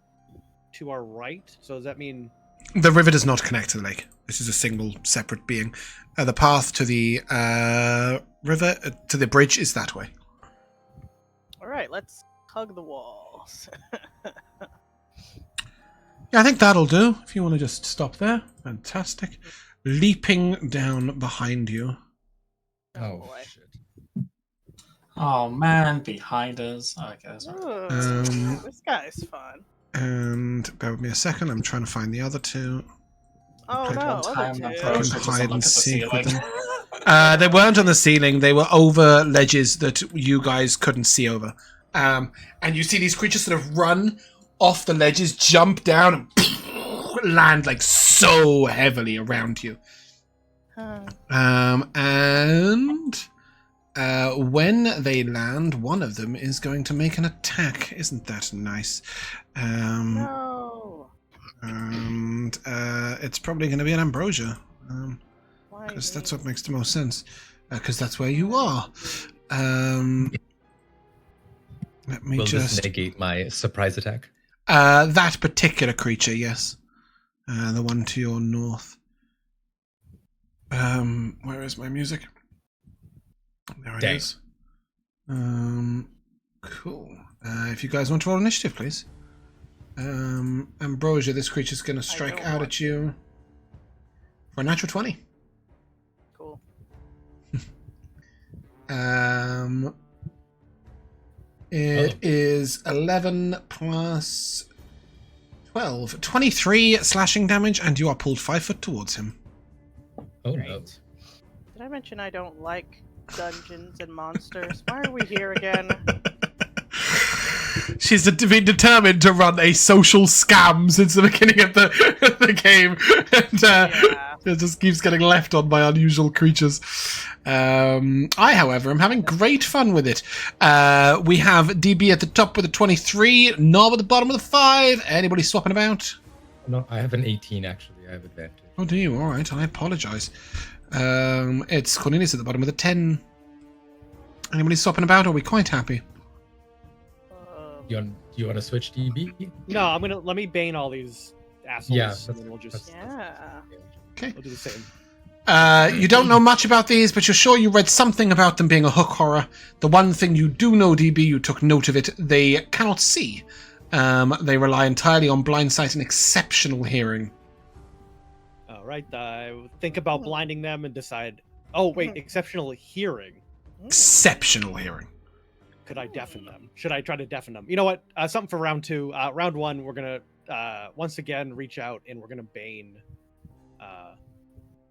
right, so does that mean the river does not connect to the lake? This is a single, separate being. The path to the river to the bridge is that way. All right, let's hug the walls. Yeah, I think that'll do. If you want to just stop there, fantastic. Leaping down behind you. Oh shit! Oh man, behind us. Oh, okay, that's right. This guy's fun. And bear with me a second. I'm trying to find the other two. Oh no! I can hide and seek with them. They weren't on the ceiling. They were over ledges that you guys couldn't see over. And you see these creatures sort of run off the ledges, jump down, and land like so heavily around you. When they land, one of them is going to make an attack. Isn't that nice? No. And it's probably going to be an Ambrosia. Because that's what makes the most sense. Because that's where you are. Let me Will just this negate my surprise attack? That particular creature, yes. The one to your north. Where is my music? There it is. Cool. If you guys want to roll initiative, please. Ambrosia, this creature's going to strike out at you for a natural 20. Cool. It is 11 plus 12. 23 slashing damage, and you are pulled 5 foot towards him. Oh, Great. no. Did I mention I don't like dungeons and monsters? Why are we here again? She's been determined to run a social scam since the beginning of the game, and it just keeps getting left on by unusual creatures. I, however, am having great fun with it. We have DB at the top with a 23, Gnob at the bottom with a 5. Anybody swapping about? No, I have an 18 actually. I have advantage. Oh, do you? All right, I apologise. It's Cornelius at the bottom with a 10. Anybody swapping about? Or are we quite happy? Do you want to switch DB? No, let me bane all these assholes. Yeah, and then we'll just Yeah. Okay. We'll do the same. You don't know much about these, but you're sure you read something about them being a hook horror. The one thing you do know, DB, you took note of it, they cannot see. They rely entirely on blind sight and exceptional hearing. All right, I think about blinding them and decide, oh, wait, exceptional hearing. Exceptional hearing. Could I deafen them? Should I try to deafen them? You know what? Something for round 2. Round 1, we're going to, once again, reach out and we're going to bane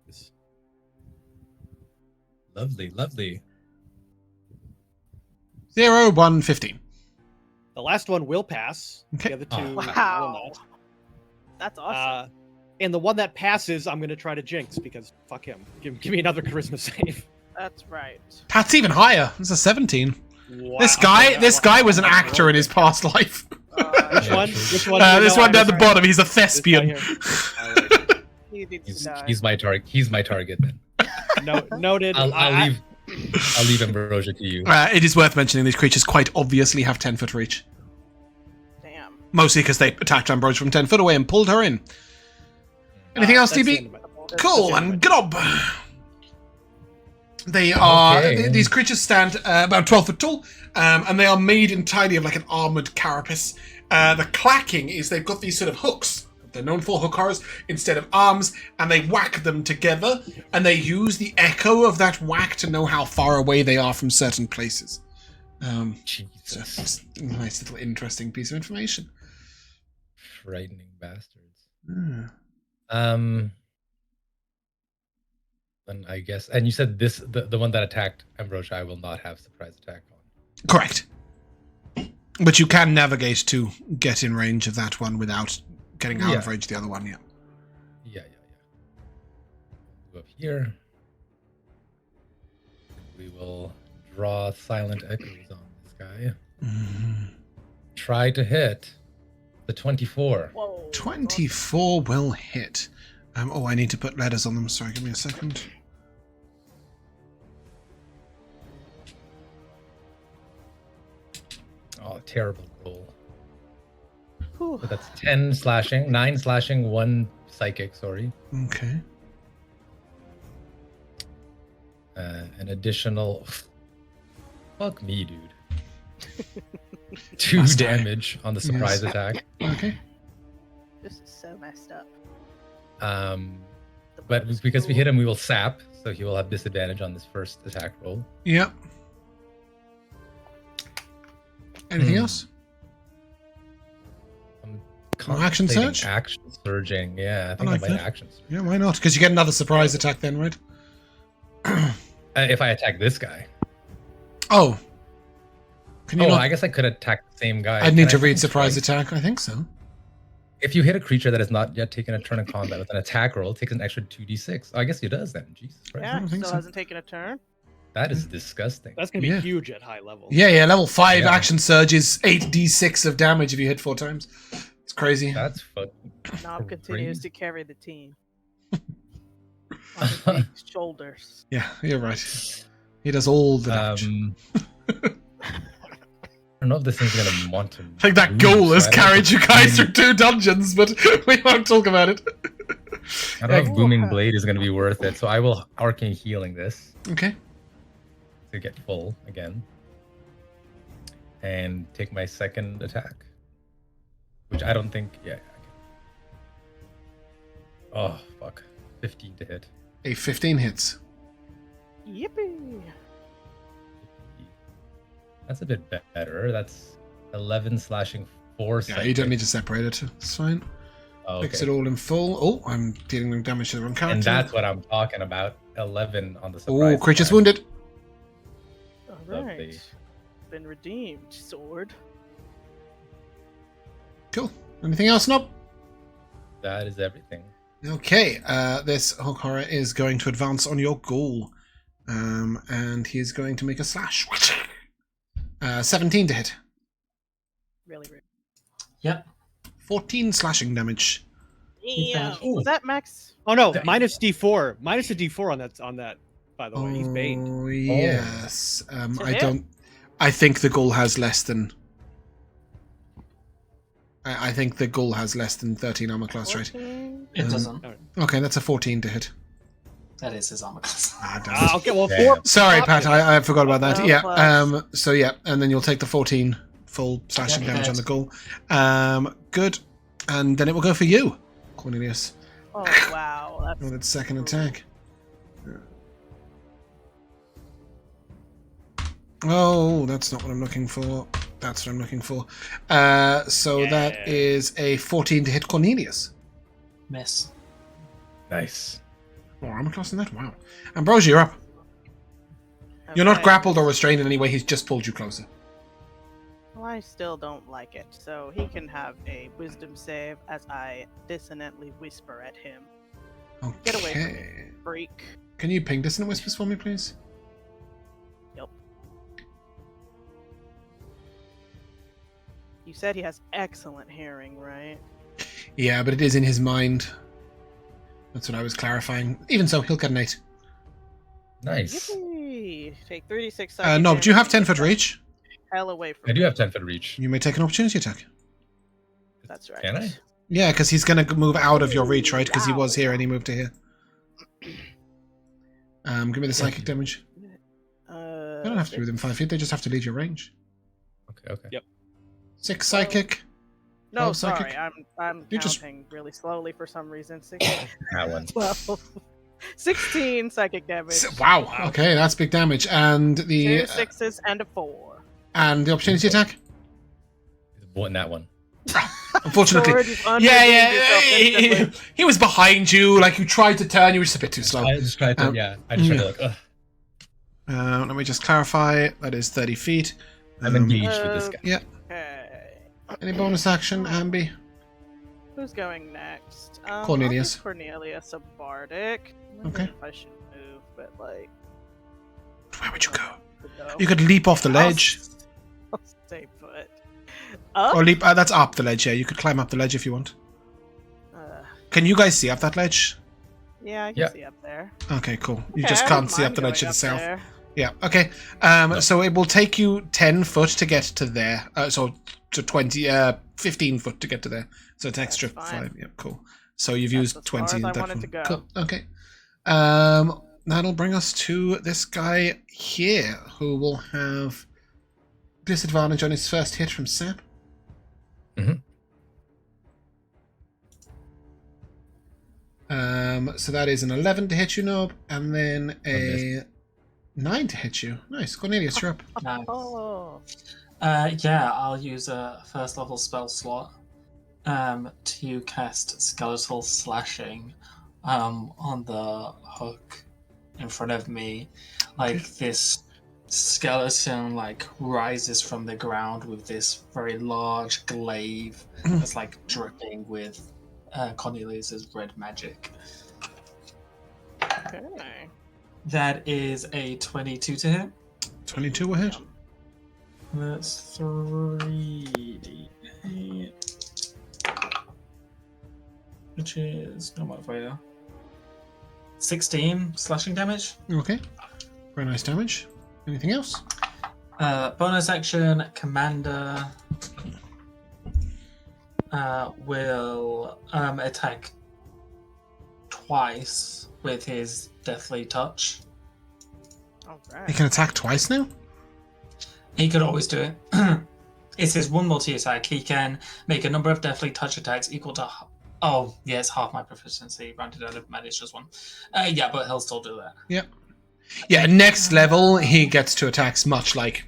this. Lovely. 0, 1, 15. The last one will pass. Okay. The other 2 will not. That's awesome. And the one that passes, I'm going to try to jinx because fuck him. Give me another charisma save. That's right. That's even higher. It's a 17. Wow. This guy was an actor in his past life. Which one? This one down the bottom. He's a thespian. He's my target. He's my target then. Noted. I'll leave Ambrosia to you. It is worth mentioning these creatures quite obviously have 10-foot reach. Damn. Mostly because they attacked Ambrosia from 10 foot away and pulled her in. Anything else, DB? Cool, and Gnob. They are... Okay. These creatures stand about 12 foot tall, and they are made entirely of like an armoured carapace. The clacking is they've got these sort of hooks. They're known for hook horrors instead of arms, and they whack them together, and they use the echo of that whack to know how far away they are from certain places. Jesus. Just a nice little interesting piece of information. Frightening bastards. Mm. And I guess, and you said this, the one that attacked Ambrosia, I will not have surprise attack on. Correct. But you can navigate to get in range of that one without getting out of range of the other one, Yeah. Go up here. We will draw silent echoes on this guy. Mm-hmm. Try to hit the 24. Whoa. 24 will hit. I need to put letters on them. Sorry, give me a second. Oh, terrible roll. Whew. So that's 10 slashing, 9 slashing, 1 psychic, sorry. Okay. An additional... Fuck me, dude. 2 damage on the surprise attack. Okay. This is so messed up. But because we hit him, we will sap, so he will have disadvantage on this first attack roll. Yep. Anything else? Action surge? Action surging, yeah. I think I might action surge. Yeah, why not? Because you get another surprise attack then, right? If I attack this guy. Oh. Can you not... I guess I could attack the same guy. I'd need to read surprise attack. I think so. If you hit a creature that has not yet taken a turn in combat with an attack roll, it takes an extra 2d6. Oh, I guess he does then. Jesus Christ. Yeah, still hasn't taken a turn. That is disgusting. That's going to be huge at high level. Yeah. Level 5 action surge is 8d6 of damage if you hit 4 times. It's crazy. That's fucking Gnob continues to carry the team. On his big shoulders. Yeah, you're right. He does all the damage. I don't know if this thing's gonna want to. I think that goal has carried you guys through 2 dungeons, but we won't talk about it. I don't know if Booming Blade is gonna be worth it, so I will Arcane Healing this. Okay. To get full again. And take my second attack. Which I don't think. Yeah. Oh, fuck. 15 to hit. A 15 hits. Yippee! That's a bit better. That's 11 slashing 4. Yeah, you don't need to separate it. It's fine. Oh, okay. Fix it all in full. Oh, I'm dealing with damage to the wrong character. And that's what I'm talking about. 11 on the surprise. Oh, creature's wounded. Alright. Been redeemed, sword. Cool. Anything else, Gnob? That is everything. Okay, this hook horror is going to advance on your ghoul. And he is going to make a slash. 17 to hit. Really? Yep. 14 slashing damage. Yeah. Was that max? Oh no, minus D4. Minus a D4 on that, by the way. He's baned. Oh, yes. I think the ghoul has less than... I think the ghoul has less than 13 armor class, 14? Right? It doesn't. Okay, that's a 14 to hit. That is his armor class. Okay, well, 4. Sorry, Pat, I forgot about that. Oh, Yeah. So yeah, and then you'll take the 14 full slashing damage on the goal. Good, and then it will go for you, Cornelius. Oh wow! With its second attack. Oh, that's not what I'm looking for. That's what I'm looking for. So that is a 14 to hit Cornelius. Miss. Nice. More armor class than that? Wow. Ambrosia, you're up. Okay. You're not grappled or restrained in any way. He's just pulled you closer. Well, I still don't like it, so he can have a wisdom save as I dissonantly whisper at him. Okay. Get away from me, freak. Can you ping dissonant whispers for me, please? Yep. You said he has excellent hearing, right? Yeah, but it is in his mind. That's what I was clarifying. Even so, he'll get an 8. Nice. Yippee. Take 36 seconds. No, do you have 10-foot reach? Hell away from I do have 10-foot reach. You may take an opportunity attack. That's right. Can I? Yeah, because he's going to move out of your reach, right? Because he was here and he moved to here. Give me the psychic damage. They don't have to be within 5 feet. They just have to leave your range. Okay. Yep. 6 psychic. No, psychic. sorry. I'm counting really slowly for some reason. That one. 12. 16 psychic damage. Wow. Okay, that's big damage. And the 2 6s and a 4. And the opportunity attack. That one. Unfortunately. He was behind you. Like you tried to turn, you were just a bit too slow. I just tried to. I just tried to look. Let me just clarify. That is 30 feet. I'm engaged with this guy. Yeah. Okay. Any bonus action, Ambi? Who's going next? Cornelius. Cornelius, a bardic. Okay. I should move, but like. Where would you go? You could leap off the ledge. I'll stay put. Up? Or leap. That's up the ledge. Yeah, you could climb up the ledge if you want. Can you guys see up that ledge? Yeah, I can see up there. Okay, cool. You just can't see up the ledge to the south. There. Yeah. Okay. So it will take you 10 foot to get to there. So to 15 foot to get to there. So it's extra 5. Yeah, cool. So you've used 20 in that one. Cool. Okay. That'll bring us to this guy here, who will have disadvantage on his first hit from Sap. So that is an 11 to hit you, Gnob, and then a 9 to hit you. Nice. Cornelius, you're up. Nice. I'll use a first level spell slot to cast Skeletal Slashing on the hook in front of me. Like this skeleton rises from the ground with this very large glaive that's dripping with Cornelius's red magic. Okay. That is a 22 to hit. 22 will hit. That's 3d8, which is no modifier. 16 slashing damage. Okay. Very nice damage. Anything else? Bonus action, Commander will attack twice with his Deathly Touch. Alright. He can attack twice now? He could always do it. It's his one multi-attack. He can make a number of Deathly Touch attacks equal to... Oh, yeah, it's half my proficiency. Rounded out of manage just one. Yeah, but he'll still do that. Yeah. Yeah, next level, he gets to attacks much like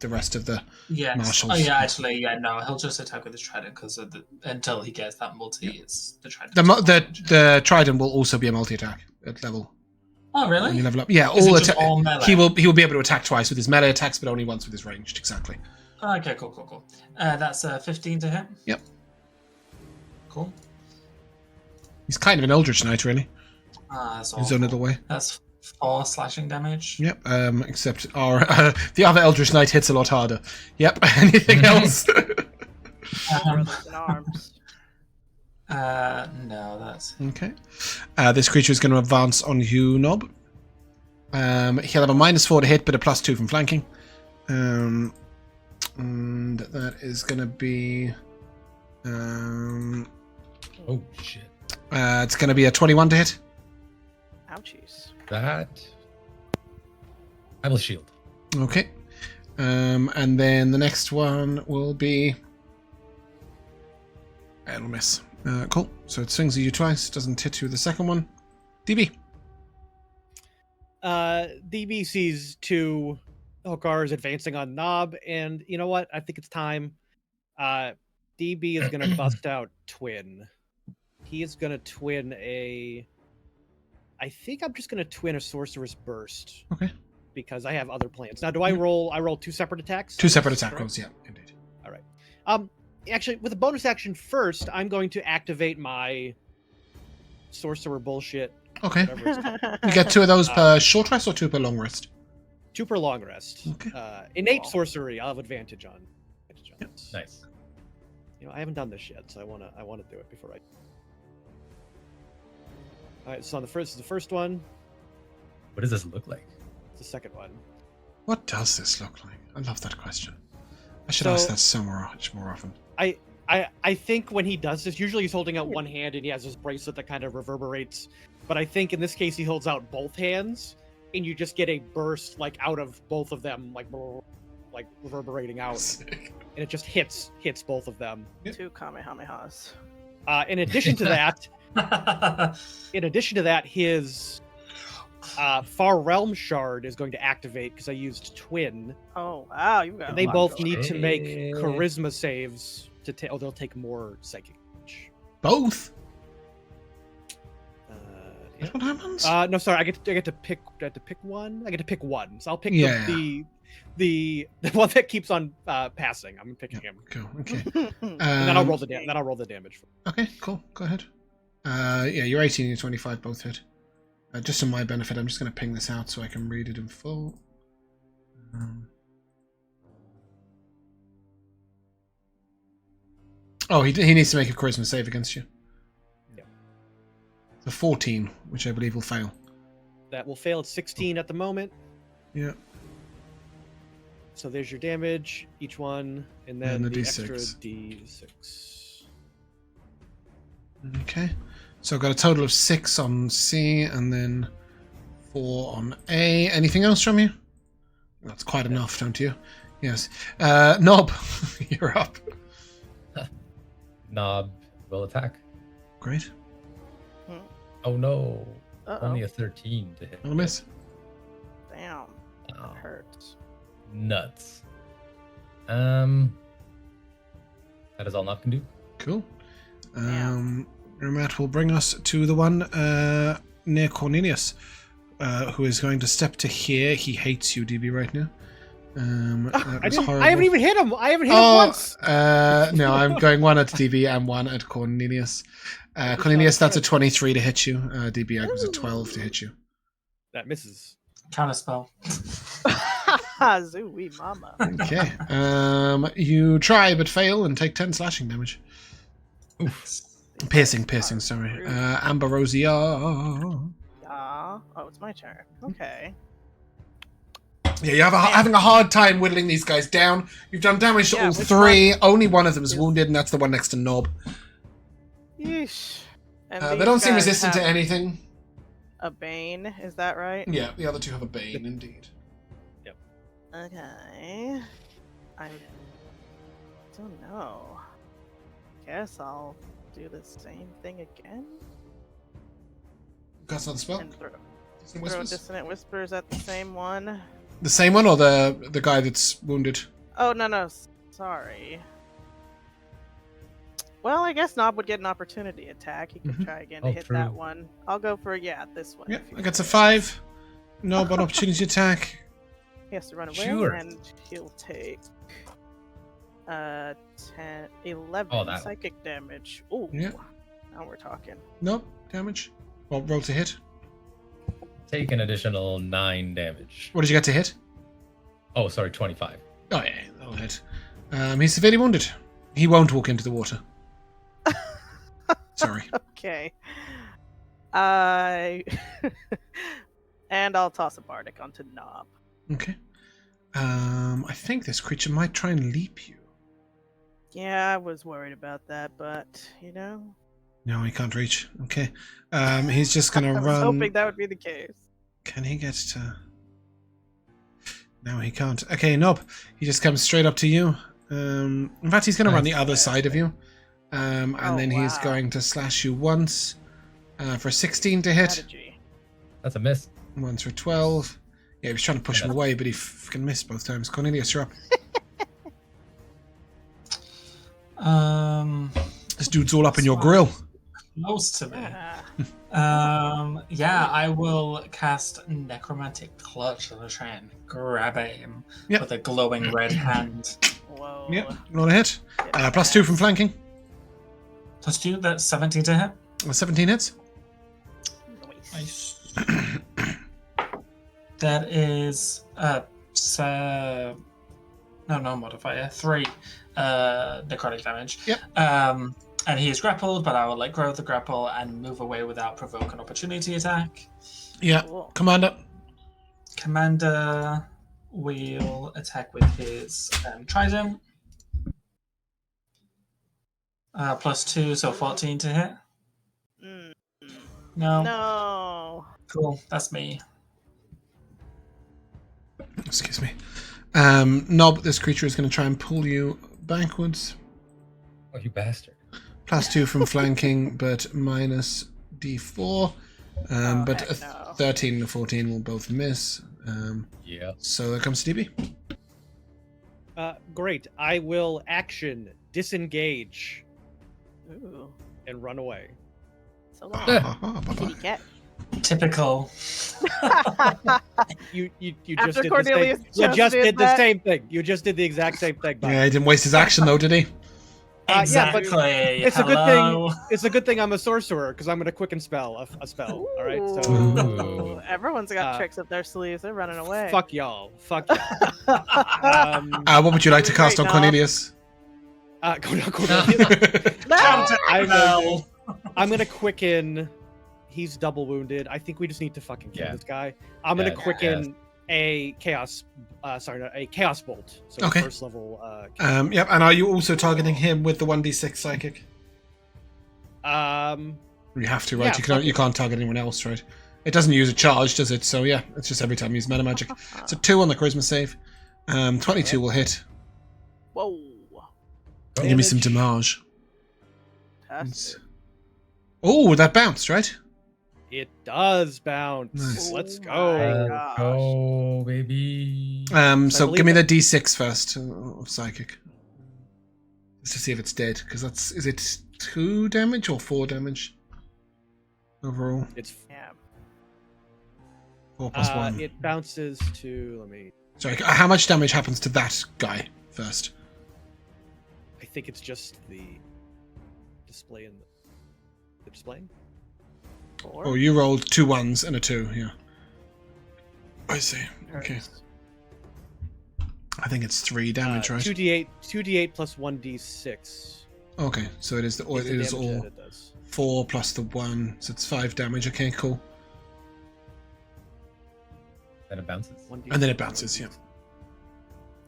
the rest of the marshals. Oh, yeah, actually, no, he'll just attack with his trident because until he gets that multi, it's the trident. The trident will also be a multi-attack at level. Oh, really? When you level up. Yeah, all melee? He will be able to attack twice with his melee attacks, but only once with his ranged, exactly. Okay, cool. That's 15 to hit. Yep. Cool. He's kind of an Eldritch Knight, really. That's his own little way. That's 4 slashing damage. Yep. Except the other Eldritch Knight hits a lot harder. Yep. Anything else? No, that's okay. This creature is going to advance on you, Gnob. He'll have a -4 to hit, but a +2 from flanking. And that is going to be. Oh shit! It's going to be a 21 to hit. Ouchies. that, I will shield. Okay. And then the next one will be... It'll miss. Cool. So it swings at you twice. Doesn't hit you with the second one. DB. DB sees two Hokars advancing on Gnob, and you know what? I think it's time. DB is going to bust out Twin. He is going to twin a... I think I'm just going to twin a Sorcerer's Burst. Okay. Because I have other plans. Now, do I roll? I roll 2 separate attacks? 2 separate attack rolls, yeah, indeed. All right. Actually, with a bonus action first, I'm going to activate my Sorcerer bullshit. Okay. You get 2 of those per short rest or 2 per long rest? 2 per long rest. Okay. Innate sorcery, I'll have advantage on. Yep. Nice. You know, I haven't done this yet, so I wanna do it before I. All right. So on the first one. What does this look like? The second one. What does this look like? I love that question. I should ask that so much more often. I think when he does this, usually he's holding out one hand and he has this bracelet that kind of reverberates. But I think in this case he holds out both hands, and you just get a burst like out of both of them, like reverberating out, Sick. and it just hits both of them. Yep. 2 Kamehamehas. In addition to that, his Far Realm Shard is going to activate because I used Twin. Oh wow, you got. And they both need to make Charisma saves to take. Oh, they'll take more psychic damage. Both? Yeah. What happens? No, sorry. I get to pick one. I get to pick one. So I'll pick the one that keeps on passing. I'm picking him. Cool. Okay. And then I'll roll the damage. Okay. Cool. Go ahead. Yeah, you're 18 and you're 25 both hit. Just for my benefit, I'm just going to ping this out so I can read it in full. Oh, he needs to make a charisma save against you. Yeah. The 14, which I believe will fail. That will fail. It's 16 at the moment. Yeah. So there's your damage, each one, and then the the D6. extra D6. Okay. So I've got a total of 6 on C and then 4 on A. Anything else from you? That's quite enough, don't you? Yes. Gnob, you're up. Gnob will attack. Great. Oh no. Uh-oh. Only a 13 to hit. I'll miss. Damn. Oh, That hurts. nuts. That is all Gnob can do. Cool. That will bring us to the one near Cornelius, who is going to step to here. He hates you, DB, right now. I haven't even hit him. I haven't hit him once. No, I'm going 1 at DB and 1 at Cornelius. Cornelius, that's a 23 to hit you. DB was a 12 to hit you. That misses. Counterspell. Zooey mama. Okay. You try but fail and take 10 slashing damage. Oof. Piercing, sorry. Ambrosia. Yeah. Oh, it's my turn. Okay. Yeah, you're having a hard time whittling these guys down. You've done damage to all 3. Only one of them is wounded, and that's the one next to Gnob. Yeesh. They don't seem resistant to anything. A Bane, is that right? Yeah, the other 2 have a Bane, indeed. Yep. Okay. I don't know. Guess I'll do the same thing again. Got another spell? And throw Whispers? Dissonant Whispers at the same one. The same one or the guy that's wounded? Oh, no. Sorry. Well, I guess Gnob would get an opportunity attack. He could try again to hit that one. I'll go for, this one. Yeah, I got a 5. Gnob on opportunity attack. He has to run away, and he'll take 11 psychic damage. Ooh, yeah. Now we're talking. Nope, damage. Well, roll to hit. Take an additional 9 damage. What did you get to hit? Oh, sorry, 25. Oh yeah, that'll hit. He's severely wounded. He won't walk into the water. Sorry. Okay. And I'll toss a bardic onto Gnob. Okay. I think this creature might try and leap you. Yeah, I was worried about that, but No, he can't reach. Okay. He's just gonna I was run. hoping that would be the case. Can he get to... No, he can't. Okay, Gnob. He just comes straight up to you. In fact, he's going to run the other side of you. And then he's going to slash you once for 16 to hit. That's a miss. Once for 12. Yeah, he was trying to push him away, but he fucking missed both times. Cornelius, you're up. This dude's all up in your grill. Close to me. Yeah, I will cast Necromantic Clutch and try and grab him with a glowing red hand. Whoa. Yep, not a hit. +2 from flanking. +2, that's 17 to hit. 17 hits. Nice. That is modifier 3 necrotic damage. Yep. And he is grappled, but I will let go of the grapple and move away without provoke an opportunity attack. Yeah. Cool. Commander will attack with his trident. +2, so 14 to hit. No. Cool, that's me. Excuse me. Gnob, this creature is going to try and pull you backwards. Oh, you bastard. +2 from flanking, but -d4. But a 13 and a 14 will both miss. So there comes DB. Great. I will action disengage. Ooh. And run away. So long. Kitty cat. Typical. You just After did Cornelius the same. You just did the same thing. You just did the exact same thing. Yeah, he didn't waste his action though, did he? Exactly. Yeah, but it's a good thing. It's a good thing I'm a sorcerer because I'm going to quicken spell a spell. Ooh. All right. So everyone's got tricks up their sleeves. They're running away. Fuck y'all. What would you like to cast on Cornelius? Cornelius. I'm going to quicken. He's double wounded. I think we just need to fucking kill this guy. I'm going to quicken a chaos. A chaos bolt. So first level. Yep. And are you also targeting him with the 1d6 psychic? You have to, right? Yeah, you can't target anyone else, right? It doesn't use a charge, does it? So yeah, it's just every time you use meta magic. It's a 2 on the charisma save. 22 will hit. Whoa. Give me some damage. Oh, that bounced, right? It does bounce. Nice. Let's go. Let's go, baby. So give me the d6 first of psychic. Just to see if it's dead. Because is it 2 damage or 4 damage? Overall? It's 4 plus 1. It bounces to, let me... Sorry, how much damage happens to that guy first? I think it's just the display in the display. 4? Oh, you rolled 2 1s and a 2, yeah. I see. Okay. I think it's 3 damage, right? 2d8 plus 1d6. Okay, so it is all 4 plus the 1, so it's 5 damage. Okay, cool. Then it bounces. And then it bounces, yeah.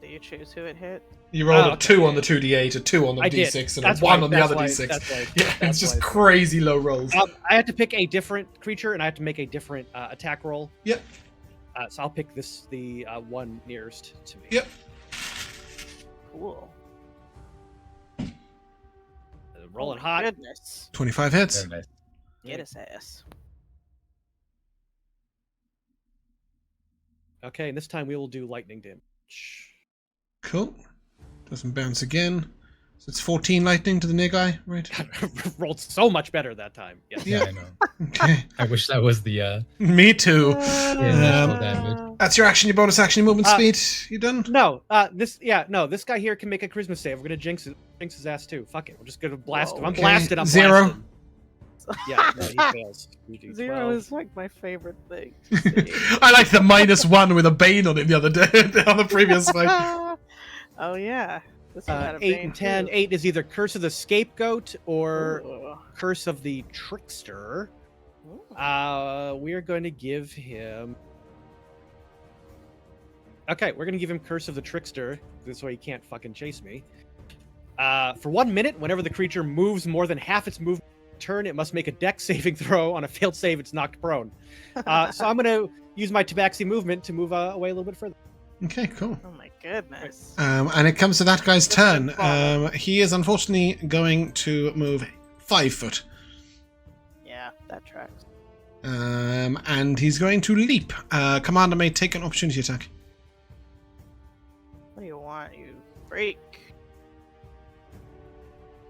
Do you choose who it hit? You rolled a 2 on the 2d8, a 2 on the d6, and a 1 on the other d6. It's just crazy low rolls. I had to pick a different creature, and I had to make a different attack roll. Yep. So I'll pick the one nearest to me. Yep. Cool. Rolling hot. Goodness. 25 hits. Very nice. Get his ass. Okay, and this time we will do lightning damage. Cool. Doesn't bounce again. So it's 14 lightning to the near guy, right? Rolled so much better that time. Yes. Yeah, I know. Okay. I wish that was the Me too. damage. That's your action, your bonus action, your movement speed. You done? No, this guy here can make a charisma save. We're gonna jinx his ass too. Fuck it. We're just gonna blast him. I'm blasted. I'm 0. blasted. Yeah, no, he fails. 0 is like my favorite thing. I like the -1 with a bane on it the other day on the previous fight. Oh yeah. 8 and 10. 8 is either Curse of the Scapegoat or Curse of the Trickster. We are going to give him... Okay, we're going to give him Curse of the Trickster. This way he can't fucking chase me. For 1 minute, whenever the creature moves more than half its movement turn, it must make a dex saving throw. On a failed save, it's knocked prone. So I'm going to use my Tabaxi movement to move away a little bit further. Okay, cool. Oh my goodness. And it comes to that guy's turn. He is unfortunately going to move 5 foot. Yeah, that tracks. And he's going to leap. Commander may take an opportunity attack. What do you want, you freak?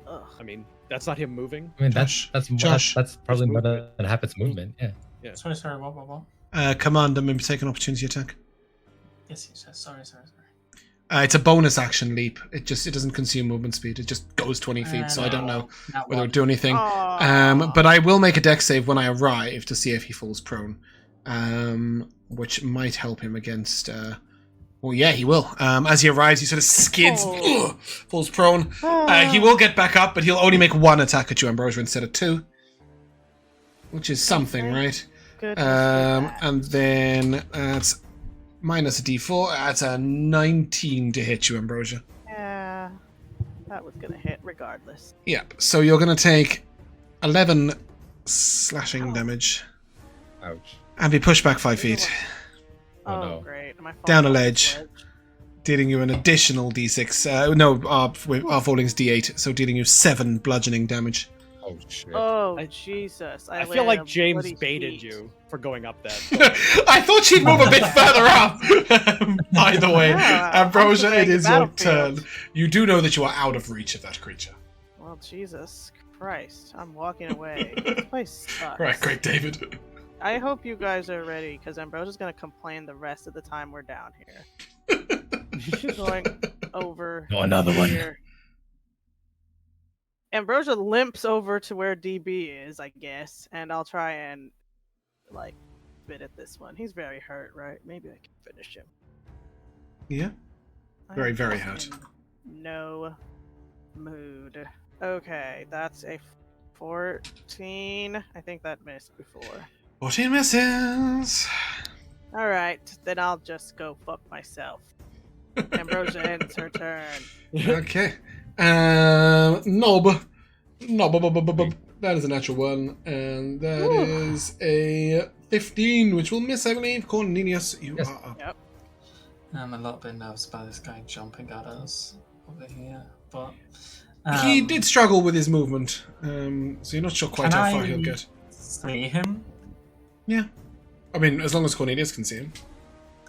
Ugh. I mean, that's not him moving. I mean, Josh. that's probably more than half its movement. Yeah. Sorry, what? Commander may take an opportunity attack. Yes, sorry. It's a bonus action leap. It doesn't consume movement speed. It just goes 20 feet, so I don't know whether it would do anything. But I will make a dex save when I arrive to see if he falls prone, which might help him against... Well, yeah, he will. As he arrives, he sort of skids, falls prone. He will get back up, but he'll only make 1 attack at you, Ambrosia, instead of 2. Which is something, right? And then it's minus a d4. That's a 19 to hit you, Ambrosia. Yeah, that was going to hit regardless. Yep, so you're going to take 11 slashing damage. Ouch. And be pushed back 5 feet. Oh, no. great. Am I Down a falling off ledge. the Dealing you an additional d6. Our falling's d8, so dealing you 7 bludgeoning damage. Oh, shit. Oh, Jesus. I feel like James baited you for going up that. I thought she'd move a bit further up. By the way, Ambrosia, it is your turn. You do know that you are out of reach of that creature. Well, Jesus Christ. I'm walking away. This place sucks. Right, great, David. I hope you guys are ready, because Ambrosia's going to complain the rest of the time we're down here. Going over another here. one. Ambrosia limps over to where DB is, I guess, and I'll try and, bit at this one. He's very hurt, right? Maybe I can finish him. Yeah. Very, very hurt. No mood. Okay, that's a 14. I think that missed before. 14 misses. Alright, then I'll just go fuck myself. Ambrosia ends her turn. Okay. Gnob. That is a natural 1. And that is a 15, which will miss, I believe. Cornelius, you are up. Yep. I'm a little bit nervous about this guy jumping at us over here, but... He did struggle with his movement, so you're not sure quite how far he'll get. See him? Yeah. I mean, as long as Cornelius can see him.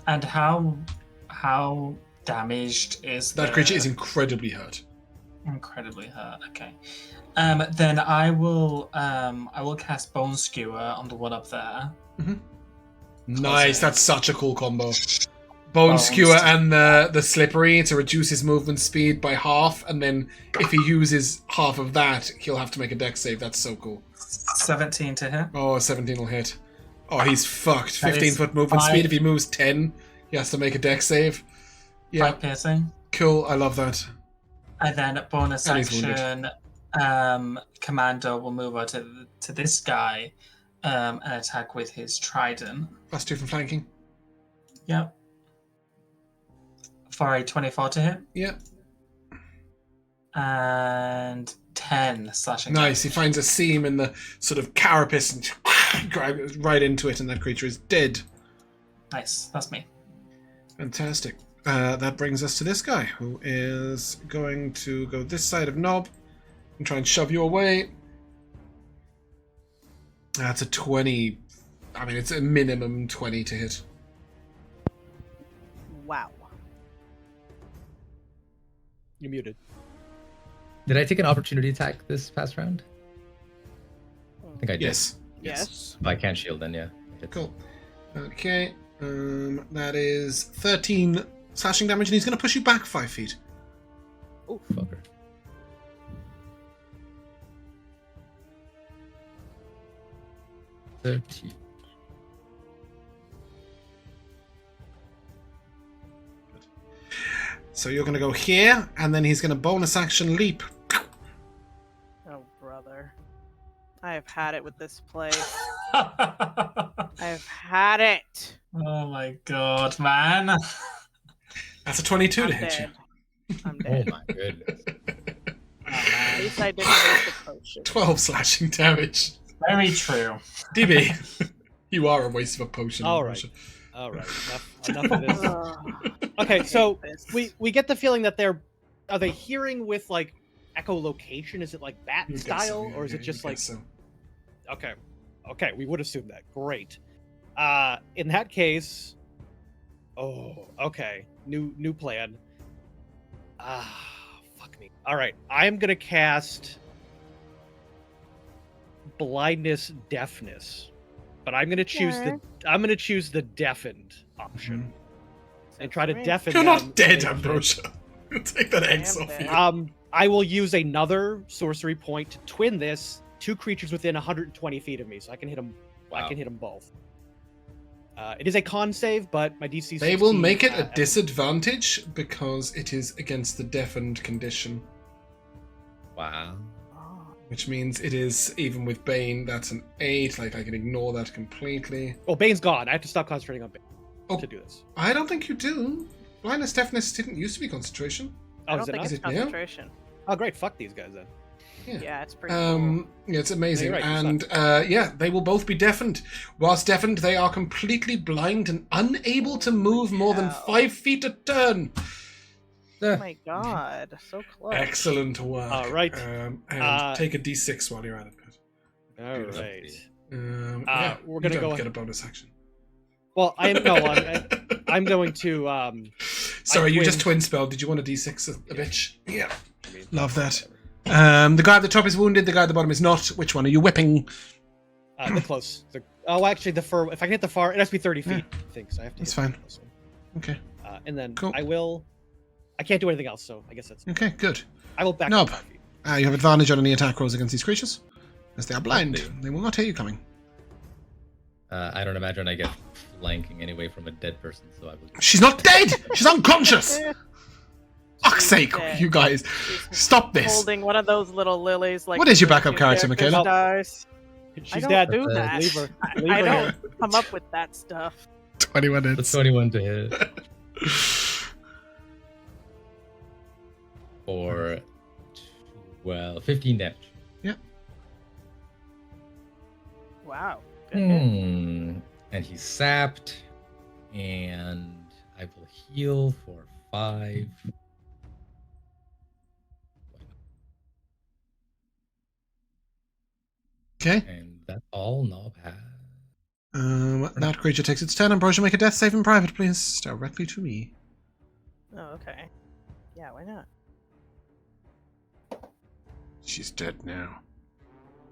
And how damaged is that creature is incredibly hurt. Incredibly hurt. Okay. Then I will cast Bone Skewer on the one up there. Mm-hmm. Nice. That's such a cool combo. Bone Skewer and the Slippery to reduce his movement speed by half, and then if he uses half of that, he'll have to make a dex save. That's so cool. 17 to hit. Oh, 17 will hit. Oh, he's fucked. 15-foot movement speed. If he moves 10, he has to make a dex save. Yeah. 5 piercing. Cool. I love that. And then bonus action, Commando will move over to this guy and attack with his trident. +2 from flanking. Yep. For a 24 to hit. Yep. And 10 slashing. Nice. He finds a seam in the sort of carapace and grabs right into it, and that creature is dead. Nice. That's me. Fantastic. That brings us to this guy, who is going to go this side of Gnob and try and shove you away. That's a 20. I mean, it's a minimum 20 to hit. Wow. You're muted. Did I take an opportunity attack this past round? I think I did. Yes. If I can't shield, then yeah. Cool. Okay. That is 13 slashing damage, and he's going to push you back 5 feet. Oh, fucker. So you're going to go here, and then he's going to bonus action leap. Oh, brother. I have had it with this place. I have had it. Oh my god, man. That's a 22 to hit you. I'm dead. Oh my goodness. Oh, man. At least I didn't waste a potion. 12 slashing damage. Very true. DB, you are a waste of a potion. All right. Enough of this. Okay, so we get the feeling that are they hearing with like echolocation? Is it like bat style, or is it just like? So. Okay, we would assume that. Great. In that case, okay, new plan. Fuck me. All right, I am gonna cast blindness, deafness, but I'm gonna choose the deafened option and try to deafen. You're them not dead, Ambrosia. Take that X off you. I will use another sorcery point to twin this. 2 creatures within 120 feet of me, so I can hit them. Wow. I can hit them both. It is a con save, but my DC is 16. They will make it a disadvantage because it is against the deafened condition. Wow. Which means it is, even with Bane, that's an 8. Like, I can ignore that completely. Oh, Bane's gone. I have to stop concentrating on Bane to do this. I don't think you do. Blindness, deafness didn't used to be concentration. I don't think it's concentration. Oh, great. Fuck these guys, then. Yeah, it's pretty cool. Yeah, it's amazing. Right, and they will both be deafened. Whilst deafened, they are completely blind and unable to move more than 5 feet a turn. Oh my god, so close. Excellent work. All right. And take a d6 while you're at it, Pat. All right. We're going to go get a bonus action. Well, I'm going to... Sorry, you just twin spelled. Did you want a d6 a bitch? Yeah. Love that. The guy at the top is wounded, the guy at the bottom is not. Which one are you whipping? The close. Actually, the fur. If I can hit the far, it has to be 30 feet, I think. So I have to. That's fine. Okay. And then cool. I can't do anything else, so I guess that's... Okay, good. I will back Gnob. up 5 feet. You have advantage on any attack rolls against these creatures, as they are blind. They will not hear you coming. I don't imagine I get flanking anyway from a dead person, so I will... She's not dead! She's unconscious! Fuck's sake, you guys. Stop this. Holding one of those little lilies. Like, what is your backup character, Mikayla? She's I dead. don't do that. Leave her. I don't come up with that stuff. 21 hits. That's 21 to hit. For 15 damage. Yep. Wow. And he's sapped. And I will heal for 5. Okay. And that's all Gnob has. That creature takes its turn. Ambrosia, make a death save in private, please. Directly to me. Oh, okay. Yeah, why not? She's dead now.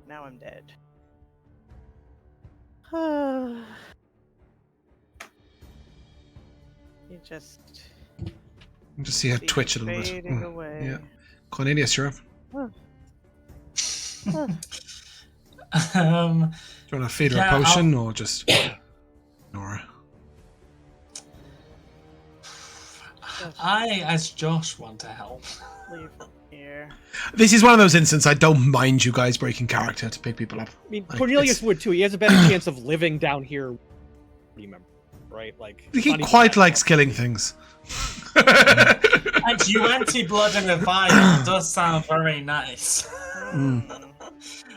Now I'm dead. You just see her twitch a little bit. Away. Yeah. Cornelius, you're up. Do you want to feed her a potion or just ignore her? I, as Josh, want to help. Leave here. This is one of those instances I don't mind you guys breaking character to pick people up. I mean, Cornelius would too. He has a better chance of living down here. Remember, right? Like he quite likes killing things. And Yuanti blood in the vial does sound very nice.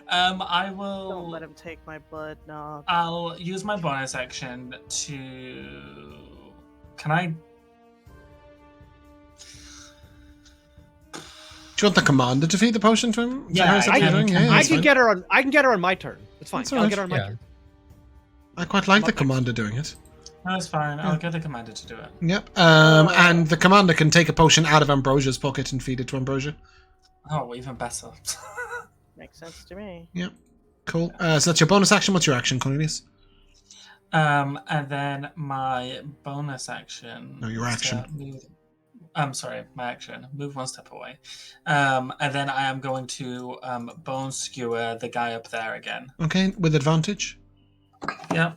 I will. Don't let him take my blood, no. I'll use my bonus action to. Can I? Do you want the commander to feed the potion to him? Yeah, I can get her on. I can get her on my turn. It's fine. I'll get her on my turn. I quite like the commander doing it. That's fine. I'll get the commander to do it. Yep. And the commander can take a potion out of Ambrosia's pocket and feed it to Ambrosia. Oh, even better. Makes sense to me. Yep. Cool. So that's your bonus action. What's your action, Cornelius? And then my bonus action. No, your action. I'm sorry, my action. Move one step away. And then I am going to bone skewer the guy up there again. Okay, with advantage. Yep.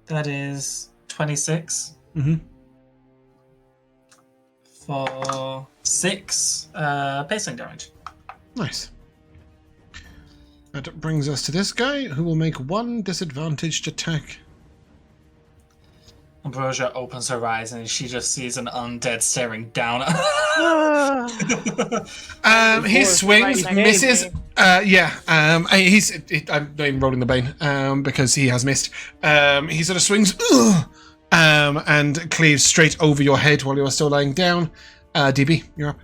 That is 26. Mm-hmm. For 6 piercing damage. Nice. That brings us to this guy, who will make one disadvantaged attack. Ambrosia opens her eyes and she just sees an undead staring down at her. He swings, misses. I'm not even rolling the bane because he has missed. He sort of swings and cleaves straight over your head while you're still lying down. DB, you're up.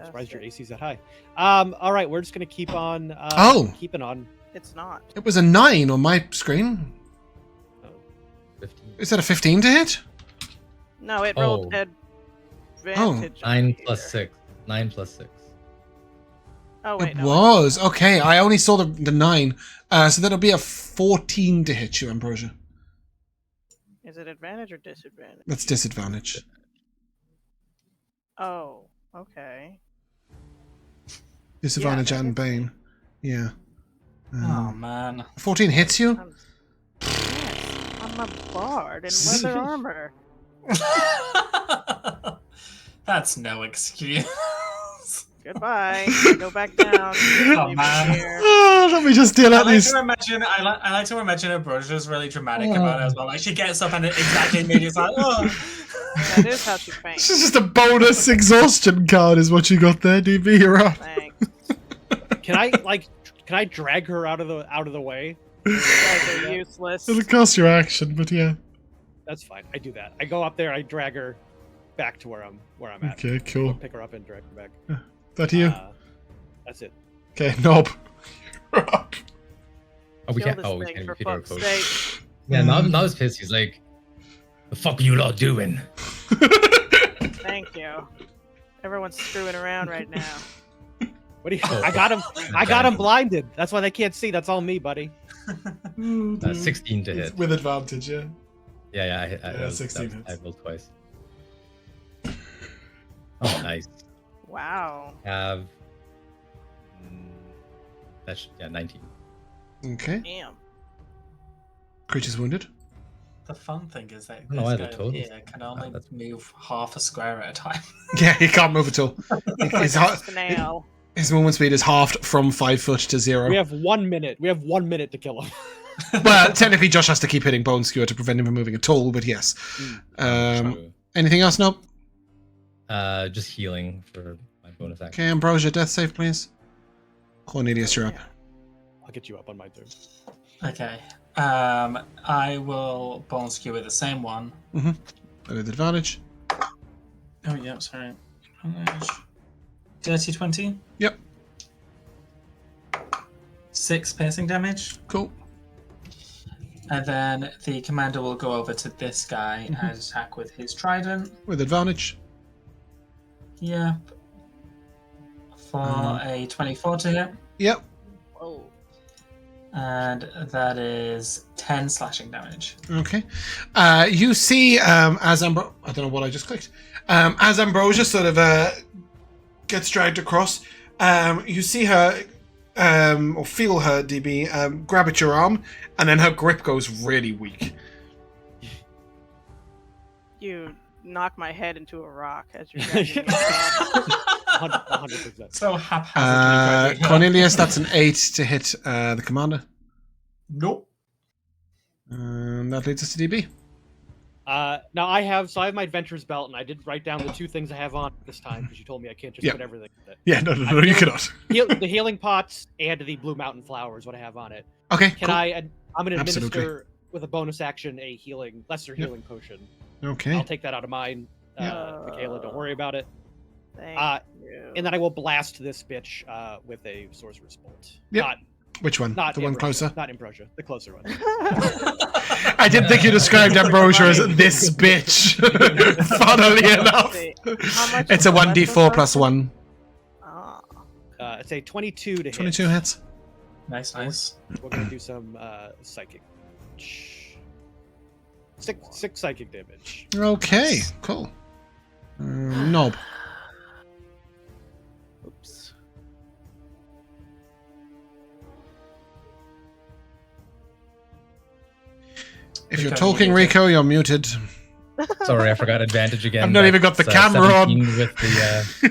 Surprised your AC's that high. All right, we're just gonna keep on. Keeping on. It's not. It was a 9 on my screen. 15. Is that a 15 to hit? No, it rolled advantage. 9 plus 6. 9 plus 6. Oh wait, it was okay. I only saw the 9, so that'll be a 14 to hit you, Ambrosia. Is it advantage or disadvantage? That's disadvantage. Oh, okay. Disadvantage and bane. Yeah. Oh man. 14 hits you? I'm a bard in leather armor. That's no excuse. Goodbye. Go back down. Oh man. Let me just deal out these. I like to imagine Ambrosia's really dramatic about it as well. Like she gets up and it exactly immediately like, oh. That is how she faints. This is just a bonus exhaustion card, is what you got there, DB. You're up. Thanks. Can I drag her out of the way? You guys are useless. It'll cost your action, but yeah. That's fine. I do that. I go up there. I drag her back to where I'm at. Okay, cool. I'll pick her up and drag her back. That you? That's it. Okay, Gnob. You're up. Oh, we can't. Kill We this can't thing, repeat for our fuck's code. sake. Yeah, now he's pissed. He's like, "The fuck are you lot doing?" Thank you. Everyone's screwing around right now. What do you? I got him. I got him blinded. That's why they can't see. That's all me, buddy. 16 to hit. With advantage, yeah. Yeah. I 16 hits. I rolled twice. Oh, nice. Wow. Have that's 19. Okay. Damn. Creature's wounded. The fun thing is that No, I this had guy told here can only move half a square at a time. Yeah, he can't move at all. Snail. His movement speed is halved from 5 foot to 0. We have 1 minute. We have 1 minute to kill him. Well, technically, Josh has to keep hitting Bone Skewer to prevent him from moving at all, but yes. Anything else, Nope? Just healing for my bonus action. Okay, Ambrosia, death save, please. Cornelius, you're up. I'll get you up on my turn. Okay. I will bone skewer the same one. With advantage. Oh yeah, sorry. Dirty 20. Yep. 6 piercing damage. Cool. And then the commander will go over to this guy and attack with his trident. With advantage. Yep. For a 24 to hit. Yep. Whoa. And that is 10 slashing damage. Okay. You see, as I don't know what I just clicked. As Ambrosia sort of gets dragged across, you see her, or feel her, DB, grab at your arm, and then her grip goes really weak. You knock my head into a rock as you're dragging me down. 100%. So haphazardly. Cornelius, that's an 8 to hit the commander. Nope. That leads us to DB. Now I have my adventurer's belt, and I did write down the 2 things I have on this time because you told me I can't just put everything in it. Yeah, no, you cannot. The healing pots and the Blue Mountain flowers, what I have on it. Okay. Can cool. I'm going to administer Absolutely. With a bonus action a lesser healing potion. Okay. I'll take that out of mine. Mikayla, don't worry about it. Thank you. And then I will blast this bitch with a sorcerer's bolt. Yep. Which one? Not the one Ambrosia, closer? Not Ambrosia, the closer one. I didn't think you described Ambrosia as this bitch. Funnily enough. It's a 1d4 plus 1. It's a 22 to hit. 22 hits. Nice. We're going to do some psychic. 6 psychic damage. Okay, cool. Gnob. Oops. If you're talking, Rico, you're muted. Sorry, I forgot advantage again. I've not even got the camera on. With the, yes,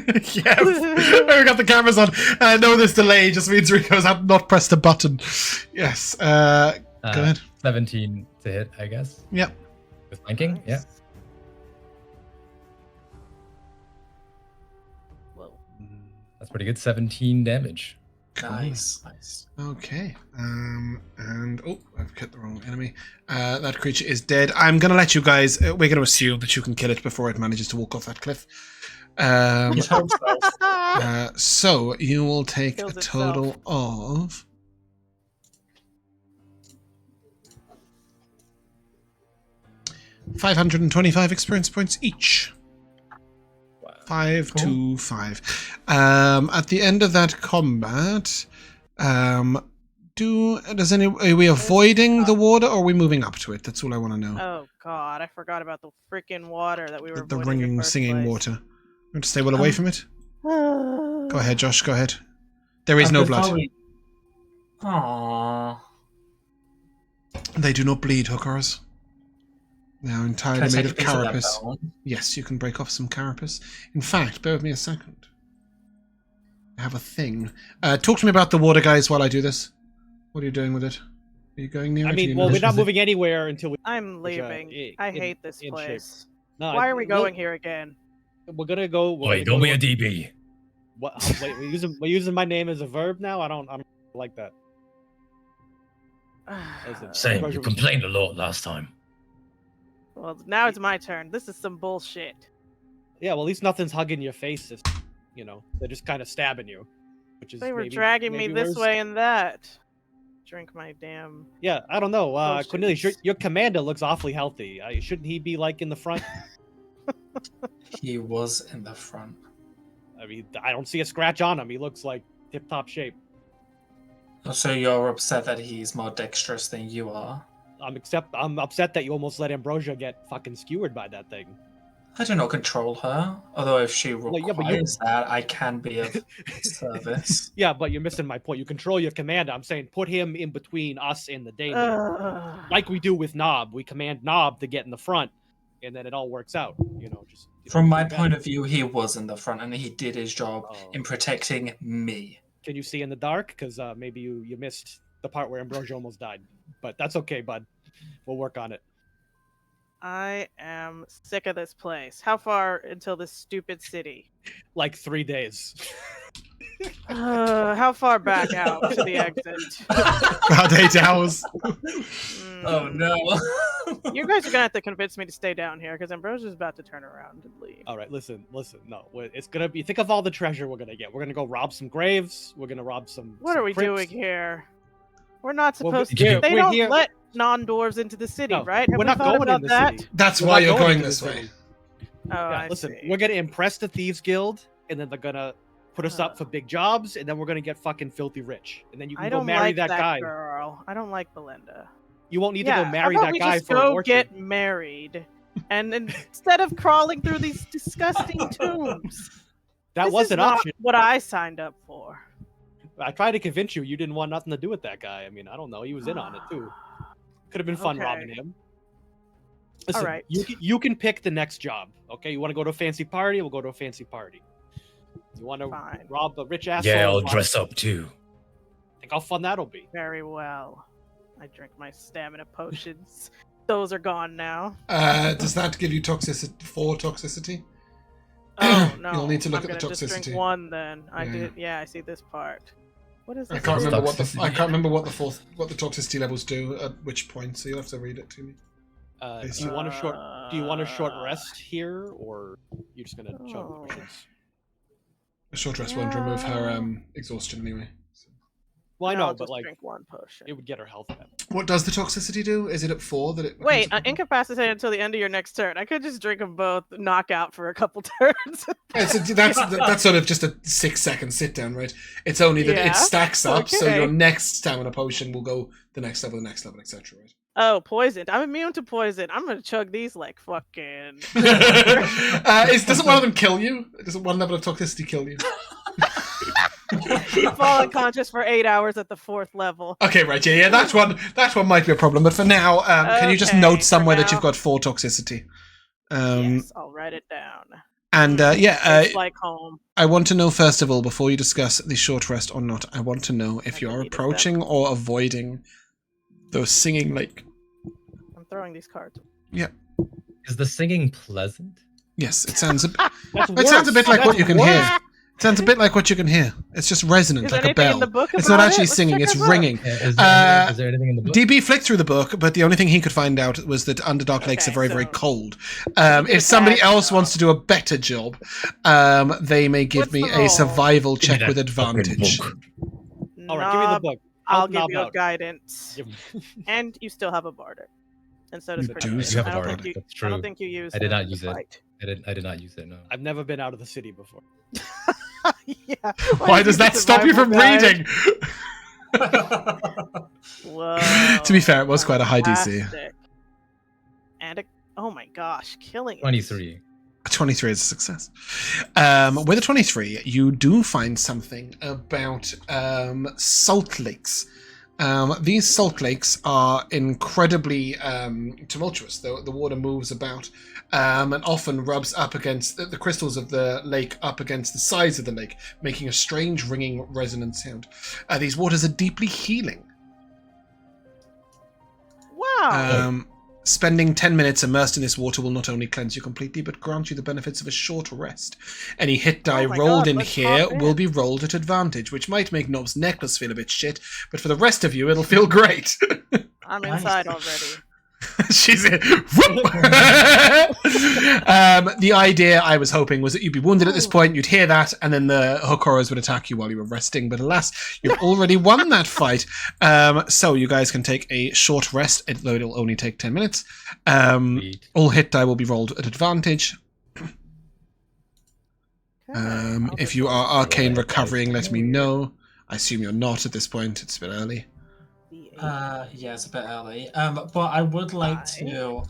I've got the cameras on. And I know this delay just means Rico's not pressed a button. Yes. Go ahead. 17 to hit, I guess. Yep. With flanking, yeah. Whoa. That's pretty good. 17 damage. Cool. Nice. Okay. And I've hit the wrong enemy. That creature is dead. I'm gonna let you guys. We're gonna assume that you can kill it before it manages to walk off that cliff. So you will take a total of 525 experience points each. 5 to 5. At the end of that combat, are we avoiding the water or are we moving up to it? That's all I want to know. Oh god, I forgot about the freaking water that we were The ringing, singing water. You want to stay well away from it? Go ahead, Josh. Go ahead. There is no blood. Aww. They do not bleed, hookers. They are entirely made of carapace. Yes, you can break off some carapace. In fact, bear with me a second. I have a thing. Talk to me about the water, guys, while I do this. What are you doing with it? Are you going near it? I mean, well, we're not moving anywhere until we... I'm leaving. I hate this place. No, why are we going here again? We're gonna go... Wait, don't be a DB. What? Wait, we're using my name as a verb now? I don't like that. Same, you complained a lot last time. Well, now it's my turn. This is some bullshit. Yeah, well, at least nothing's hugging your face. They're just kind of stabbing you. Which is they were dragging me this way and that. Drink my damn... Yeah, I don't know. Cornelius, your commander looks awfully healthy. Shouldn't he be, like, in the front? He was in the front. I mean, I don't see a scratch on him. He looks like tip-top shape. So you're upset that he's more dexterous than you are? I'm upset that you almost let Ambrosia get fucking skewered by that thing. I do not control her. Although if she requires that, I can be of service. Yeah, but you're missing my point. You control your commander. I'm saying put him in between us and the daemon. Like we do with Gnob. We command Gnob to get in the front, and then it all works out. From my point of view, he was in the front, and he did his job in protecting me. Can you see in the dark? Because maybe you missed the part where Ambrosia almost died. But that's okay, bud. We'll work on it. I am sick of this place. How far until this stupid city? Like 3 days. How far back out to the exit? About 8 hours. Oh no. You guys are gonna have to convince me to stay down here because Ambrosia's about to turn around and leave. All right, listen. No, it's gonna be. Think of all the treasure we're gonna get. We're gonna go rob some graves. We're gonna rob some. What are we crypts. doing here? We're not supposed to. They don't let non-dwarves into the city, right? We're not going into the city. That's why you're going this way. Oh, listen, we're gonna impress the Thieves Guild, and then they're gonna put us up for big jobs, and then we're gonna get fucking filthy rich, and then you can go marry that guy. Girl. I don't like Belinda. You won't need to go marry that guy for a fortune. Get married, and instead of crawling through these disgusting tombs. That was an option. What I signed up for. I tried to convince you. You didn't want nothing to do with that guy. I mean, I don't know. He was in on it too. Could have been fun robbing him. Listen, all right. You can pick the next job. Okay, you want to go to a fancy party? We'll go to a fancy party. You want to rob a rich asshole? Yeah, I'll dress up too. Think how fun that'll be. Very well. I drink my stamina potions. Those are gone now. Does that give you toxicity? 4 toxicity? Oh no! You'll need to look at the toxicity. Just drink 1 then. I did. Yeah, I see this part. What is this? I can't remember what the toxicity levels do at which point. So you'll have to read it to me. Do you want a short rest here, or you're just gonna chug the potions? A short rest won't remove her exhaustion anyway. So. Well, I know, but like, drink 1 potion. It would get her health back. What does the toxicity do? Is it at 4 that it? Wait, incapacitated until the end of your next turn. I could just drink them both, knock out for a couple turns. That's sort of just a 6-second sit down, right? It's only that it stacks up, so your next stamina potion will go the next level, etc. Right? Oh, poisoned. I'm immune to poison. I'm gonna chug these like fucking. Doesn't one of them kill you? Doesn't one level of toxicity kill you? You fall unconscious for 8 hours at the 4th level. Okay, right, yeah, that one might be a problem. But for now, can you just note somewhere that you've got 4 toxicity? Yes, I'll write it down. And like home. I want to know first of all, before you discuss the short rest or not, I want to know if you're approaching or avoiding those singing lake. I'm throwing these cards. Yep. Is the singing pleasant? Yes, it sounds a bit like what you can hear. It sounds a bit like what you can hear. It's just resonant, like a bell. It's not actually singing, it's ringing. Is there anything in the book? DB flicked through the book, but the only thing he could find out was that Underdark Lakes are very, very cold. If somebody else wants to do a better job, they may give me a survival check with advantage. All right, give me the book. I'll give you a guidance. And you still have a bardic. And so does Cornelius. You have a bardic. That's true. I don't think you used it. I did not use it. I did not use it, no. I've never been out of the city before. Yeah. Why does that stop you from reading? Whoa. To be fair, it was quite a high DC. And oh my gosh, killing 23. 23 is a success. With a 23, you do find something about salt lakes. These salt lakes are incredibly tumultuous. The water moves about and often rubs up against the crystals of the lake up against the sides of the lake, making a strange ringing resonant sound. These waters are deeply healing. Wow. Spending 10 minutes immersed in this water will not only cleanse you completely, but grant you the benefits of a short rest. Any hit die rolled in here will be rolled at advantage, which might make Knob's necklace feel a bit shit, but for the rest of you, it'll feel great. I'm inside already. She's in. The idea I was hoping was that you'd be wounded at this point, you'd hear that, and then the Hokoros would attack you while you were resting. But alas, you've already won that fight. So you guys can take a short rest, though it'll only take 10 minutes. All hit die will be rolled at advantage. If you are arcane recovering, let me know. I assume you're not at this point. It's a bit early. Yeah, it's a bit early. But I would like to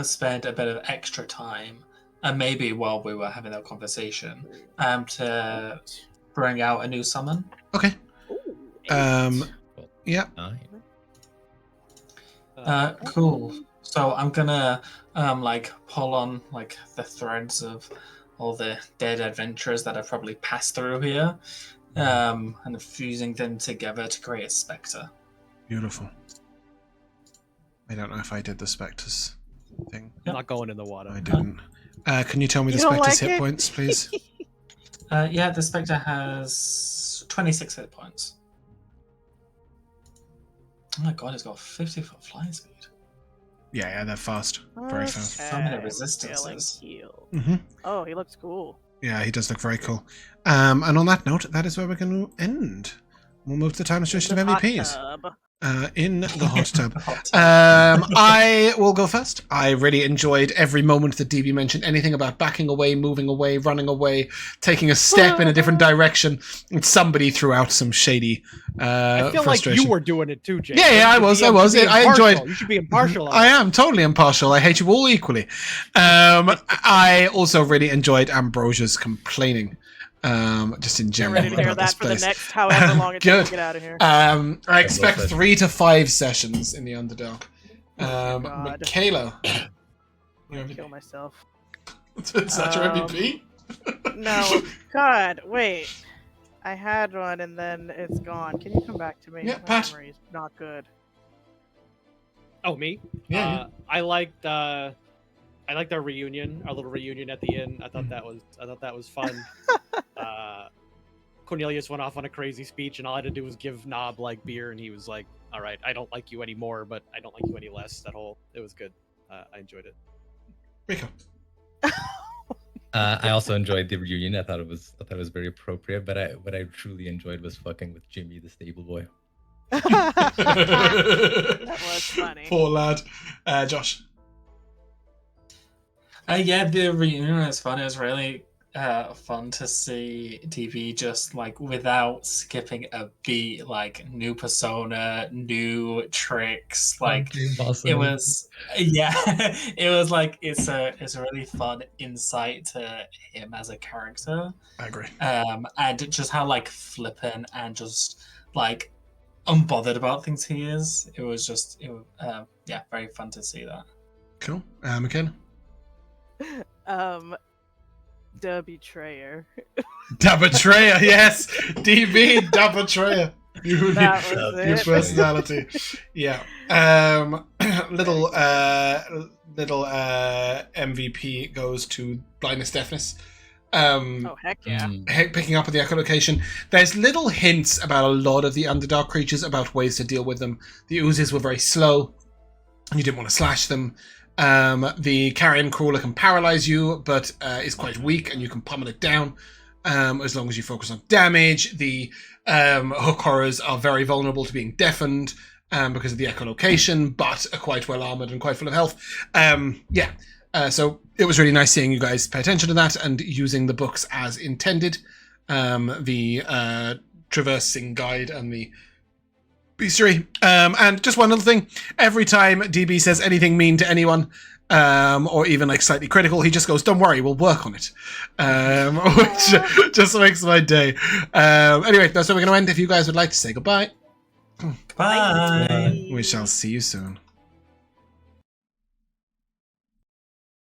spend a bit of extra time, and maybe while we were having that conversation, to bring out a new summon. Okay. Yeah. Cool. So I'm gonna pull on the threads of all the dead adventurers that I've probably passed through here, and fusing them together to create a spectre. Beautiful. I don't know if I did the Spectres thing. I'm not going in the water. I didn't. Can you tell me the Spectre's hit points, please? Yeah, the Spectre has 26 hit points. Oh my god, it's got 50-foot flying speed. Yeah, they're fast. Very fast. So many resistances. Mm-hmm. Oh, he looks cool. Yeah, he does look very cool. And on that note, that is where we're going to end. We'll move to the time restriction of MVPs. In the hot tub. I will go first. I really enjoyed every moment that DB mentioned. Anything about backing away, moving away, running away, taking a step in a different direction. And somebody threw out some shady I feel like you were doing it too, Jake. Yeah, I was. I enjoyed. You should be impartial. I am totally impartial. I hate you all equally. I also really enjoyed Ambrosia's complaining. Just in general. I'm ready to hear that for the next however long it takes to get out of here. I expect 3 to 5 sessions in the Underdark. Mikayla. I'm gonna kill myself. Is that your MVP? No. God, wait. I had one and then it's gone. Can you come back to me? Yeah, My Pat. memory's not good. Oh, me? Yeah. I liked our reunion, our little reunion at the inn. I thought that was fun. Cornelius went off on a crazy speech, and all I had to do was give Gnob beer, and he was like, "All right, I don't like you anymore, but I don't like you any less." It was good. I enjoyed it. Rico. I also enjoyed the reunion. I thought it was very appropriate. But what I truly enjoyed was fucking with Jimmy, the stable boy. That was funny. Poor lad. Josh. Yeah, the reunion was fun. It was really fun to see TV just without skipping a beat, new persona, new tricks. It was, yeah, it was it's a really fun insight to him as a character. I agree. And just how flippant and just unbothered about things he is. It was just yeah, very fun to see that. Cool. Mikayla. The Betrayer. Da Betrayer, yes! DB, Da Betrayer. Your personality. Yeah. little MVP goes to blindness, deafness. Oh heck yeah! Picking up on the echolocation. There's little hints about a lot of the Underdark creatures about ways to deal with them. The oozes were very slow, and you didn't want to slash them. The carrion crawler can paralyze you, but is quite weak, and you can pummel it down as long as you focus on damage. The hook horrors are very vulnerable to being deafened because of the echolocation, but are quite well armored and quite full of health. So it was really nice seeing you guys pay attention to that and using the books as intended. The traversing guide and the bestiary. And just one other thing. Every time DB says anything mean to anyone, or even like slightly critical, he just goes, "Don't worry, we'll work on it," which just makes my day. Anyway, that's where we're going to end. If you guys would like to say goodbye. Bye. We shall see you soon.